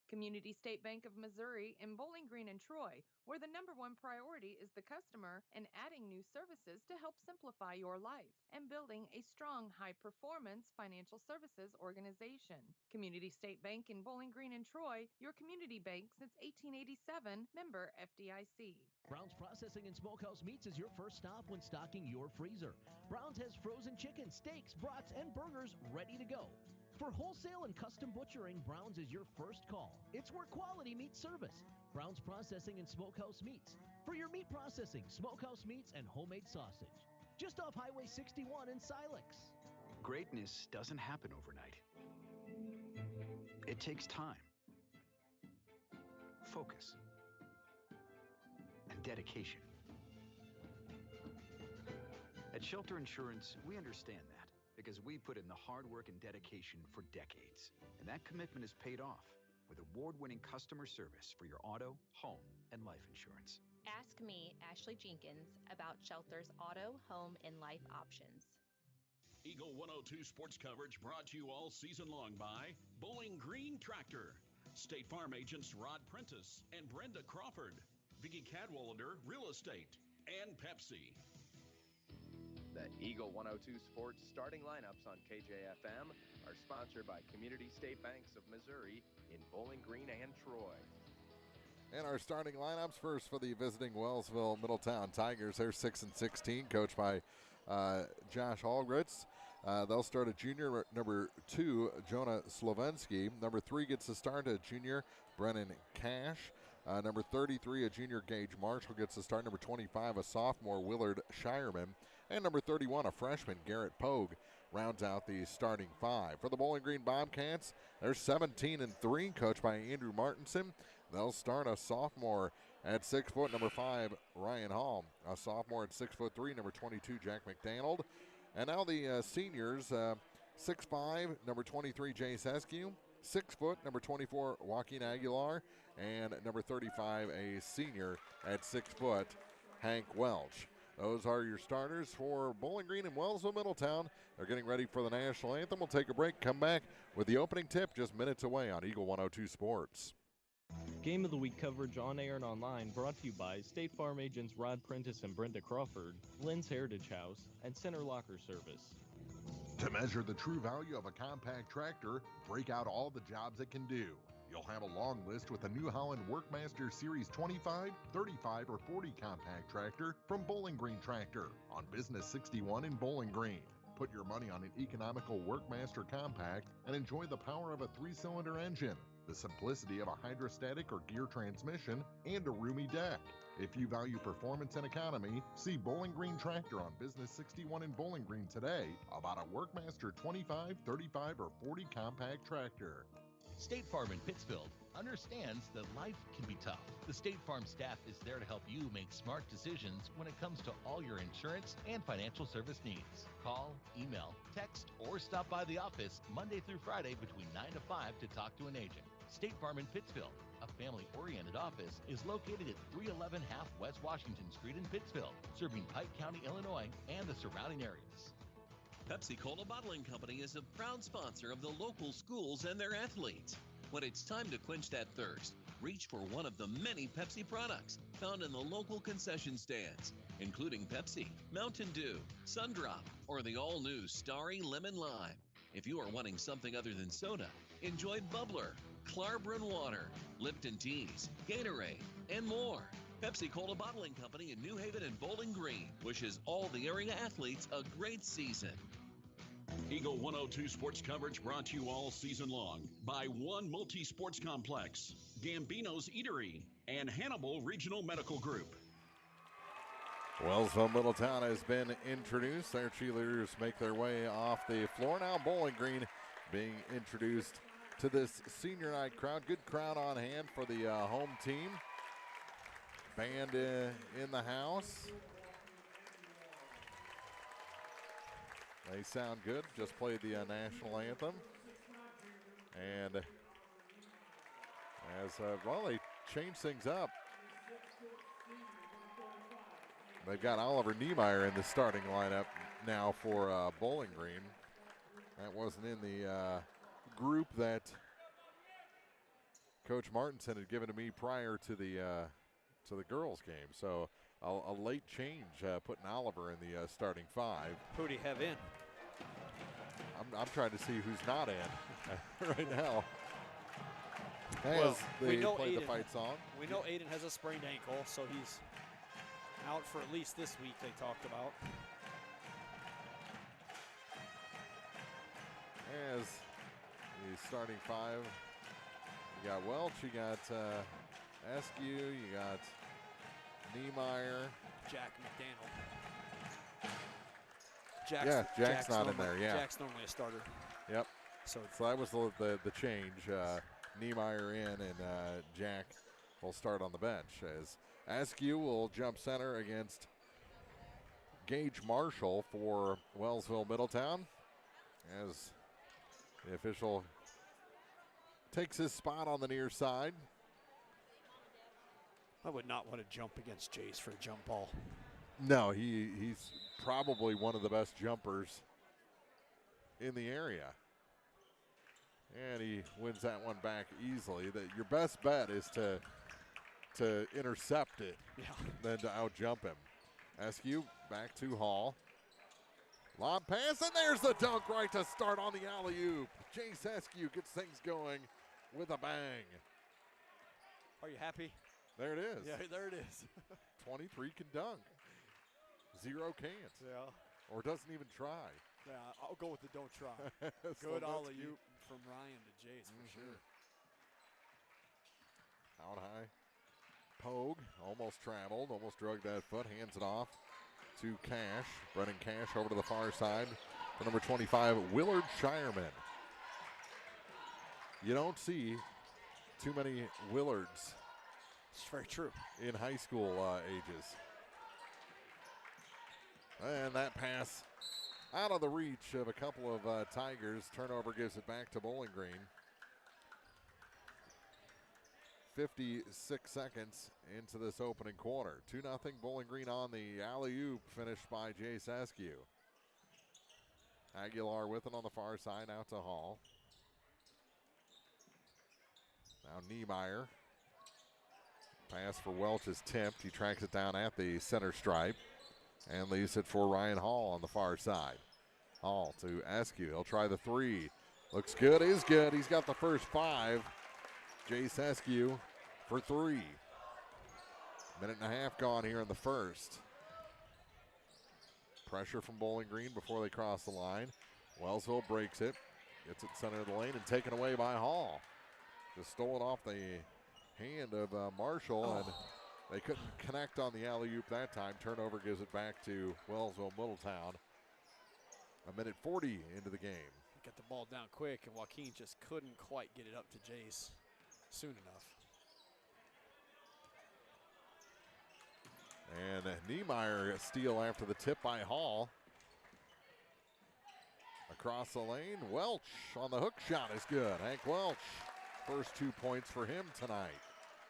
S9: Community State Bank of Missouri in Bowling Green and Troy, where the number one priority is the customer and adding new services to help simplify your life and building a strong, high-performance financial services organization. Community State Bank in Bowling Green and Troy, your community bank since 1887, member FDIC.
S15: Brown's Processing and Smokehouse Meats is your first stop when stocking your freezer. Brown's has frozen chicken, steaks, brats, and burgers ready to go. For wholesale and custom butchering, Brown's is your first call. It's where quality meets service. Brown's Processing and Smokehouse Meats. For your meat processing, smokehouse meats, and homemade sausage. Just off Highway 61 in Silex.
S24: Greatness doesn't happen overnight. It takes time, focus, and dedication. At Shelter Insurance, we understand that because we put in the hard work and dedication for decades. And that commitment is paid off with award-winning customer service for your auto, home, and life insurance.
S25: Ask me, Ashley Jenkins, about Shelter's auto, home, and life options.
S12: Eagle 102 sports coverage brought to you all season long by Bowling Green Tractor, State Farm agents Rod Prentice and Brenda Crawford, Vicki Cadwalder Real Estate, and Pepsi.
S6: The Eagle 102 Sports starting lineups on KJFM are sponsored by Community State Banks of Missouri in Bowling Green and Troy.
S3: And our starting lineups first for the visiting Wellsville-Middletown Tigers. They're 6-16, coached by Josh Hallgritz. They'll start a junior, number 2, Jonah Slovensky. Number 3 gets the start, a junior, Brennan Cash. Number 33, a junior, Gage Marshall, gets the start. Number 25, a sophomore, Willard Shireman. And number 31, a freshman, Garrett Pogue, rounds out the starting 5. For the Bowling Green Bobcats, they're 17-3, coached by Andrew Martinson. They'll start a sophomore at 6 foot, number 5, Ryan Hall. A sophomore at 6'3", number 22, Jack McDonald. And now the seniors, 6'5", number 23, Jace Eskew. 6 foot, number 24, Joaquin Aguilar. And number 35, a senior at 6 foot, Hank Welch. Those are your starters for Bowling Green and Wellsville-Middletown. They're getting ready for the national anthem. We'll take a break, come back with the opening tip just minutes away on Eagle 102 Sports.
S5: Game of the Week coverage on air and online brought to you by State Farm agents Rod Prentice and Brenda Crawford, Lynn's Heritage House, and Center Locker Service.
S7: To measure the true value of a compact tractor, break out all the jobs it can do. You'll have a long list with a New Holland Workmaster Series 25, 35, or 40 compact tractor from Bowling Green Tractor on Business 61 in Bowling Green. Put your money on an economical Workmaster compact and enjoy the power of a 3-cylinder engine, the simplicity of a hydrostatic or gear transmission, and a roomy deck. If you value performance and economy, see Bowling Green Tractor on Business 61 in Bowling Green today about a Workmaster 25, 35, or 40 compact tractor.
S15: State Farm in Pittsfield understands that life can be tough. The State Farm staff is there to help you make smart decisions when it comes to all your insurance and financial service needs. Call, email, text, or stop by the office Monday through Friday between 9 to 5 to talk to an agent. State Farm in Pittsfield, a family-oriented office, is located at 311 Half West Washington Street in Pittsfield, serving Pike County, Illinois, and the surrounding areas.
S11: Pepsi-Cola Bottling Company is a proud sponsor of the local schools and their athletes. When it's time to quench that thirst, reach for one of the many Pepsi products found in the local concession stands, including Pepsi, Mountain Dew, Sundrop, or the all-new Starry Lemon Lime. If you are wanting something other than soda, enjoy Bubbler, Klarbrunn Water, Lipton Teas, Gatorade, and more. Pepsi-Cola Bottling Company in New Haven and Bowling Green wishes all the area athletes a great season.
S12: Eagle 102 sports coverage brought to you all season long by One Multi-Sports Complex, Gambino's Eatery, and Hannibal Regional Medical Group.
S3: Wellsville-Middletown has been introduced. Their cheerleaders make their way off the floor. Now Bowling Green being introduced to this senior night crowd. Good crowd on hand for the home team. Band in the house. They sound good. Just played the national anthem. And as, well, they changed things up. They've got Oliver Niemeyer in the starting lineup now for Bowling Green. That wasn't in the group that Coach Martinson had given to me prior to the girls' game. So a late change, putting Oliver in the starting 5.
S4: Who do you have in?
S3: I'm trying to see who's not in right now.
S4: Well,
S3: we know play the fight song.
S4: We know Aiden has a sprained ankle, so he's out for at least this week, they talked about.
S3: As the starting 5, you got Welch, you got Eskew, you got Niemeyer.
S4: Jack McDaniel.
S3: Jack's not in there, yeah.
S4: Jack's normally a starter.
S3: Yep. So that was the change. Niemeyer in, and Jack will start on the bench as Askew will jump center against Gage Marshall for Wellsville-Middletown as the official takes his spot on the near side.
S4: I would not want to jump against Jace for a jump ball.
S3: No, he's probably one of the best jumpers in the area. And he wins that one back easily. Your best bet is to intercept it than to out-jump him. Askew back to Hall. Lob pass, and there's the dunk right to start on the alley-oop. Jace Askew gets things going with a bang.
S4: Are you happy?
S3: There it is.
S4: Yeah, there it is.
S3: 23 can dunk. 0 can't.
S4: Yeah.
S3: Or doesn't even try.
S4: Yeah, I'll go with the don't try. Good
S3: Slovinsky.
S4: alley-oop from Ryan to Jace for sure.
S3: Out high. Pogue almost traveled, almost drug that foot, hands it off to Cash. Brennan Cash over to the far side for number 25, Willard Shireman. You don't see too many Willards.
S4: It's very true.
S3: In high school ages. And that pass out of the reach of a couple of Tigers. Turnover gives it back to Bowling Green. 56 seconds into this opening quarter. 2-0 Bowling Green on the alley-oop, finished by Jace Askew. Aguilar with it on the far side, out to Hall. Now Niemeyer. Pass for Welch is tipped. He tracks it down at the center stripe and leaves it for Ryan Hall on the far side. Hall to Askew. He'll try the three. Looks good, is good. He's got the first 5. Jace Askew for 3. Minute and a half gone here in the first. Pressure from Bowling Green before they cross the line. Wellsville breaks it. Gets it center of the lane and taken away by Hall. Just stolen off the hand of Marshall, and they couldn't connect on the alley-oop that time. Turnover gives it back to Wellsville-Middletown. A minute 40 into the game.
S4: Got the ball down quick, and Joaquin just couldn't quite get it up to Jace soon enough.
S3: And Niemeyer steal after the tip by Hall. Across the lane, Welch on the hook shot is good. Hank Welch, first 2 points for him tonight.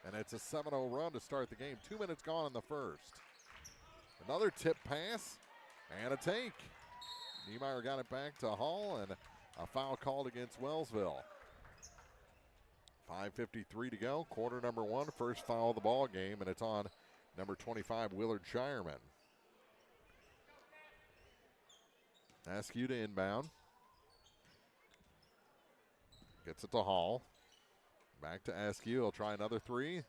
S3: And it's a 7-0 run to start the game. 2 minutes gone in the first. Another tip pass and a take. Niemeyer got it back to Hall, and a foul called against Wellsville. 5:53 to go, quarter number 1, first foul of the ball game, and it's on number 25, Willard Shireman. Askew to inbound. Gets it to Hall. Back to Askew. He'll try another 3. A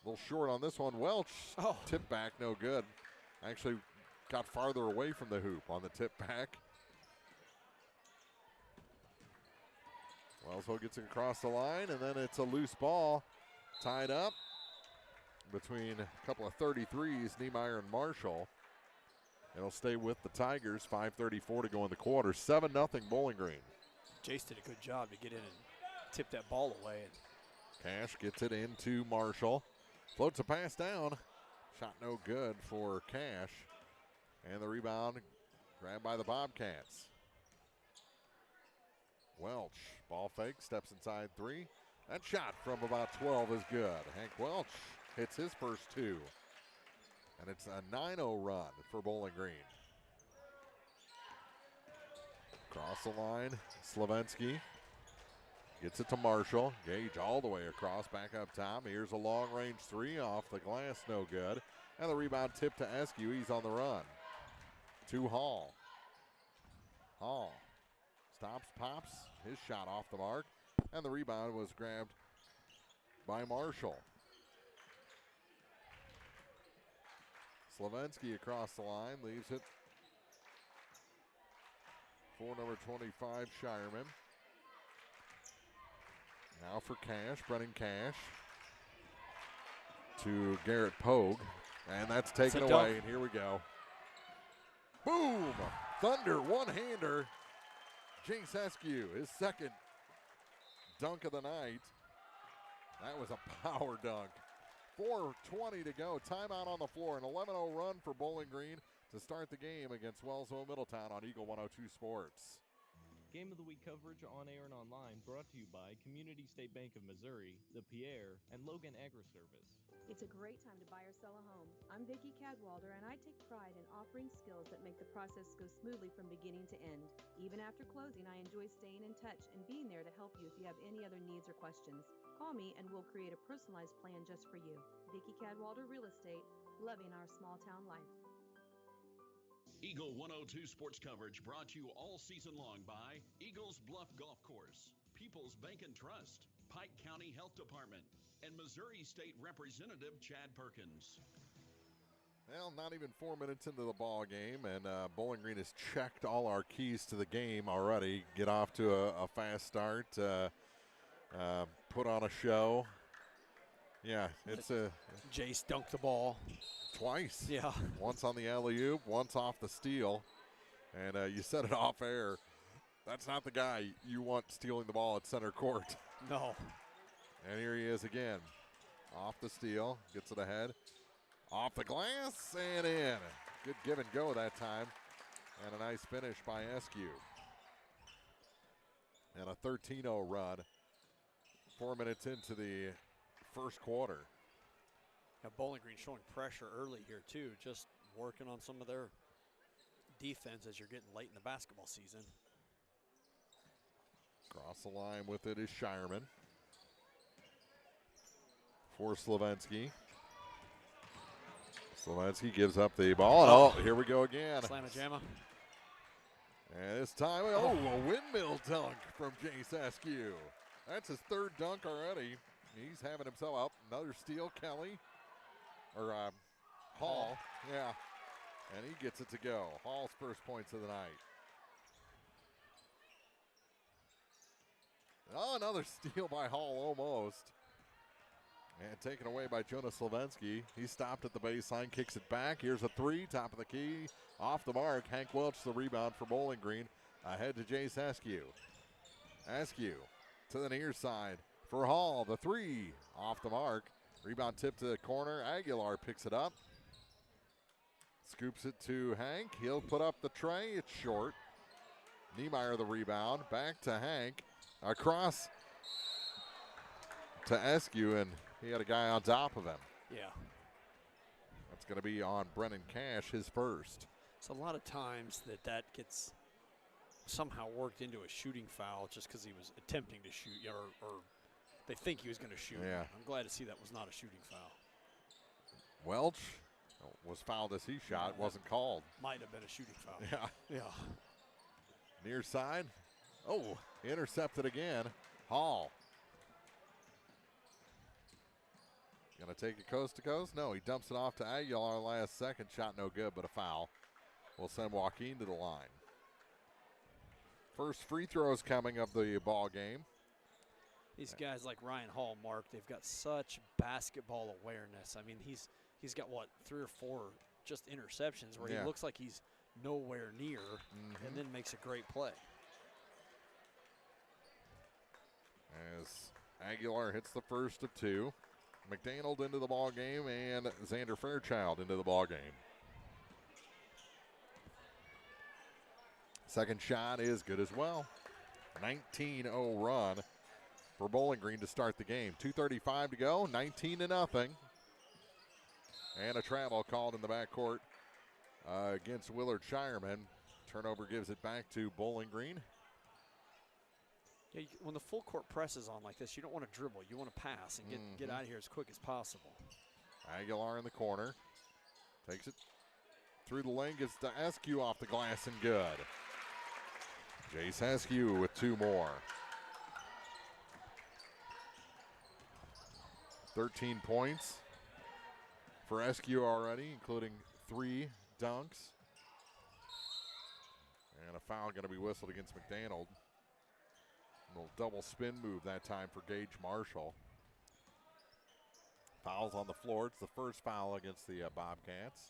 S3: little short on this one. Welch, tip back, no good. Actually got farther away from the hoop on the tip back. Wellsville gets it across the line, and then it's a loose ball tied up between a couple of 33s, Niemeyer and Marshall. It'll stay with the Tigers. 5:34 to go in the quarter. 7-0 Bowling Green.
S4: Jace did a good job to get in and tip that ball away.
S3: Cash gets it into Marshall. Floats a pass down. Shot no good for Cash. And the rebound grabbed by the Bobcats. Welch, ball fake, steps inside 3. That shot from about 12 is good. Hank Welch hits his first 2. And it's a 9-0 run for Bowling Green. Across the line, Slovinsky gets it to Marshall. Gage all the way across, back up top. Here's a long-range 3 off the glass, no good. And the rebound tip to Askew. He's on the run. To Hall. Hall stops, pops, his shot off the mark. And the rebound was grabbed by Marshall. Slovinsky across the line, leaves it for number 25, Shireman. Now for Cash, Brennan Cash to Garrett Pogue, and that's taken away, and here we go. Boom! Thunder, one-hander. Jace Askew, his second dunk of the night. That was a power dunk. 4:20 to go. Timeout on the floor. An 11-0 run for Bowling Green to start the game against Wellsville-Middletown on Eagle 102 Sports.
S5: Game of the Week coverage on air and online brought to you by Community State Bank of Missouri, the Pierre, and Logan Agri-Service.
S13: It's a great time to buy or sell a home. I'm Vicki Cadwalder, and I take pride in offering skills that make the process go smoothly from beginning to end. Even after closing, I enjoy staying in touch and being there to help you if you have any other needs or questions. Call me and we'll create a personalized plan just for you. Vicki Cadwalder Real Estate, loving our small town life.
S12: Eagle 102 sports coverage brought to you all season long by Eagles Bluff Golf Course, People's Bank and Trust, Pike County Health Department, and Missouri State Representative Chad Perkins.
S3: Well, not even 4 minutes into the ball game, and Bowling Green has checked all our keys to the game already. Get off to a fast start, put on a show. Yeah, it's a
S4: Jace dunked the ball
S3: twice.
S4: Yeah,
S3: once on the alley-oop, once off the steal, and you said it off air. That's not the guy you want stealing the ball at center court.
S4: No.
S3: And here he is again, off the steal, gets it ahead. Off the glass and in. Good give and go that time. And a nice finish by Eskew. And a 13-0 run. 4 minutes into the first quarter.
S4: Now Bowling Green showing pressure early here too, just working on some of their defense as you're getting late in the basketball season.
S3: Across the line with it is Shireman. For Slavensky. Slavensky gives up the ball. And here we go again.
S4: Slamma-jamma.
S3: And this time, a windmill dunk from Jace Askew. That's his third dunk already. He's having himself up. Another steal, Kelly. Or Hall. Yeah. And he gets it to go. Hall's first points of the night. Oh, another steal by Hall almost. And taken away by Jonas Slavensky. He stopped at the baseline, kicks it back. Here's a three, top of the key, off the mark. Hank Welch the rebound for Bowling Green. Ahead to Jace Askew. Askew to the near side for Hall. The three, off the mark. Rebound tip to the corner. Aguilar picks it up. Scoops it to Hank. He'll put up the tray. It's short. Niemeyer the rebound. Back to Hank. Across to Askew, and he had a guy on top of him.
S4: Yeah.
S3: That's going to be on Brennan Cash, his first.
S4: It's a lot of times that gets somehow worked into a shooting foul just because he was attempting to shoot, or they think he was going to shoot.
S3: Yeah.
S4: I'm glad to see that was not a shooting foul.
S3: Welch was fouled as he shot. Wasn't called.
S4: Might have been a shooting foul.
S3: Yeah.
S4: Yeah.
S3: Near side. Oh, intercepted again. Hall. Going to take it coast to coast? No, he dumps it off to Aguilar last second. Shot no good, but a foul. We'll send Joaquin to the line. First free throws coming of the ball game.
S4: These guys like Ryan Hall, Mark, they've got such basketball awareness. I mean, he's got, what, 3 or 4 just interceptions where he looks like he's nowhere near and then makes a great play.
S3: As Aguilar hits the first of 2. McDaniel into the ball game and Xander Fairchild into the ball game. Second shot is good as well. 19-0 run for Bowling Green to start the game. 2:35 to go, 19-0. And a travel called in the backcourt against Willard Shireman. Turnover gives it back to Bowling Green.
S4: Yeah, when the full court press is on like this, you don't want to dribble. You want to pass and get out of here as quick as possible.
S3: Aguilar in the corner. Takes it through the lane, gets to Askew off the glass and good. Jace Askew with 2 more. 13 points for Askew already, including 3 dunks. And a foul going to be whistled against McDaniel. A little double spin move that time for Gage Marshall. Fouls on the floor. It's the first foul against the Bobcats.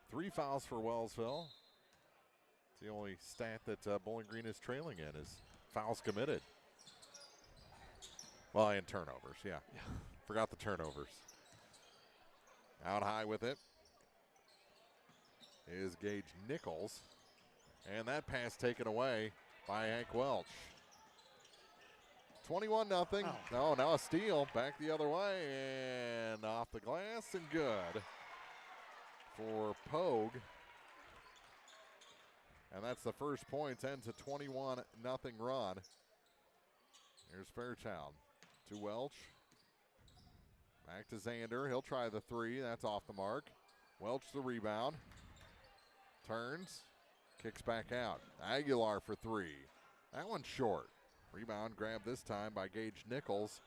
S3: 3 fouls for Wellsville. It's the only stat that Bowling Green is trailing in is fouls committed. Well, and turnovers, yeah. Forgot the turnovers. Out high with it is Gage Nichols. And that pass taken away by Hank Welch. 21-0. No, now a steal. Back the other way and off the glass and good for Pogue. And that's the first point. Ends a 21-0 run. Here's Fairchild to Welch. Back to Xander. He'll try the 3. That's off the mark. Welch the rebound. Turns. Kicks back out. Aguilar for 3. That one's short. Rebound grabbed this time by Gage Nichols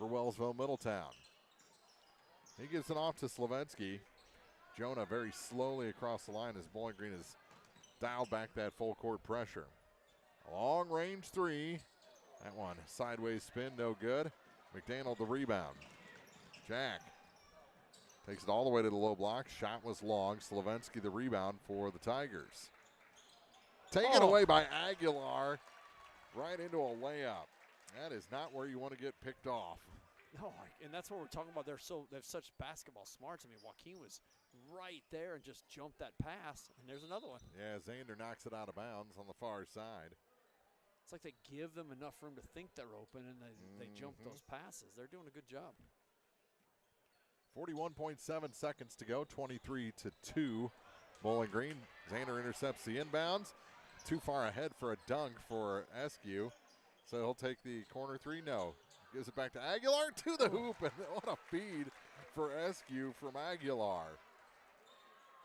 S3: for Wellsville-Middletown. He gives it off to Slavensky. Jonah very slowly across the line as Bowling Green has dialed back that full court pressure. A long range three. That one sideways spin, no good. McDaniel the rebound. Jack takes it all the way to the low block. Shot was long. Slavensky the rebound for the Tigers. Taken away by Aguilar right into a layup. That is not where you want to get picked off.
S4: No, and that's what we're talking about. They have such basketball smarts. I mean, Joaquin was right there and just jumped that pass, and there's another one.
S3: Yeah, Zander knocks it out of bounds on the far side.
S4: It's like they give them enough room to think they're open, and they jump those passes. They're doing a good job.
S3: 41.7 seconds to go, 23-2. Bowling Green. Zander intercepts the inbounds. Too far ahead for a dunk for Eskew. So he'll take the corner three. No. Gives it back to Aguilar to the hoop. And what a feed for Eskew from Aguilar.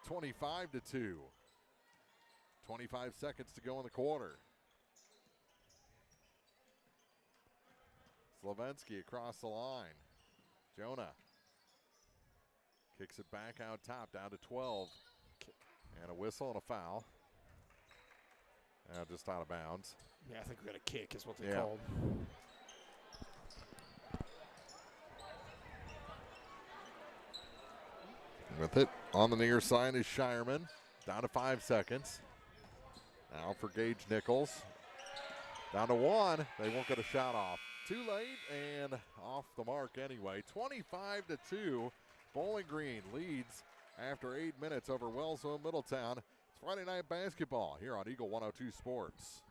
S3: 25-2. 25 seconds to go in the quarter. Slavensky across the line. Jonah kicks it back out top, down to 12. And a whistle and a foul. Just out of bounds.
S4: Yeah, I think we got a kick is what they called.
S3: With it on the near side is Shireman. Down to 5 seconds. Now for Gage Nichols. Down to 1. They won't get a shot off. Too late and off the mark anyway. 25-2. Bowling Green leads after 8 minutes over Wellsville-Middletown. It's Friday Night Basketball here on Eagle 102 Sports.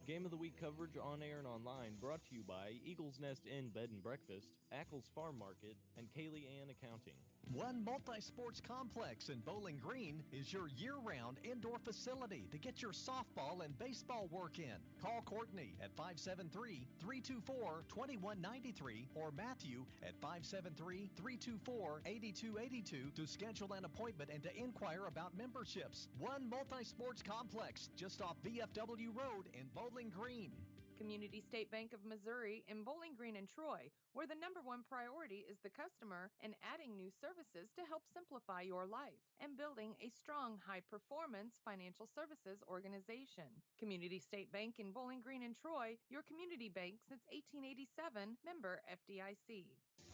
S5: Game of the Week coverage on air and online brought to you by Eagles Nest Inn Bed and Breakfast, Ackles Farm Market, and Kaylee Ann Accounting.
S15: One multi-sports complex in Bowling Green is your year-round indoor facility to get your softball and baseball work in. Call Courtney at 573-324-2193 or Matthew at 573-324-8282 to schedule an appointment and to inquire about memberships. One multi-sports complex just off VFW Road in Bowling Green.
S9: Community State Bank of Missouri in Bowling Green and Troy, where the #1 priority is the customer and adding new services to help simplify your life and building a strong, high-performance financial services organization. Community State Bank in Bowling Green and Troy, your community bank since 1887, member FDIC.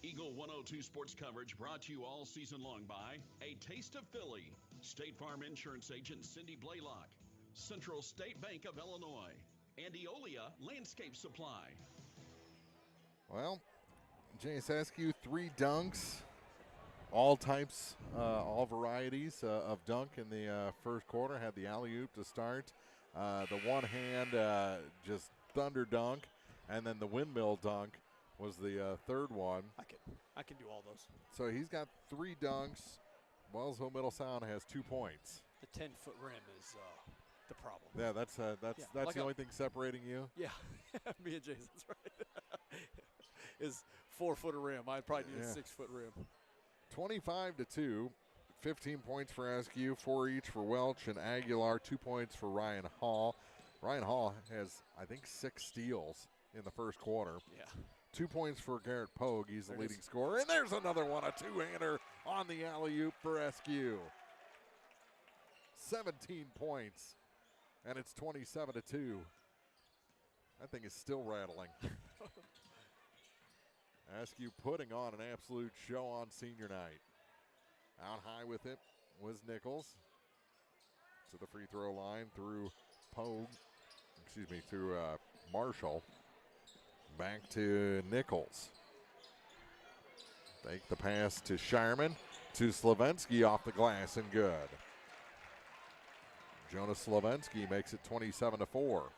S12: Eagle 102 Sports coverage brought to you all season long by A Taste of Philly, State Farm Insurance Agent Cindy Blaylock, Central State Bank of Illinois, and Eolia Landscape Supply.
S3: Well, J.S. Eskew, 3 dunks, all types, all varieties of dunk in the first quarter. Had the alley-oop to start. The one-hand just thunder dunk, and then the windmill dunk was the third one.
S4: I can do all those.
S3: So he's got 3 dunks. Wellsville-Middletown has 2 points.
S4: The 10-foot rim is the problem.
S3: Yeah, that's
S4: like
S3: the only thing separating you.
S4: Yeah, me and Jason, that's right. Is 4-foot rim. I'd probably need a 6-foot rim.
S3: 25-2, 15 points for Eskew, 4 each for Welch and Aguilar, 2 points for Ryan Hall. Ryan Hall has, I think, 6 steals in the first quarter.
S4: Yeah.
S3: 2 points for Garrett Pogue. He's the leading scorer. And there's another one, a 2-hander on the alley-oop for Eskew. 17 points. And it's 27-2. That thing is still rattling. Eskew putting on an absolute show on senior night. Out high with it was Nichols. To the free throw line through through Marshall. Back to Nichols. Take the pass to Shireman. To Slavensky off the glass and good. Jonas Slavensky makes it 27-4.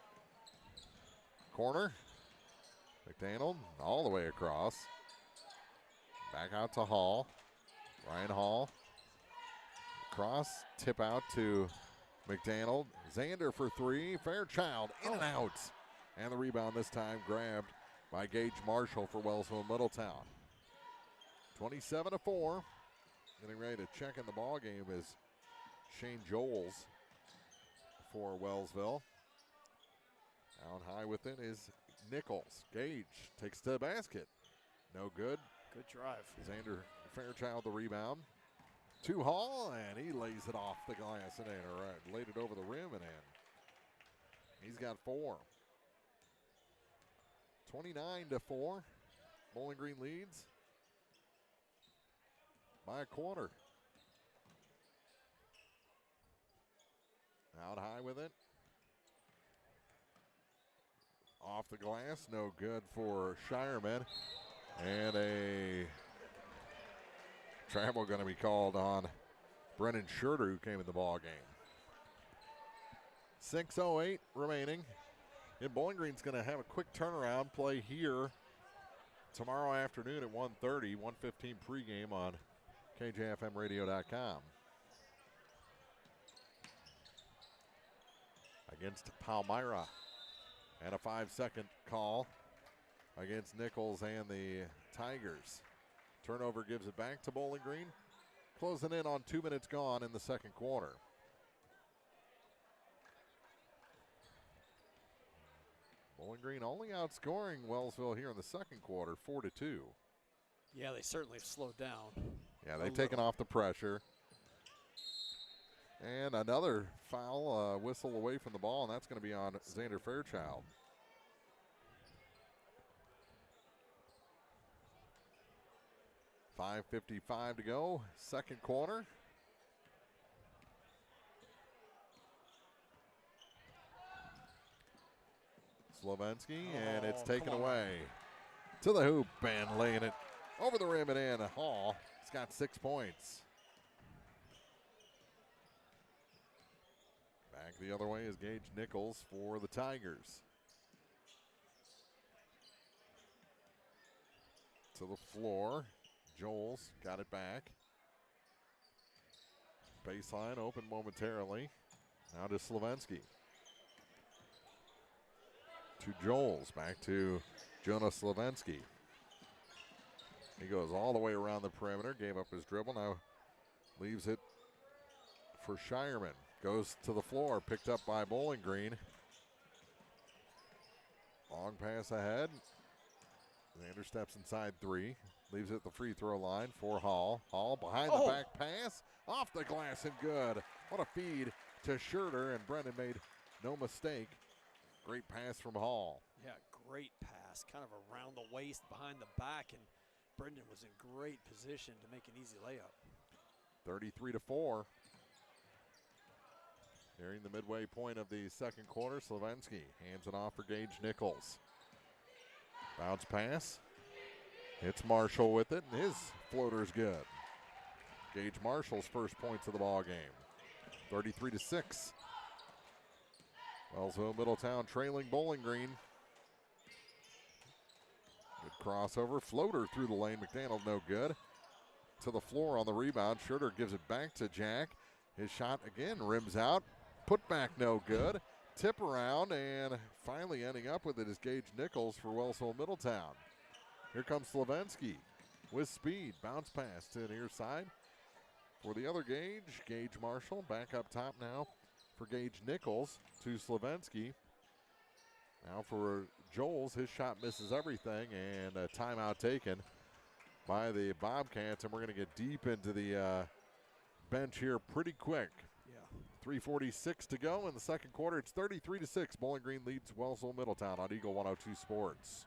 S3: Corner. McDaniel all the way across. Back out to Hall. Ryan Hall. Cross. Tip out to McDaniel. Zander for 3. Fairchild in and out. And the rebound this time grabbed by Gage Marshall for Wellsville-Middletown. 27-4. Getting ready to check in the ball game is Shane Joels for Wellsville. Out high with it is Nichols. Gage takes to the basket. No good.
S4: Good drive.
S3: Xander Fairchild the rebound. To Hall, and he lays it off the glass and in, or laid it over the rim and in. He's got 4. 29-4. Bowling Green leads by a quarter. Out high with it. Off the glass, no good for Shireman. And a travel going to be called on Brennan Scherter, who came in the ball game. 6:08 remaining. And Bowling Green's going to have a quick turnaround play here tomorrow afternoon at 1:30, 1:15 pregame on KJFMradio.com. Against Palmyra. And a 5-second call against Nichols and the Tigers. Turnover gives it back to Bowling Green. Closing in on 2 minutes gone in the second quarter. Bowling Green only outscoring Wellsville here in the second quarter, 4-2.
S4: Yeah, they certainly have slowed down.
S3: Yeah, they've taken off the pressure. And another foul whistle away from the ball, and that's going to be on Xander Fairchild. .55 to go, second quarter. Slovensky, and it's taken away to the hoop and laying it over the rim and in. Hall has got 6 points. Back the other way is Gage Nichols for the Tigers. To the floor. Joels got it back. Baseline open momentarily. Now to Slovensky. To Joels. Back to Jonas Slovensky. He goes all the way around the perimeter. Gave up his dribble. Now leaves it for Shireman. Goes to the floor. Picked up by Bowling Green. Long pass ahead. Xander steps inside 3. Leaves it at the free throw line for Hall. Hall behind the back pass. Off the glass and good. What a feed to Scherter, and Brennan made no mistake. Great pass from Hall.
S4: Yeah, great pass. Kind of around the waist, behind the back, and Brendan was in great position to make an easy layup.
S3: 33-4. Nearing the midway point of the second quarter, Slovensky hands it off for Gage Nichols. Bounce pass. Hits Marshall with it, and his floater's good. Gage Marshall's first points of the ball game. 33-6. Wellsville-Middletown trailing Bowling Green. Good crossover. Floater through the lane. McDaniel no good. To the floor on the rebound. Scherter gives it back to Jack. His shot again rims out. Put back no good. Tip around, and finally ending up with it is Gage Nichols for Wellsville-Middletown. Here comes Slovensky with speed. Bounce pass to the near side for the other Gage. Gage Marshall back up top now for Gage Nichols to Slovensky. Now for Joels. His shot misses everything, and a timeout taken by the Bobcats, and we're going to get deep into the bench here pretty quick. 3:46 to go in the second quarter. It's 33-6. Bowling Green leads Wellsville-Middletown on Eagle 102 Sports.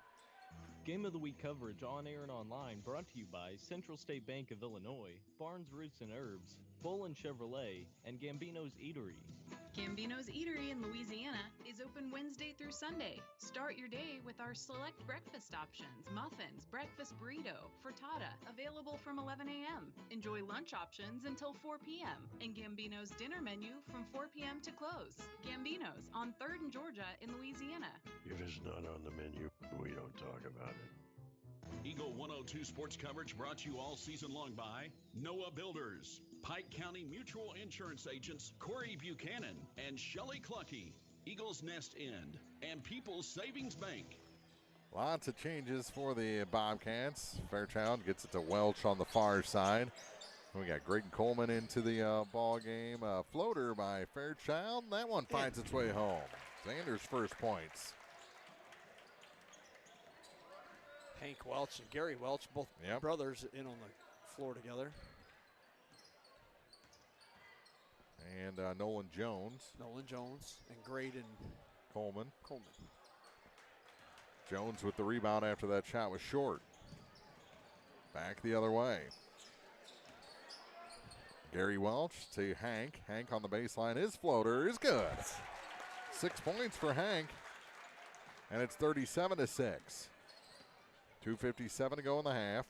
S5: Game of the Week coverage on air and online brought to you by Central State Bank of Illinois, Barnes Roots and Herbs, Bolin Chevrolet, and Gambino's Eatery.
S1: Gambino's Eatery in Louisiana is open Wednesday through Sunday. Start your day with our select breakfast options, muffins, breakfast burrito, frittata, available from 11 a.m. Enjoy lunch options until 4 p.m. and Gambino's dinner menu from 4 p.m. to close. Gambino's on 3rd and Georgia in Louisiana.
S10: If it's not on the menu, we don't talk about it.
S12: Eagle 102 sports coverage brought to you all season long by Noah Builders, Pike County Mutual Insurance Agents Corey Buchanan and Shelley Clucky, Eagles Nest End, and People's Savings Bank.
S3: Lots of changes for the Bobcats. Fairchild gets it to Welch on the far side. We got Greg Coleman into the ball game. Floater by Fairchild. That one finds its way home. Xander's first points.
S4: Hank Welch and Gary Welch, both brothers in on the floor together.
S3: And Nolan Jones.
S4: And Graydon
S3: Coleman. Jones with the rebound after that shot was short. Back the other way. Gary Welch to Hank. Hank on the baseline. His floater is good. 6 points for Hank. And it's 37-6. 2:57 to go in the half.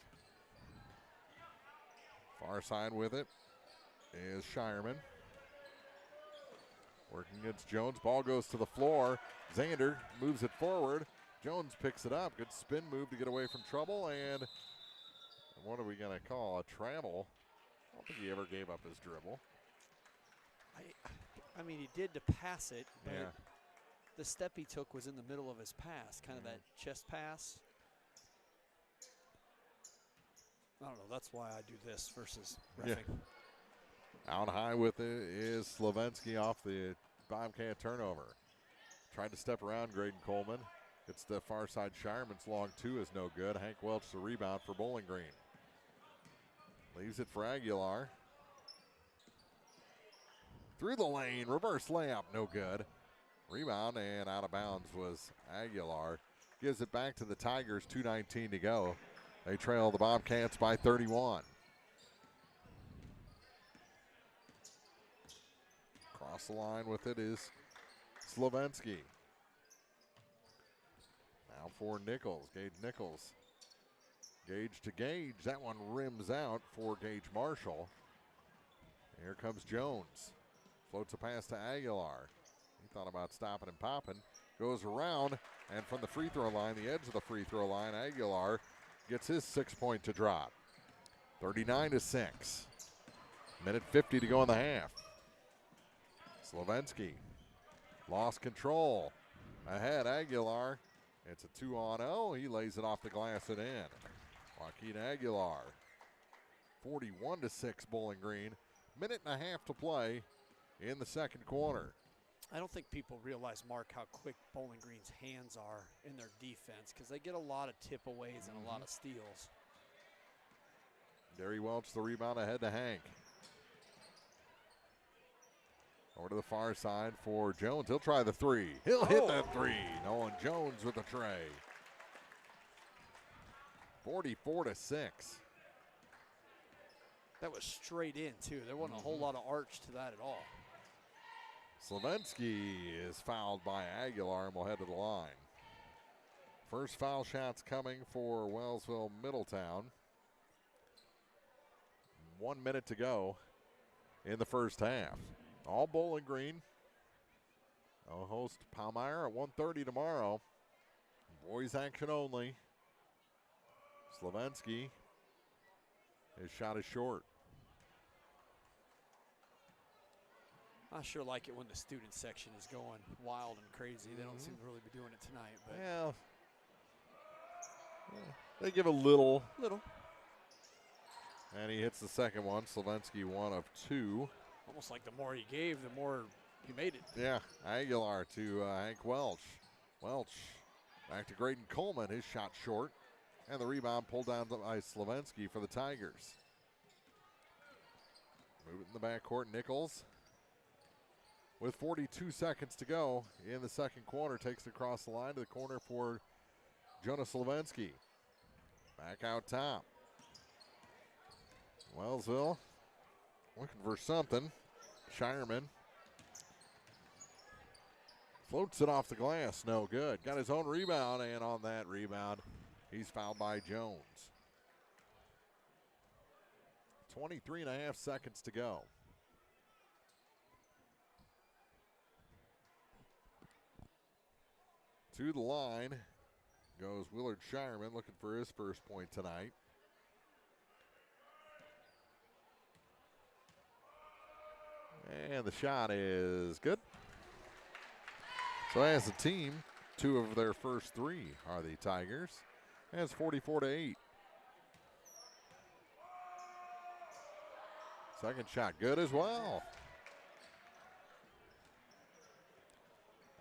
S3: Far side with it is Shireman. Working against Jones. Ball goes to the floor. Zander moves it forward. Jones picks it up. Good spin move to get away from trouble. And what are we going to call? A travel. I don't think he ever gave up his dribble.
S4: I mean, he did to pass it, but the step he took was in the middle of his pass, kind of that chest pass. I don't know. That's why I do this versus reffing.
S3: Yeah. Out high with it is Slavensky off the Bobcat turnover. Tried to step around Graydon Coleman. It's the far side. Shireman's long two is no good. Hank Welch the rebound for Bowling Green. Leaves it for Aguilar. Through the lane, reverse layup, no good. Rebound and out of bounds was Aguilar. Gives it back to the Tigers, 2:19 to go. They trail the Bobcats by 31. Across the line with it is Slavensky. Now for Nichols, Gage Nichols. Gage to Gage, that one rims out for Gage Marshall. Here comes Jones. Floats a pass to Aguilar. He thought about stopping and popping. Goes around, and from the free throw line, the edge of the free throw line, Aguilar gets his 6 point to drop. 39-6. Minute 50 to go in the half. Slavensky lost control. Ahead, Aguilar. It's a 2-on-0. He lays it off the glass and in. Joaquin Aguilar. 41-6 Bowling Green. Minute and a half to play in the second quarter.
S4: I don't think people realize, Mark, how quick Bowling Green's hands are in their defense because they get a lot of tip-aways and a lot of steals.
S3: Gary Welch the rebound ahead to Hank. Over to the far side for Jones. He'll try the three. He'll hit that three. Nolan Jones with the tray. 44-6.
S4: That was straight in, too. There wasn't a whole lot of arch to that at all.
S3: Slavensky is fouled by Aguilar and will head to the line. First foul shots coming for Wellsville-Middletown. 1 minute to go in the first half. All Bowling Green. I'll host Palmyra at 1:30 tomorrow. Boys action only. Slavensky. His shot is short.
S4: I sure like it when the student section is going wild and crazy. They don't seem to really be doing it tonight. But
S3: yeah, they give a little. And he hits the second one. Slavensky 1 of 2.
S4: Almost like the more he gave, the more he made it.
S3: Yeah, Aguilar to Hank Welch. Welch back to Graydon Coleman. His shot short. And the rebound pulled down by Slavensky for the Tigers. Move it in the backcourt. Nichols, with 42 seconds to go in the second quarter, takes it across the line to the corner for Jonas Slavensky. Back out top. Wellsville looking for something. Shireman floats it off the glass, no good. Got his own rebound, and on that rebound, he's fouled by Jones. 23.5 seconds to go. To the line goes Willard Shireman, looking for his first point tonight. And the shot is good. So as a team, 2 of their first 3 are the Tigers. And it's 44-8. Second shot good as well.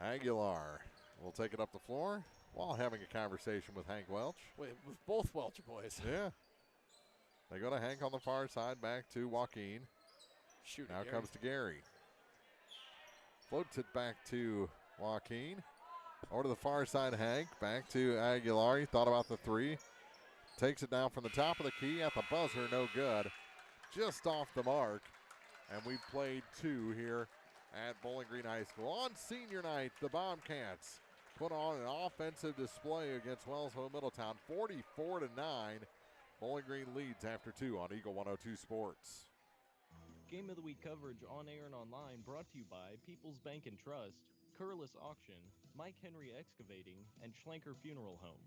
S3: Aguilar will take it up the floor. while having a conversation with Hank Welch.
S4: With both Welch boys.
S3: Yeah. They go to Hank on the far side, back to Joaquin. Now
S4: Gary.
S3: comes to Gary. Floats it back to Joaquin. Over to the far side, Hank. Back to Aguilar. He thought about the three. Takes it down from the top of the key at the buzzer. No good. Just off the mark. And we've played two here at Bowling Green High School. On senior night, the Bobcats put on an offensive display against Wellsville-Middletown, 44-9. Bowling Green leads after two on Eagle 102 Sports.
S5: Game of the Week coverage on air and online brought to you by People's Bank and Trust, Curlis Auction, Mike Henry Excavating, and Schlenker Funeral Home.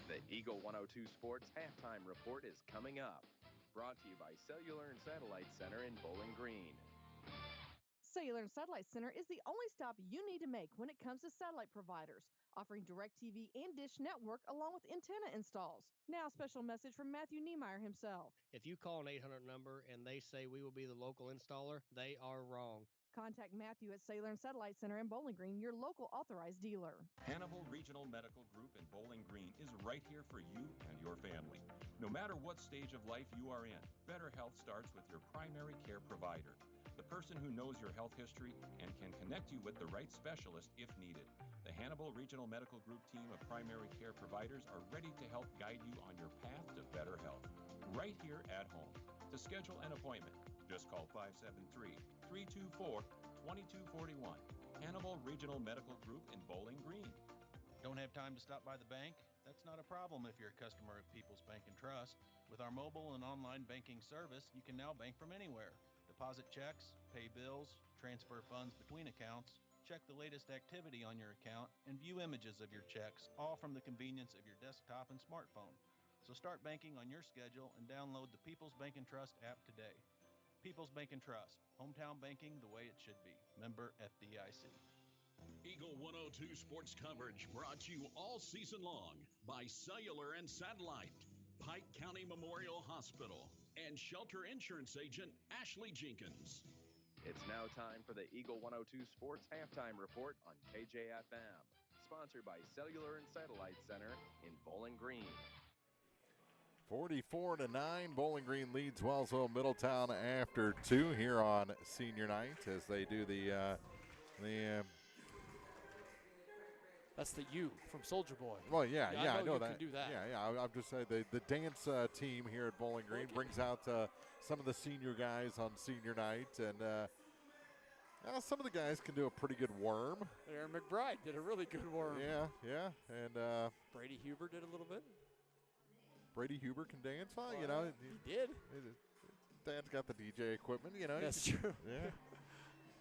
S6: The Eagle 102 Sports halftime report is coming up. Brought to you by Cellular and Satellite Center in Bowling Green.
S2: Cellular and Satellite Center is the only stop you need to make when it comes to satellite providers, offering DirecTV and Dish Network along with antenna installs. Now, a special message from Matthew Niemeyer himself.
S19: If you call an 800 number and they say we will be the local installer, they are wrong.
S2: Contact Matthew at Cellular and Satellite Center in Bowling Green, your local authorized dealer.
S8: Hannibal Regional Medical Group in Bowling Green is right here for you and your family. No matter what stage of life you are in, better health starts with your primary care provider, the person who knows your health history and can connect you with the right specialist if needed. The Hannibal Regional Medical Group team of primary care providers are ready to help guide you on your path to better health, right here at home. To schedule an appointment, just call 573-324-2241. Hannibal Regional Medical Group in Bowling Green.
S14: Don't have time to stop by the bank? That's not a problem if you're a customer of People's Bank and Trust. With our mobile and online banking service, you can now bank from anywhere. Deposit checks, pay bills, transfer funds between accounts, check the latest activity on your account, and view images of your checks, all from the convenience of your desktop and smartphone. So start banking on your schedule and download the People's Bank and Trust app today. People's Bank and Trust, hometown banking the way it should be. Member FDIC.
S12: Eagle 102 Sports coverage brought to you all season long by Cellular and Satellite, Pike County Memorial Hospital, and Shelter Insurance Agent Ashley Jenkins.
S6: It's now time for the Eagle 102 Sports halftime report on KJFM, sponsored by Cellular and Satellite Center in Bowling Green.
S3: 44-9, Bowling Green leads Wellsville-Middletown after two here on senior night as they do the
S4: That's the U from Soldier Boy.
S3: Well, yeah, I know
S4: you
S3: that.
S4: can do that.
S3: Yeah, I'm just saying the dance team here at Bowling Green brings out some of the senior guys on senior night, and some of the guys can do a pretty good worm.
S4: Aaron McBride did a really good worm.
S3: Yeah, and
S4: Brady Huber did a little bit.
S3: Brady Huber can dance. Well,
S4: he did.
S3: Dad's got the DJ equipment,
S4: That's true.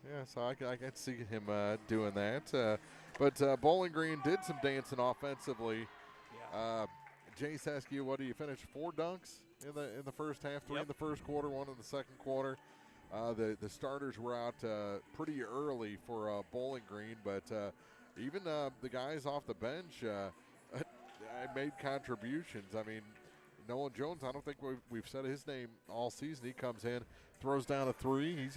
S3: Yeah, so I can see him doing that. But Bowling Green did some dancing offensively.
S4: Yeah.
S3: Jay Saskia, what do you finish? 4 dunks in the first half, 3 in the first quarter, 1 in the second quarter. The starters were out pretty early for Bowling Green, but even the guys off the bench made contributions. I mean, Nolan Jones, I don't think we've said his name all season. He comes in, throws down a 3. He's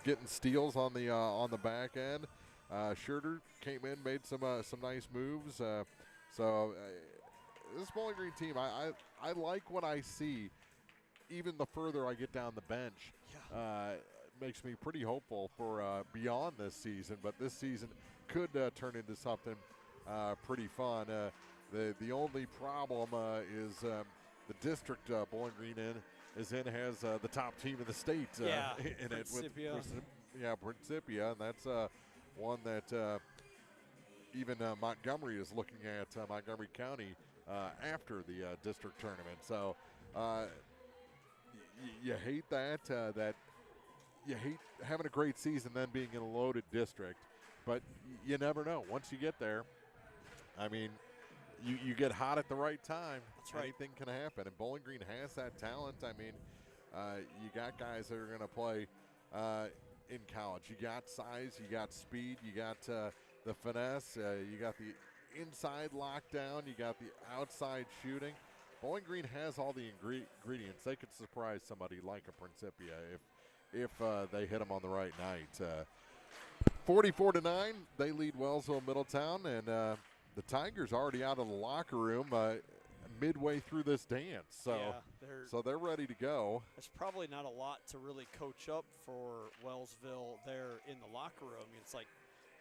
S3: getting steals on the back end. Scherter came in, made some nice moves. So this Bowling Green team, I like what I see. Even the further I get down the bench, it makes me pretty hopeful for beyond this season. But this season could turn into something pretty fun. The only problem is the district Bowling Green has the top team in the state in it with Principia, and that's one that even Montgomery is looking at, Montgomery County after the district tournament. So you hate that you hate having a great season then being in a loaded district, but you never know. Once you get there, I mean, you get hot at the right time.
S4: That's right.
S3: Anything can happen, and Bowling Green has that talent. I mean, you got guys that are going to play in college. You got size, you got speed, you got the finesse, you got the inside lockdown, you got the outside shooting. Bowling Green has all the ingredients. They could surprise somebody like a Principia if they hit them on the right night. 44-9, they lead Wellsville-Middletown, and the Tigers already out of the locker room midway through this dance. So, they're ready to go.
S4: There's probably not a lot to really coach up for Wellsville there in the locker room. It's like,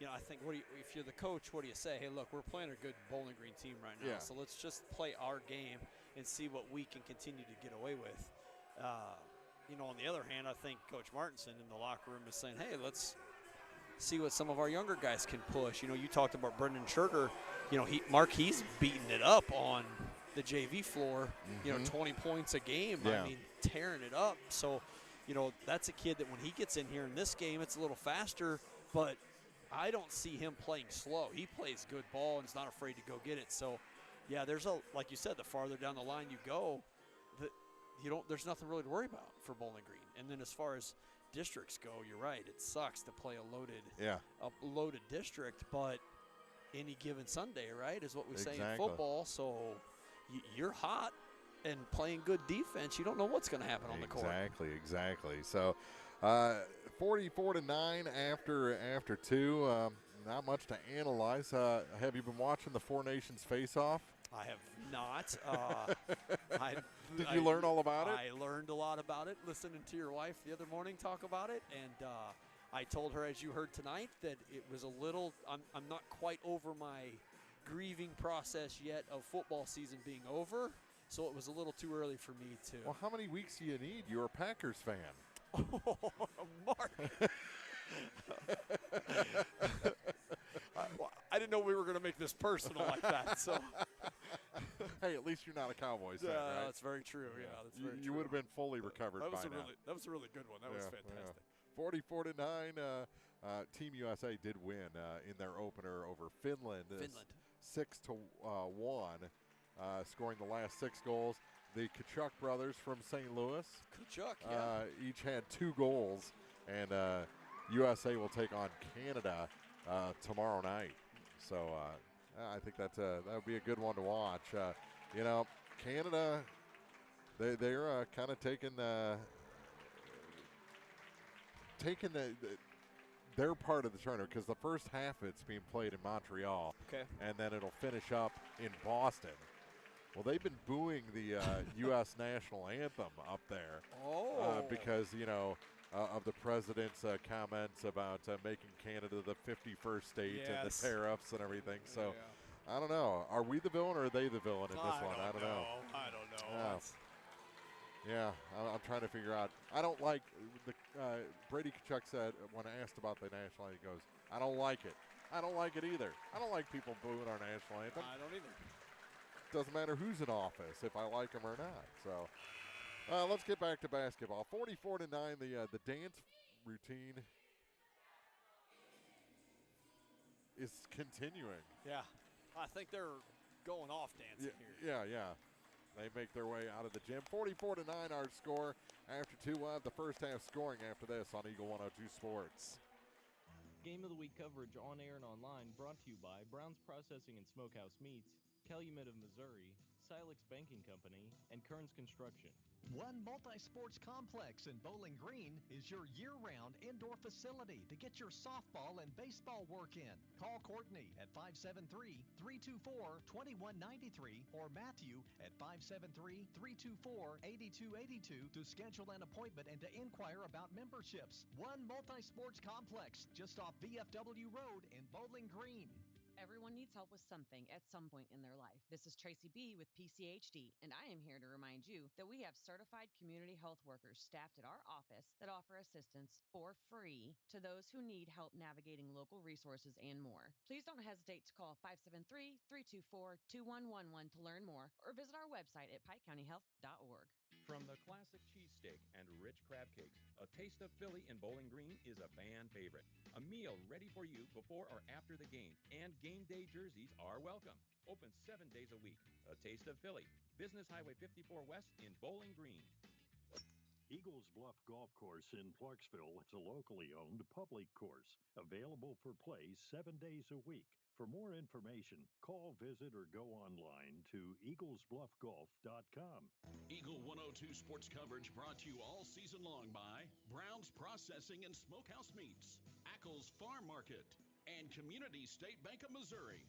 S4: I think if you're the coach, what do you say? Hey, look, we're playing a good Bowling Green team right now, so let's just play our game and see what we can continue to get away with. On the other hand, I think Coach Martinson in the locker room is saying, hey, let's see what some of our younger guys can push. You talked about Brendan Scherger. He's beating it up on the JV floor, 20 points a game.
S3: Yeah.
S4: I mean, tearing it up. So, that's a kid that when he gets in here in this game, it's a little faster, but I don't see him playing slow. He plays good ball and is not afraid to go get it. So, yeah, like you said, the farther down the line you go, there's nothing really to worry about for Bowling Green. And then as far as districts go, you're right. It sucks to play a loaded district, but any given Sunday, right, is what we say in football. So you're hot and playing good defense. You don't know what's going to happen on the court.
S3: Exactly. So 44-9 after two. Not much to analyze. Have you been watching the Four Nations face-off?
S4: I have not.
S3: Did you learn all about it?
S4: I learned a lot about it listening to your wife the other morning talk about it, and I told her, as you heard tonight, that it was a little. I'm not quite over my grieving process yet of football season being over, so it was a little too early for me to.
S3: Well, how many weeks do you need? You're a Packers fan.
S4: Oh, Mark. I didn't know we were going to make this personal like that. So,
S3: hey, at least you're not a Cowboys fan, right?
S4: That's very true. Yeah, that's very true.
S3: You would have been fully recovered by now.
S4: That was a really good one. That was fantastic.
S3: 44-9. Team USA did win in their opener over Finland. 6-1, scoring the last 6 goals. The Kachuk brothers from St. Louis. Each had 2 goals, and USA will take on Canada tomorrow night. So I think that would be a good one to watch. Canada, they're kind of taking their part of the tournament, because the first half it's being played in Montreal, and then it'll finish up in Boston. Well, they've been booing the U.S. national anthem up there because, of the president's comments about making Canada the 51st state and the tariffs and everything. So, I don't know. Are we the villain or are they the villain in this one? I don't know.
S4: I don't know.
S3: Yeah, I'm trying to figure out. I don't like the Brady Kachuk said when asked about the national anthem, he goes, I don't like it. I don't like it either. I don't like people booing our national anthem.
S4: I don't either.
S3: Doesn't matter who's in office, if I like them or not. So let's get back to basketball. 44-9, the dance routine is continuing.
S4: Yeah, I think they're going off dancing here.
S3: Yeah. They make their way out of the gym. 44-9 our score after 2. We'll have the first half scoring after this on Eagle 102 Sports.
S5: Game of the Week coverage on air and online brought to you by Brown's Processing and Smokehouse Meats, Calumet of Missouri, Silex Banking Company, and Kearns Construction.
S15: One Multi-Sports Complex in Bowling Green is your year-round indoor facility to get your softball and baseball work in. Call Courtney at 573-324-2193 or Matthew at 573-324-8282 to schedule an appointment and to inquire about memberships. One Multi-Sports Complex just off VFW Road in Bowling Green.
S16: Everyone needs help with something at some point in their life. This is Tracy B. with PCHD, and I am here to remind you that we have certified community health workers staffed at our office that offer assistance for free to those who need help navigating local resources and more. Please don't hesitate to call 573-324-2111 to learn more, or visit our website at pikecountyhealth.org.
S8: From the classic cheesesteak and rich crab cakes, a taste of Philly in Bowling Green is a fan favorite. A meal ready for you before or after the game, and game day jerseys are welcome. Open 7 days a week. A taste of Philly. Business Highway 54 West in Bowling Green.
S10: Eagles Bluff Golf Course in Clarksville is a locally owned public course, available for play 7 days a week. For more information, call, visit, or go online to eaglesbluffgolf.com.
S12: Eagle 102 sports coverage brought to you all season long by Brown's Processing and Smokehouse Meats, Ackles Farm Market, and Community State Bank of Missouri.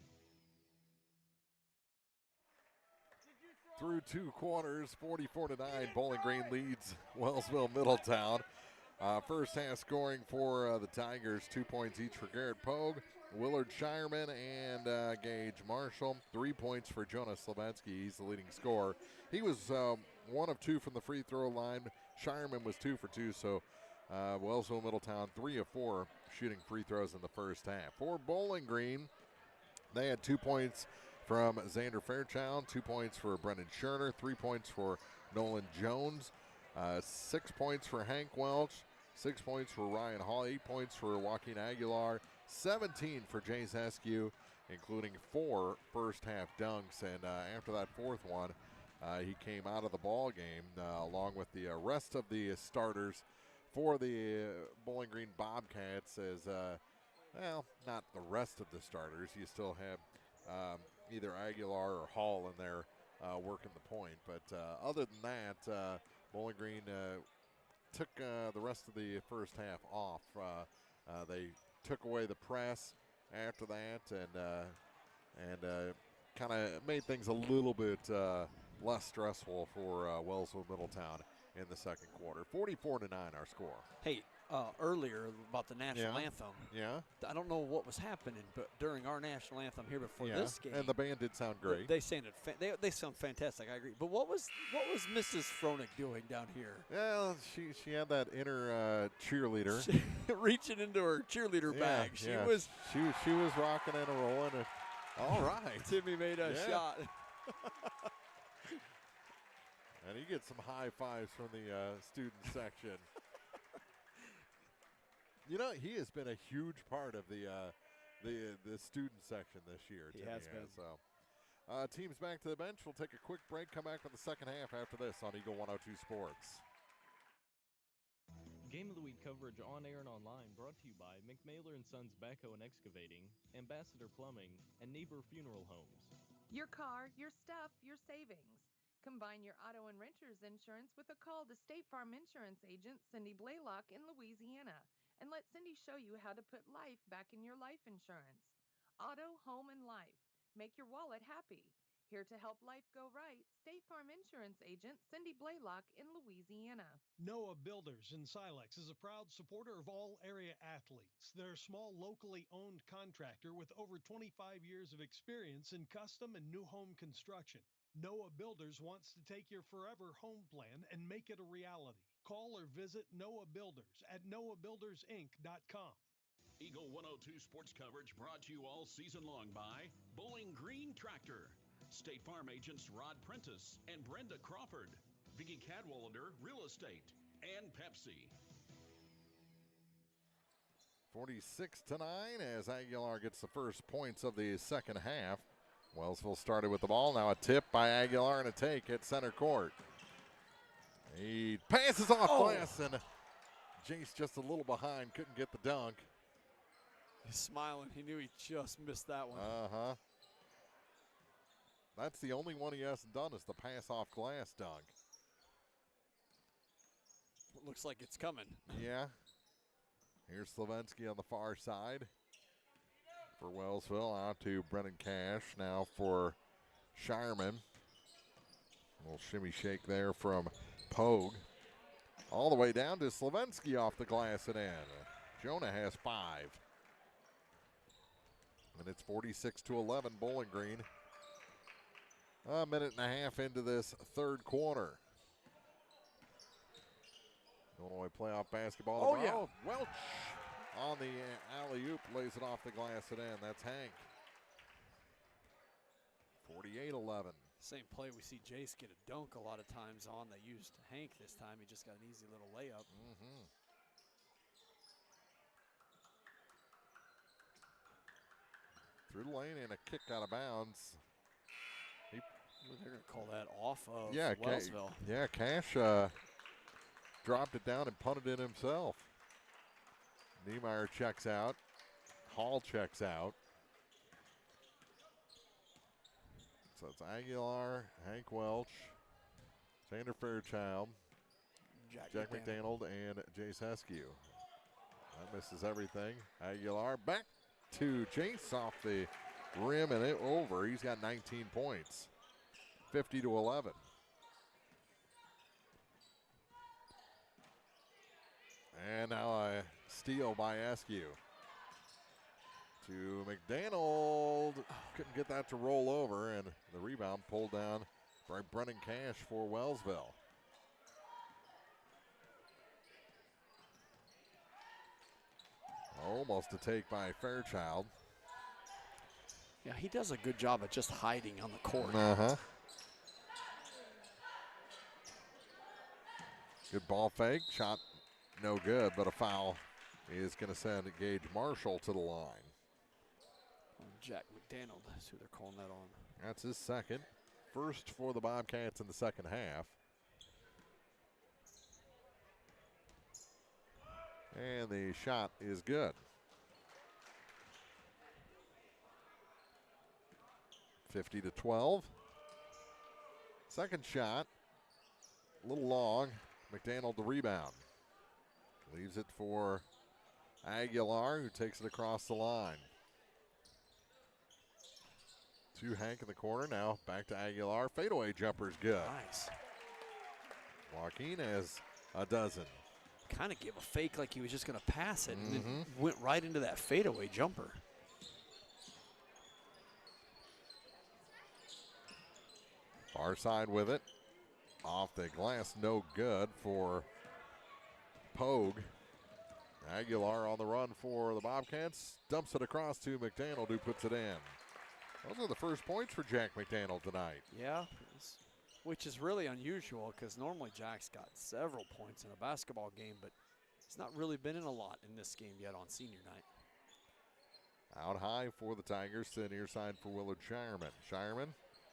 S3: through 2 quarters, 44-9. Bowling Green leads Wellsville-Middletown. First half scoring for the Tigers, 2 points each for Garrett Pogue, Willard Shireman, and Gage Marshall. 3 points for Jonas Slovetsky. He's the leading scorer. He was 1 of 2 from the free throw line. Shireman was 2 for 2, so Wellsville-Middletown 3 of 4 shooting free throws in the first half. For Bowling Green, they had 2 points from Xander Fairchild, 2 points for Brendan Scherner, 3 points for Nolan Jones, 6 points for Hank Welch, 6 points for Ryan Hall, 8 points for Joaquin Aguilar, 17 for Jace Eskew, including 4 first-half dunks. And after that fourth one, he came out of the ball game along with the rest of the starters for the Bowling Green Bobcats. As well, not the rest of the starters. You still have either Aguilar or Hall in there working the point. But other than that, Bowling Green took the rest of the first half off. They took away the press after that and kind of made things a little bit less stressful for Wellsville-Middletown in the second quarter. 44-9 our score.
S4: Hey, earlier about the national anthem.
S3: Yeah.
S4: I don't know what was happening, but during our national anthem here before this game,
S3: and the band did sound great.
S4: They sounded they sound fantastic. I agree. But what was Mrs. Froelich doing down here?
S3: Well, she had that inner cheerleader
S4: reaching into her cheerleader bag. She was
S3: rocking and rolling. And, all right,
S4: Timmy made a shot.
S3: And he gets some high fives from the student section. You know, he has been a huge part of the student section this year.
S4: He has been.
S3: So, teams back to the bench. We'll take a quick break. Come back for the second half after this on Eagle 102 Sports.
S5: Game of the Week coverage on air and online brought to you by McMailer & Sons Backhoe and Excavating, Ambassador Plumbing, and Neighbor Funeral Homes.
S9: Your car, your stuff, your savings. Combine your auto and renter's insurance with a call to State Farm Insurance agent Cindy Blaylock in Louisiana, and let Cindy show you how to put life back in your life insurance. Auto, home, and life. Make your wallet happy. Here to help life go right, State Farm Insurance agent Cindy Blaylock in Louisiana.
S17: Noah Builders in Silex is a proud supporter of all area athletes. They're a small, locally owned contractor with over 25 years of experience in custom and new home construction. Noah Builders wants to take your forever home plan and make it a reality. Call or visit Noah Builders at noahbuildersinc.com.
S12: Eagle 102 sports coverage brought to you all season long by Bowling Green Tractor, State Farm agents Rod Prentice and Brenda Crawford, Vicky Cadwalader Real Estate, and Pepsi.
S3: 46-9 as Aguilar gets the first points of the second half. Wellsville started with the ball. Now a tip by Aguilar and a take at center court. He passes off glass, and Jace just a little behind, couldn't get the dunk.
S4: He's smiling. He knew he just missed that one.
S3: Uh-huh. That's the only one he hasn't done is the pass off glass dunk.
S4: It looks like it's coming.
S3: Yeah. Here's Slovensky on the far side for Wellsville. Out to Brennan Cash now for Shireman. A little shimmy shake there from Pogue. All the way down to Slovensky off the glass and in. Jonah has 5. And it's 46-11 Bowling Green. A minute and a half into this third quarter. Illinois playoff basketball. Welch on the alley-oop, lays it off the glass and in. That's Hank. 48-11.
S4: Same play we see Jace get a dunk a lot of times on. They used Hank this time. He just got an easy little layup.
S3: Through the lane and a kick out of bounds.
S4: They're going to call that off of Wellsville.
S3: Cash dropped it down and punted it himself. Niemeyer checks out. Hall checks out. So it's Aguilar, Hank Welch, Xander Fairchild, Jack McDonald, and Jace Eskew. That misses everything. Aguilar back to Jace off the rim and it over. He's got 19 points. 50-11. And now a steal by Askew. To McDaniel. Couldn't get that to roll over, and the rebound pulled down by Brennan Cash for Wellsville. Almost a take by Fairchild.
S4: Yeah, he does a good job of just hiding on the court.
S3: Good ball fake. Shot no good, but a foul is going to send Gage Marshall to the line.
S4: Jack McDaniel, that's who they're calling that on.
S3: That's his second. First for the Bobcats in the second half. And the shot is good. 50-12. Second shot, a little long. McDaniel the rebound. Leaves it for Aguilar, who takes it across the line. To Hank in the corner, now back to Aguilar. Fadeaway jumper's good.
S4: Nice.
S3: Joaquin has a dozen.
S4: Kind of gave a fake like he was just going to pass it, and then went right into that fadeaway jumper.
S3: Far side with it. Off the glass, no good for Pogue. Aguilar on the run for the Bobcats. Dumps it across to McDaniel, who puts it in. Those are the first points for Jack McDaniel tonight.
S4: Yeah, which is really unusual because normally Jack's got several points in a basketball game, but he's not really been in a lot in this game yet on senior night.
S3: Out high for the Tigers to the near side for Willard Shireman. Shireman,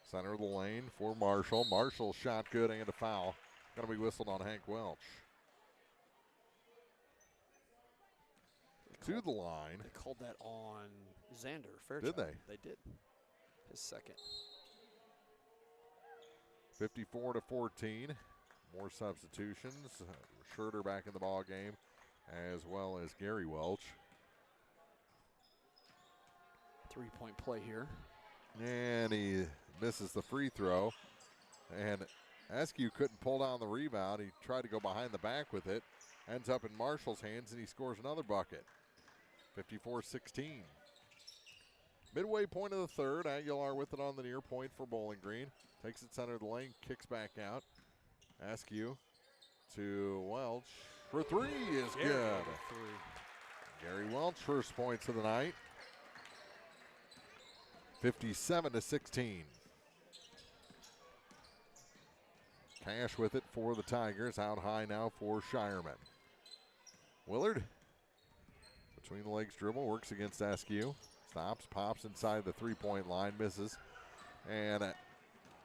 S3: center of the lane for Marshall. Marshall's shot good and a foul. Going to be whistled on Hank Welch. To the line.
S4: They called that on Xander
S3: Did
S4: Fairchild.
S3: they?
S4: They did. His second.
S3: 54-14. More substitutions. Schroeder back in the ball game, as well as Gary Welch.
S4: 3-point play here.
S3: And he misses the free throw. And Askew couldn't pull down the rebound. He tried to go behind the back with it. Ends up in Marshall's hands, and he scores another bucket. 54-16. Midway point of the third. Aguilar with it on the near point for Bowling Green. Takes it center of the lane, kicks back out. Askew to Welch for three is good. Gary Welch, first points of the night. 57-16. Cash with it for the Tigers. Out high now for Shireman. Willard, between the legs dribble, works against Askew. Stops, pops inside the three-point line, misses. And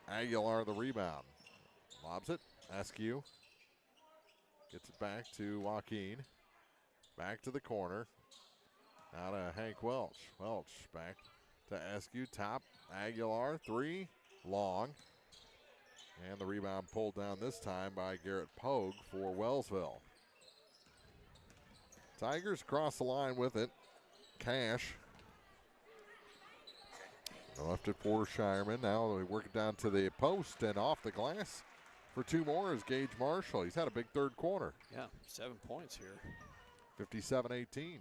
S3: Aguilar the rebound. Lobs it, Askew. Gets it back to Joaquin. Back to the corner. Now to Hank Welch. Welch back to Askew, top, Aguilar, three, long. And the rebound pulled down this time by Garrett Pogue for Wellsville. Tigers cross the line with it. Cash. Left it for Shireman. Now they work it down to the post and off the glass for two more is Gage Marshall. He's had a big third quarter.
S4: Yeah, 7 points here.
S3: 57-18.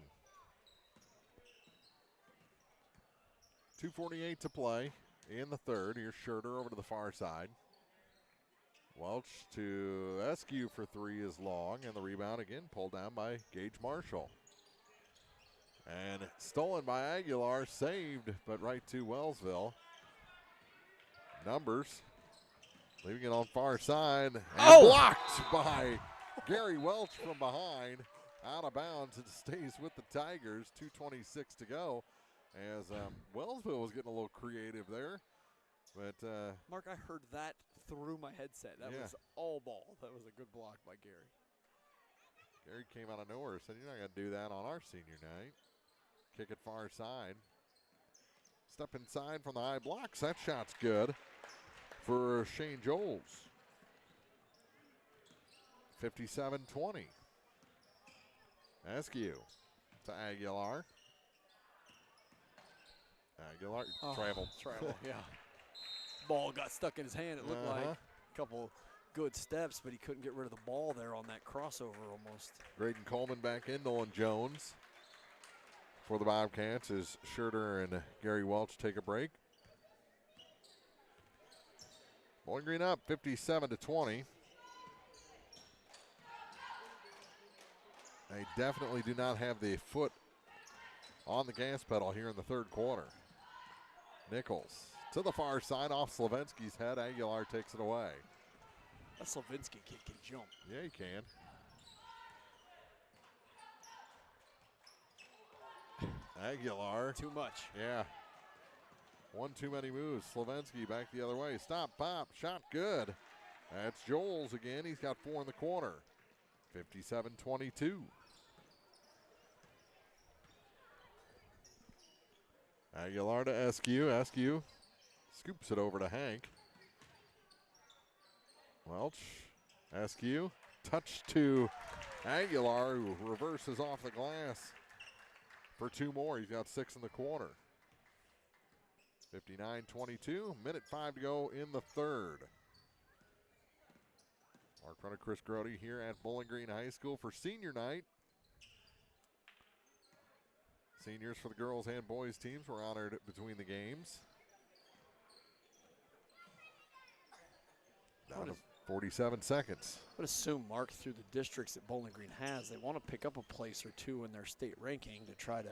S3: 2:48 to play in the third. Here's Schroeder over to the far side. Welch to Askew for three is long, and the rebound again pulled down by Gage Marshall. And stolen by Aguilar, saved, but right to Wellsville. Numbers, leaving it on far side, and blocked by Gary Welch from behind. Out of bounds, it stays with the Tigers, 2:26 to go. As Wellsville was getting a little creative there. But
S4: Mark, I heard that through my headset. That was all ball. That was a good block by Gary.
S3: Gary came out of nowhere, said, "You're not going to do that on our senior night." Kick it far side. Step inside from the high blocks. That shot's good for Shane Joles. 57-20. Askew to Aguilar. Aguilar travel,
S4: yeah. ball got stuck in his hand. It looked like a couple good steps, but he couldn't get rid of the ball there on that crossover almost.
S3: Graydon Coleman back in. Nolan Jones for the Bobcats as Scherter and Gary Welch take a break. Bowling Green up 57-20. They definitely do not have the foot on the gas pedal here in the third quarter. Nichols to the far side off Slavinsky's head. Aguilar takes it away.
S4: That Slavinsky kid can jump.
S3: Yeah, he can. Aguilar.
S4: Too much.
S3: Yeah. One too many moves. Slavinsky back the other way. Stop, pop, shot good. That's Joels again. He's got 4 in the corner. 57-22. Aguilar to Eskew. Eskew scoops it over to Hank. Welch, Eskew, touch to Aguilar, who reverses off the glass for 2 more. He's got 6 in the corner. 59-22, minute 5 to go in the third. Our friend of Chris Grody here at Bowling Green High School for senior night. Seniors for the girls and boys teams were honored between the games. Down to 47 seconds.
S4: I would assume, Mark, through the districts that Bowling Green has, they want to pick up a place or 2 in their state ranking to try to,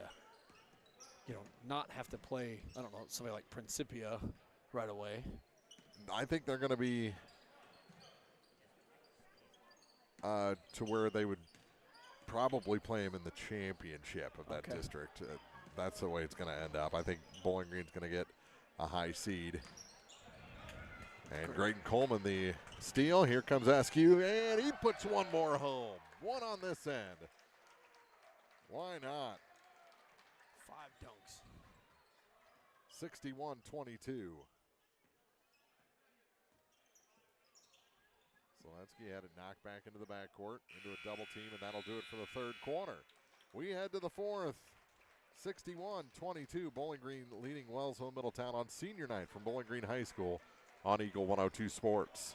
S4: not have to play, I don't know, somebody like Principia right away.
S3: I think they're going to be to where they would probably play him in the championship of that district. That's the way it's going to end up. I think Bowling Green's going to get a high seed. And Graydon Coleman, the steal. Here comes Eskew, and he puts 1 more home. 1 on this end. Why not?
S4: 5 dunks.
S3: 61-22. Slavinsky had it knocked back into the backcourt, into a double team, and that'll do it for the third quarter. We head to the fourth. 61-22, Bowling Green leading Wellsville-Middletown on senior night from Bowling Green High School on Eagle 102 Sports.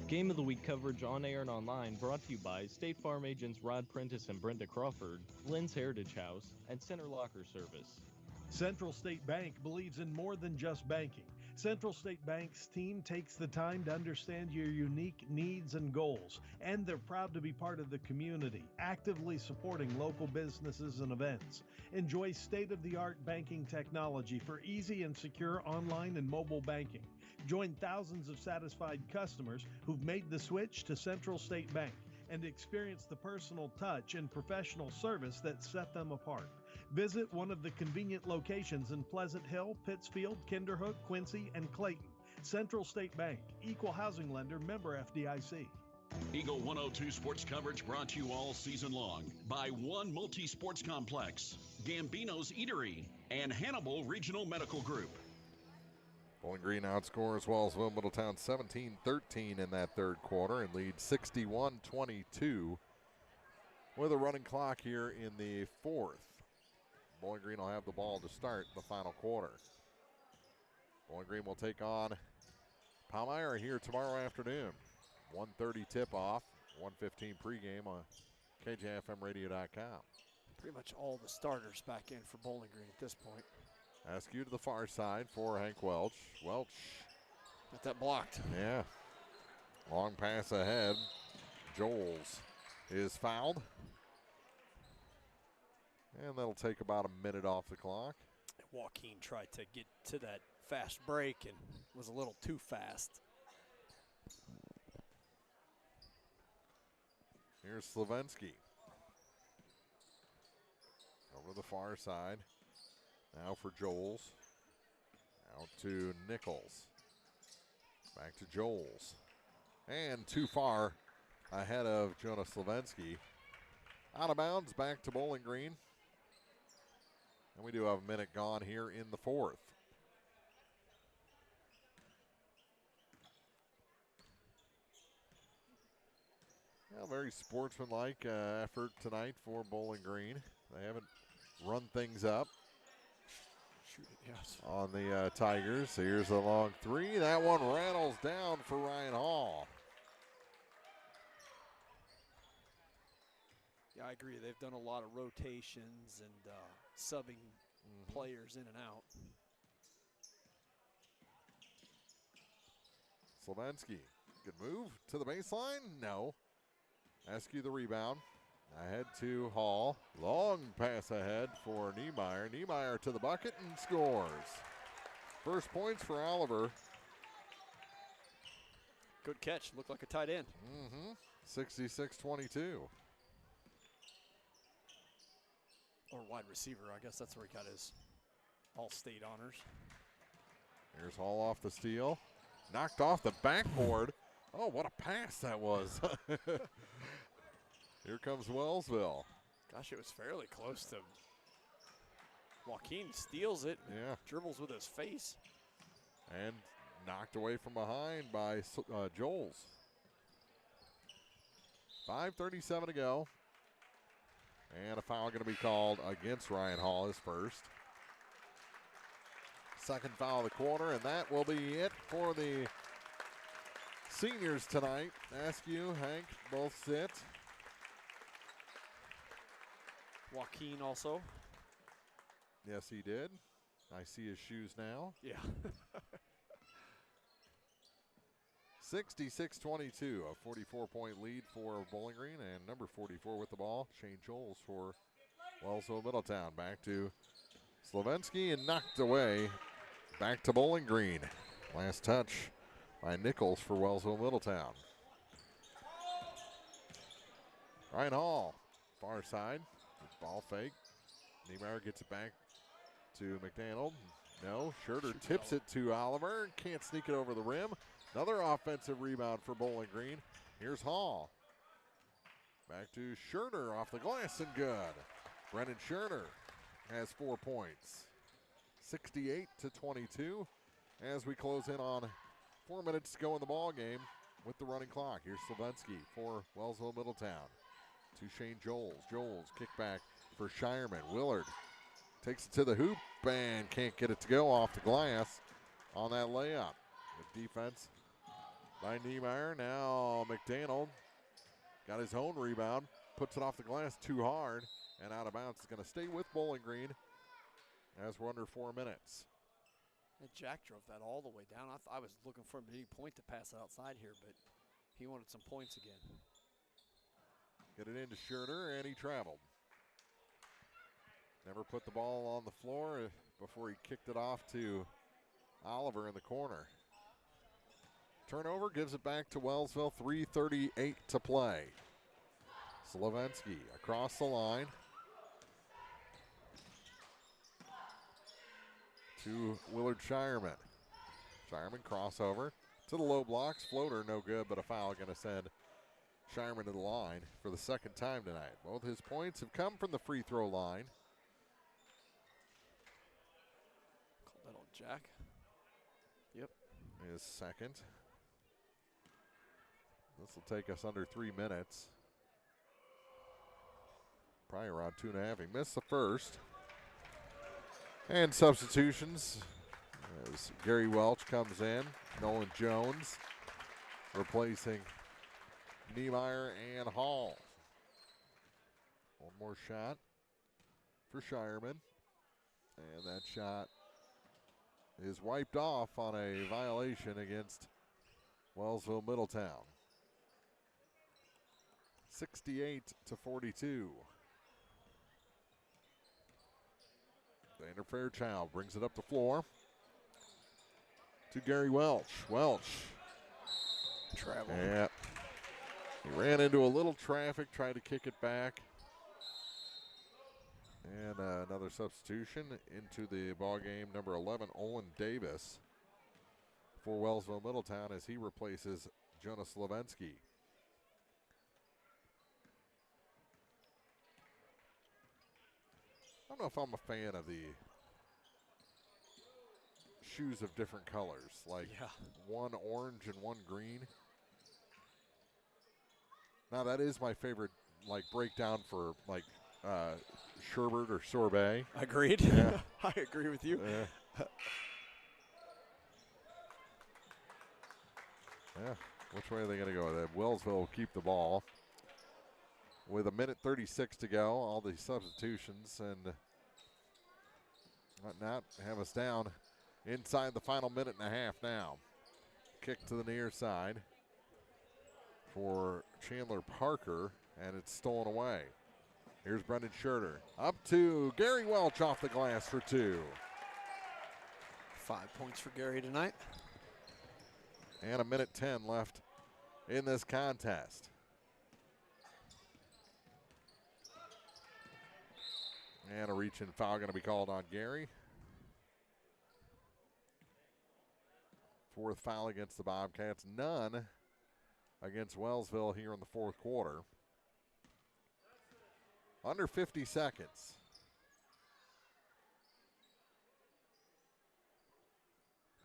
S5: Game of the Week coverage on air and online brought to you by State Farm agents Rod Prentice and Brenda Crawford, Lynn's Heritage House, and Center Locker Service.
S17: Central State Bank believes in more than just banking. Central State Bank's team takes the time to understand your unique needs and goals, and they're proud to be part of the community, actively supporting local businesses and events. Enjoy state-of-the-art banking technology for easy and secure online and mobile banking. Join thousands of satisfied customers who've made the switch to Central State Bank and experience the personal touch and professional service that set them apart. Visit one of the convenient locations in Pleasant Hill, Pittsfield, Kinderhook, Quincy, and Clayton. Central State Bank, equal housing lender, member FDIC.
S12: Eagle 102 sports coverage brought to you all season long by One Multi-Sports Complex, Gambino's Eatery, and Hannibal Regional Medical Group.
S3: Bowling Green outscores Wellsville-Middletown 17-13 in that third quarter and leads 61-22 with a running clock here in the fourth. Bowling Green will have the ball to start the final quarter. Bowling Green will take on Palmyra here tomorrow afternoon. 1:30 tip-off, 1:15 pregame on KJFMradio.com.
S4: Pretty much all the starters back in for Bowling Green at this point.
S3: Askew to the far side for Hank Welch. Welch.
S4: Got that blocked.
S3: Yeah. Long pass ahead. Joels is fouled. And that'll take about a minute off the clock.
S4: Joaquin tried to get to that fast break and was a little too fast.
S3: Here's Slavinsky. Over to the far side. Now for Joels. Out to Nichols. Back to Joels. And too far ahead of Jonas Slavinsky. Out of bounds, back to Bowling Green. And we do have a minute gone here in the fourth. Well, very sportsmanlike effort tonight for Bowling Green. They haven't run things up.
S4: Shoot it, yes.
S3: On the Tigers. Here's a long three. That one rattles down for Ryan Hall.
S4: Yeah, I agree. They've done a lot of rotations and subbing players in and out.
S3: Slavensky, good move to the baseline. No. Askew the rebound. Ahead to Hall. Long pass ahead for Niemeyer. Niemeyer to the bucket and scores. First points for Oliver.
S4: Good catch. Looked like a tight end.
S3: 66-22.
S4: Or wide receiver. I guess that's where he got his all-state honors.
S3: Here's Hall off the steal. Knocked off the backboard. Oh, what a pass that was. Here comes Wellsville.
S4: Gosh, it was fairly close to. Joaquin steals it.
S3: Yeah.
S4: Dribbles with his face.
S3: And knocked away from behind by Joels. 5:37 to go. And a foul going to be called against Ryan Hall, his first. Second foul of the quarter, and that will be it for the seniors tonight. Askew, Hank, both sit.
S4: Joaquin also.
S3: Yes, he did. I see his shoes now.
S4: Yeah.
S3: 66-22, a 44-point lead for Bowling Green, and number 44 with the ball, Shane Joels for Wellsville-Middletown. Back to Slavensky and knocked away. Back to Bowling Green. Last touch by Nichols for Wellsville-Middletown. Ryan Hall, far side, ball fake. Niemeyer gets it back to McDaniel. No, Schurter tips it to Oliver. Can't sneak it over the rim. Another offensive rebound for Bowling Green. Here's Hall. Back to Schurter off the glass and good. Brennan Schurter has 4 points. 68-22 as we close in on 4 minutes to go in the ball game with the running clock. Here's Slavensky for Wellsville-Middletown. To Shane Joels. Joels kick back for Shireman. Willard takes it to the hoop and can't get it to go off the glass on that layup. Good defense by Niemeyer. Now McDaniel got his own rebound, puts it off the glass too hard, and out of bounds. Is going to stay with Bowling Green as we're under 4 minutes.
S4: And Jack drove that all the way down. I was looking for him at any point to pass it outside here, but he wanted some points again.
S3: Get it into Schurter, and he traveled. Never put the ball on the floor before he kicked it off to Oliver in the corner. Turnover gives it back to Wellsville. 3:38 to play. Slavensky across the line to Willard Shireman. Shireman crossover to the low blocks. Floater no good, but a foul going to send Shireman to the line for the second time tonight. Both his points have come from the free throw line.
S4: Call that on Jack. Yep.
S3: His second. This will take us under 3 minutes. Probably around 2.5. He missed the first. And substitutions as Gary Welch comes in. Nolan Jones replacing Niemeyer and Hall. One more shot for Shireman. And that shot is wiped off on a violation against Wellsville-Middletown. 68-42. Xander Fairchild brings it up the floor to Gary Welch. Welch.
S4: Travel.
S3: Yeah. He ran into a little traffic, tried to kick it back. And another substitution into the ball game. Number 11, Olin Davis for Wellsville-Middletown as he replaces Jonas Slavensky. I don't know if I'm a fan of the shoes of different colors, like one orange and one green. Now that is my favorite, like breakdown for like sherbet or sorbet.
S4: Agreed.
S3: Yeah.
S4: I agree with you.
S3: Yeah. Yeah. Which way are they going to go? Wellsville will keep the ball. With 1:36 to go, all the substitutions and whatnot have us down inside the final minute and a half now. Kick to the near side for Chandler Parker, and it's stolen away. Here's Brendan Schurter. Up to Gary Welch off the glass for 2.
S4: 5 points for Gary tonight.
S3: And 1:10 left in this contest. And a reach-in foul going to be called on Gary. 4th foul against the Bobcats. None against Wellsville here in the 4th quarter. Under 50 seconds.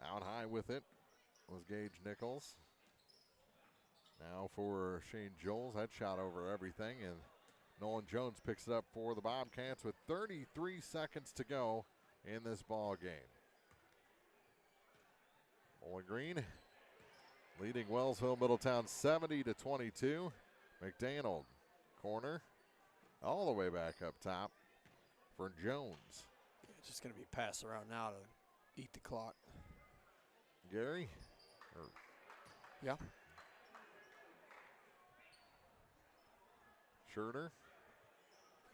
S3: Out high with it was Gage Nichols. Now for Shane Jones, that shot over everything, and Nolan Jones picks it up for the Bobcats with 33 seconds to go in this ball game. Bowling Green leading Wellsville-Middletown 70-22. McDaniel, corner, all the way back up top for Jones.
S4: It's just going to be passed around now to eat the clock.
S3: Gary?
S4: Yeah.
S3: Schurter.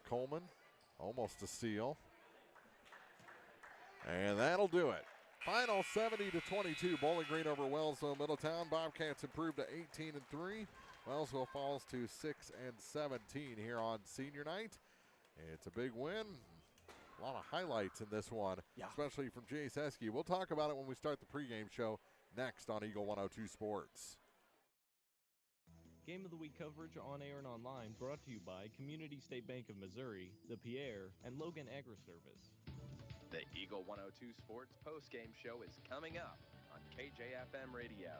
S3: Coleman, almost a steal. And that'll do it. Final 70-22. Bowling Green over Wellsville-Middletown. Bobcats improved to 18-3. Wellsville falls to 6-17 here on senior night. It's a big win. A lot of highlights in this one, especially from Jay Seski. We'll talk about it when we start the pregame show next on Eagle 102 Sports.
S5: Game of the Week coverage on air and online brought to you by Community State Bank of Missouri, the Pierre, and Logan Agri-Service.
S6: The Eagle 102 Sports postgame show is coming up on KJFM Radio.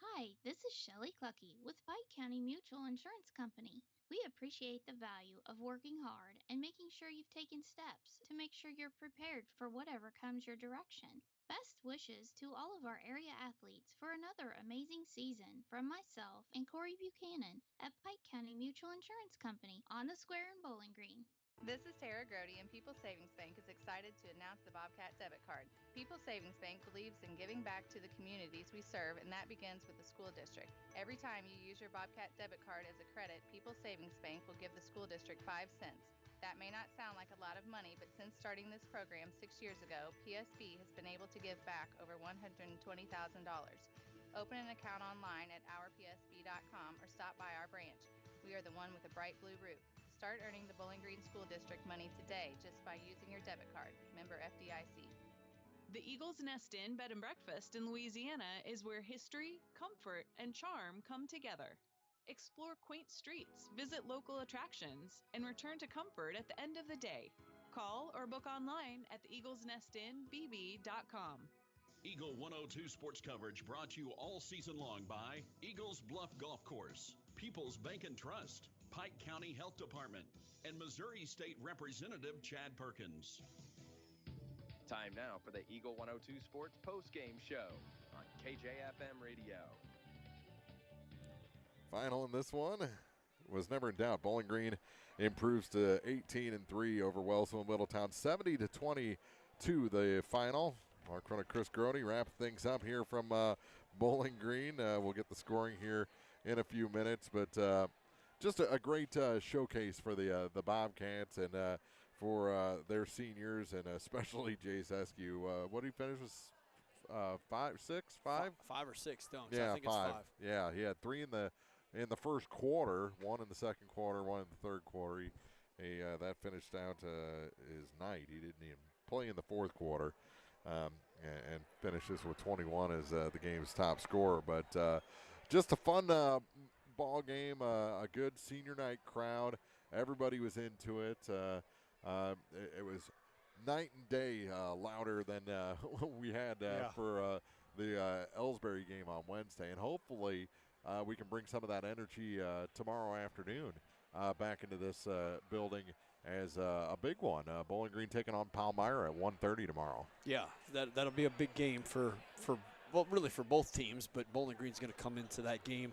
S18: Hi, this is Shelley Clucky with Pike County Mutual Insurance Company. We appreciate the value of working hard and making sure you've taken steps to make sure you're prepared for whatever comes your direction. Best wishes to all of our area athletes for another amazing season from myself and Corey Buchanan at Pike County Mutual Insurance Company on the square in Bowling Green.
S20: This is Tara Grody, and People's Savings Bank is excited to announce the Bobcat debit card. People's Savings Bank believes in giving back to the communities we serve, and that begins with the school district. Every time you use your Bobcat debit card as a credit, People's Savings Bank will give the school district 5 cents. That may not sound like a lot of money, but since starting this program 6 years ago, PSB has been able to give back over $120,000. Open an account online at ourpsb.com or stop by our branch. We are the one with a bright blue roof. Start earning the Bowling Green School District money today just by using your debit card. Member FDIC.
S1: The Eagles Nest Inn Bed and Breakfast in Louisiana is where history, comfort, and charm come together. Explore quaint streets, visit local attractions, and return to comfort at the end of the day. Call or book online at theeaglesnestinbb.com.
S12: Eagle 102 sports coverage brought to you all season long by Eagles Bluff Golf Course, People's Bank and Trust, Pike County Health Department, and Missouri State Representative Chad Perkins.
S6: Time now for the Eagle 102 Sports postgame show on KJFM Radio.
S3: Final in this one was never in doubt. Bowling Green improves to 18-3 over Wellsville-Middletown, 70-22 the final. Our friend Chris Grody wrapped things up here from Bowling Green. We'll get the scoring here in a few minutes, but just a great showcase for the Bobcats and for their seniors, and especially Jay Seskew. What did he finish with? 5 or 6? 5?
S4: 5 or 6 dunks.
S3: Yeah,
S4: I think
S3: 5.
S4: It's 5.
S3: Yeah, he had 3 in the first quarter, 1 in the second quarter, 1 in the third quarter. That finished out his night. He didn't even play in the fourth quarter, and finishes with 21 as the game's top scorer. But just a fun ball game, a good senior night crowd. Everybody was into it. It was night and day louder than we had for the Ellsbury game on Wednesday. And hopefully we can bring some of that energy tomorrow afternoon back into this building as a big one. Bowling Green taking on Palmyra at 1:30 tomorrow.
S4: Yeah, that'll be a big game for really for both teams, but Bowling Green's going to come into that game,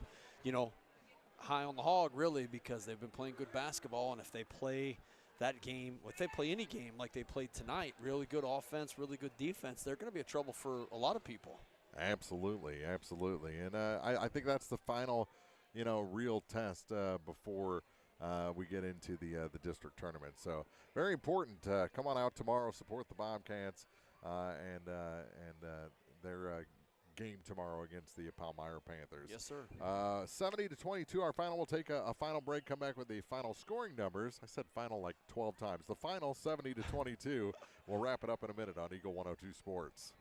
S4: high on the hog, really, because they've been playing good basketball, and if they play that game, if they play any game like they played tonight, really good offense, really good defense, they're going to be a trouble for a lot of people.
S3: Absolutely, absolutely. And I think that's the final, real test before we get into the district tournament. So very important. Come on out tomorrow, support the Bobcats and their game tomorrow against the Palmyra Panthers.
S4: Yes, sir.
S3: 70-22, our final. We'll take a final break, come back with the final scoring numbers. I said final like 12 times. The final, 70-22. We'll wrap it up in a minute on Eagle 102 Sports.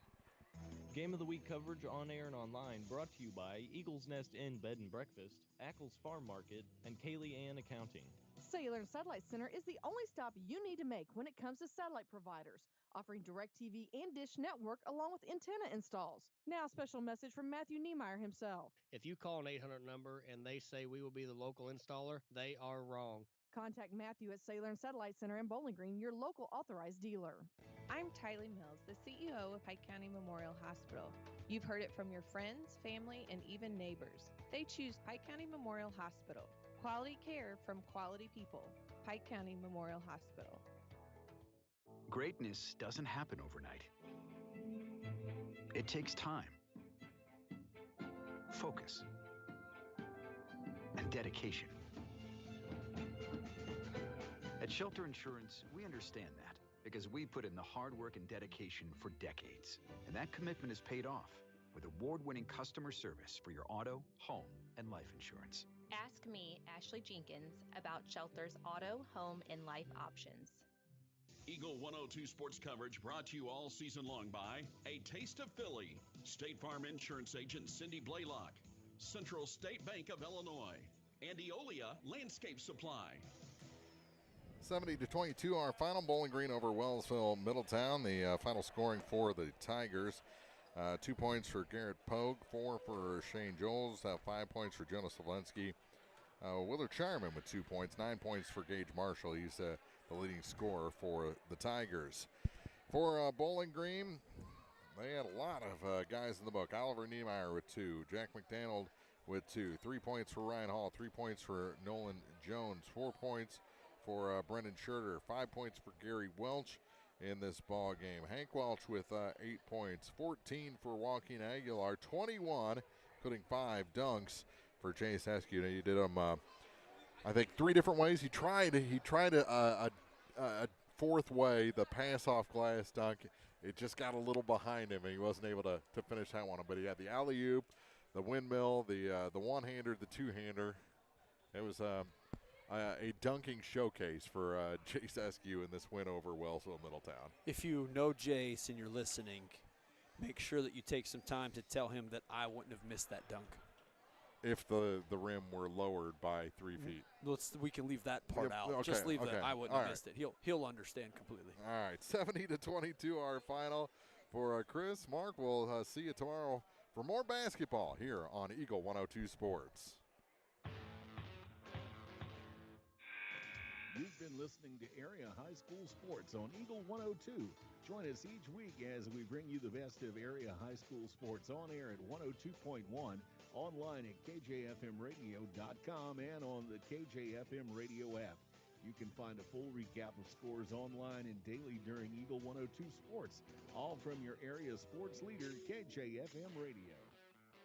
S5: Game of the Week coverage on air and online brought to you by Eagles Nest Inn Bed and Breakfast, Ackles Farm Market, and Kaylee Ann Accounting.
S2: Cellular and Satellite Center is the only stop you need to make when it comes to satellite providers, offering DirecTV and Dish Network along with antenna installs. Now, a special message from Matthew Niemeyer himself.
S19: If you call an 800 number and they say we will be the local installer, they are wrong.
S2: Contact Matthew at Cellular and Satellite Center in Bowling Green, your local authorized dealer.
S9: I'm Tylee Mills, the CEO of Pike County Memorial Hospital. You've heard it from your friends, family, and even neighbors. They choose Pike County Memorial Hospital. Quality care from quality people. Pike County Memorial Hospital.
S21: Greatness doesn't happen overnight. It takes time, focus, and dedication. At Shelter Insurance, we understand that because we put in the hard work and dedication for decades. And that commitment is paid off with award-winning customer service for your auto, home, and life insurance.
S22: Ask me, Ashley Jenkins, about Shelter's auto, home, and life options.
S12: Eagle 102 Sports coverage brought to you all season long by A Taste of Philly, State Farm Insurance Agent Cindy Blaylock, Central State Bank of Illinois, and Eolia Landscape Supply.
S3: 70-22, our final. Bowling Green over Wellsville-Middletown. The final scoring for the Tigers. 2 points for Garrett Pogue, 4 for Shane Joels, 5 points for Jonas Slovensky. Willard Shireman with 2 points, 9 points for Gage Marshall. He's the leading scorer for the Tigers. For Bowling Green, they had a lot of guys in the book. Oliver Niemeyer with 2, Jack McDonald with 2, 3 points for Ryan Hall, 3 points for Nolan Jones, 4 points for Brendan Schurter, 5 points for Gary Welch in this ball game. Hank Welch with 8 points, 14 for Joaquin Aguilar, 21, including 5 dunks for Chase Heskew. He did them, I think, 3 different ways. He tried a fourth way, the pass off glass dunk. It just got a little behind him, and he wasn't able to finish that one. But he had the alley-oop, the windmill, the one-hander, the two-hander. It was a dunking showcase for Chase Heskew in this win over Wellsville-Middletown.
S4: If you know Jace and you're listening, make sure that you take some time to tell him that I wouldn't have missed that dunk.
S3: If the rim were lowered by 3 feet.
S4: We can leave that part out.
S3: Okay,
S4: just leave that I wouldn't have
S3: right.
S4: missed it. He'll understand completely.
S3: All right, 70-22 our final for Chris. Mark, we'll see you tomorrow for more basketball here on Eagle 102 Sports.
S23: You've been listening to Area High School Sports on Eagle 102. Join us each week as we bring you the best of area high school sports on air at 102.1, online at kjfmradio.com, and on the KJFM radio app. You can find a full recap of scores online and daily during Eagle 102 Sports, all from your area sports leader, KJFM Radio.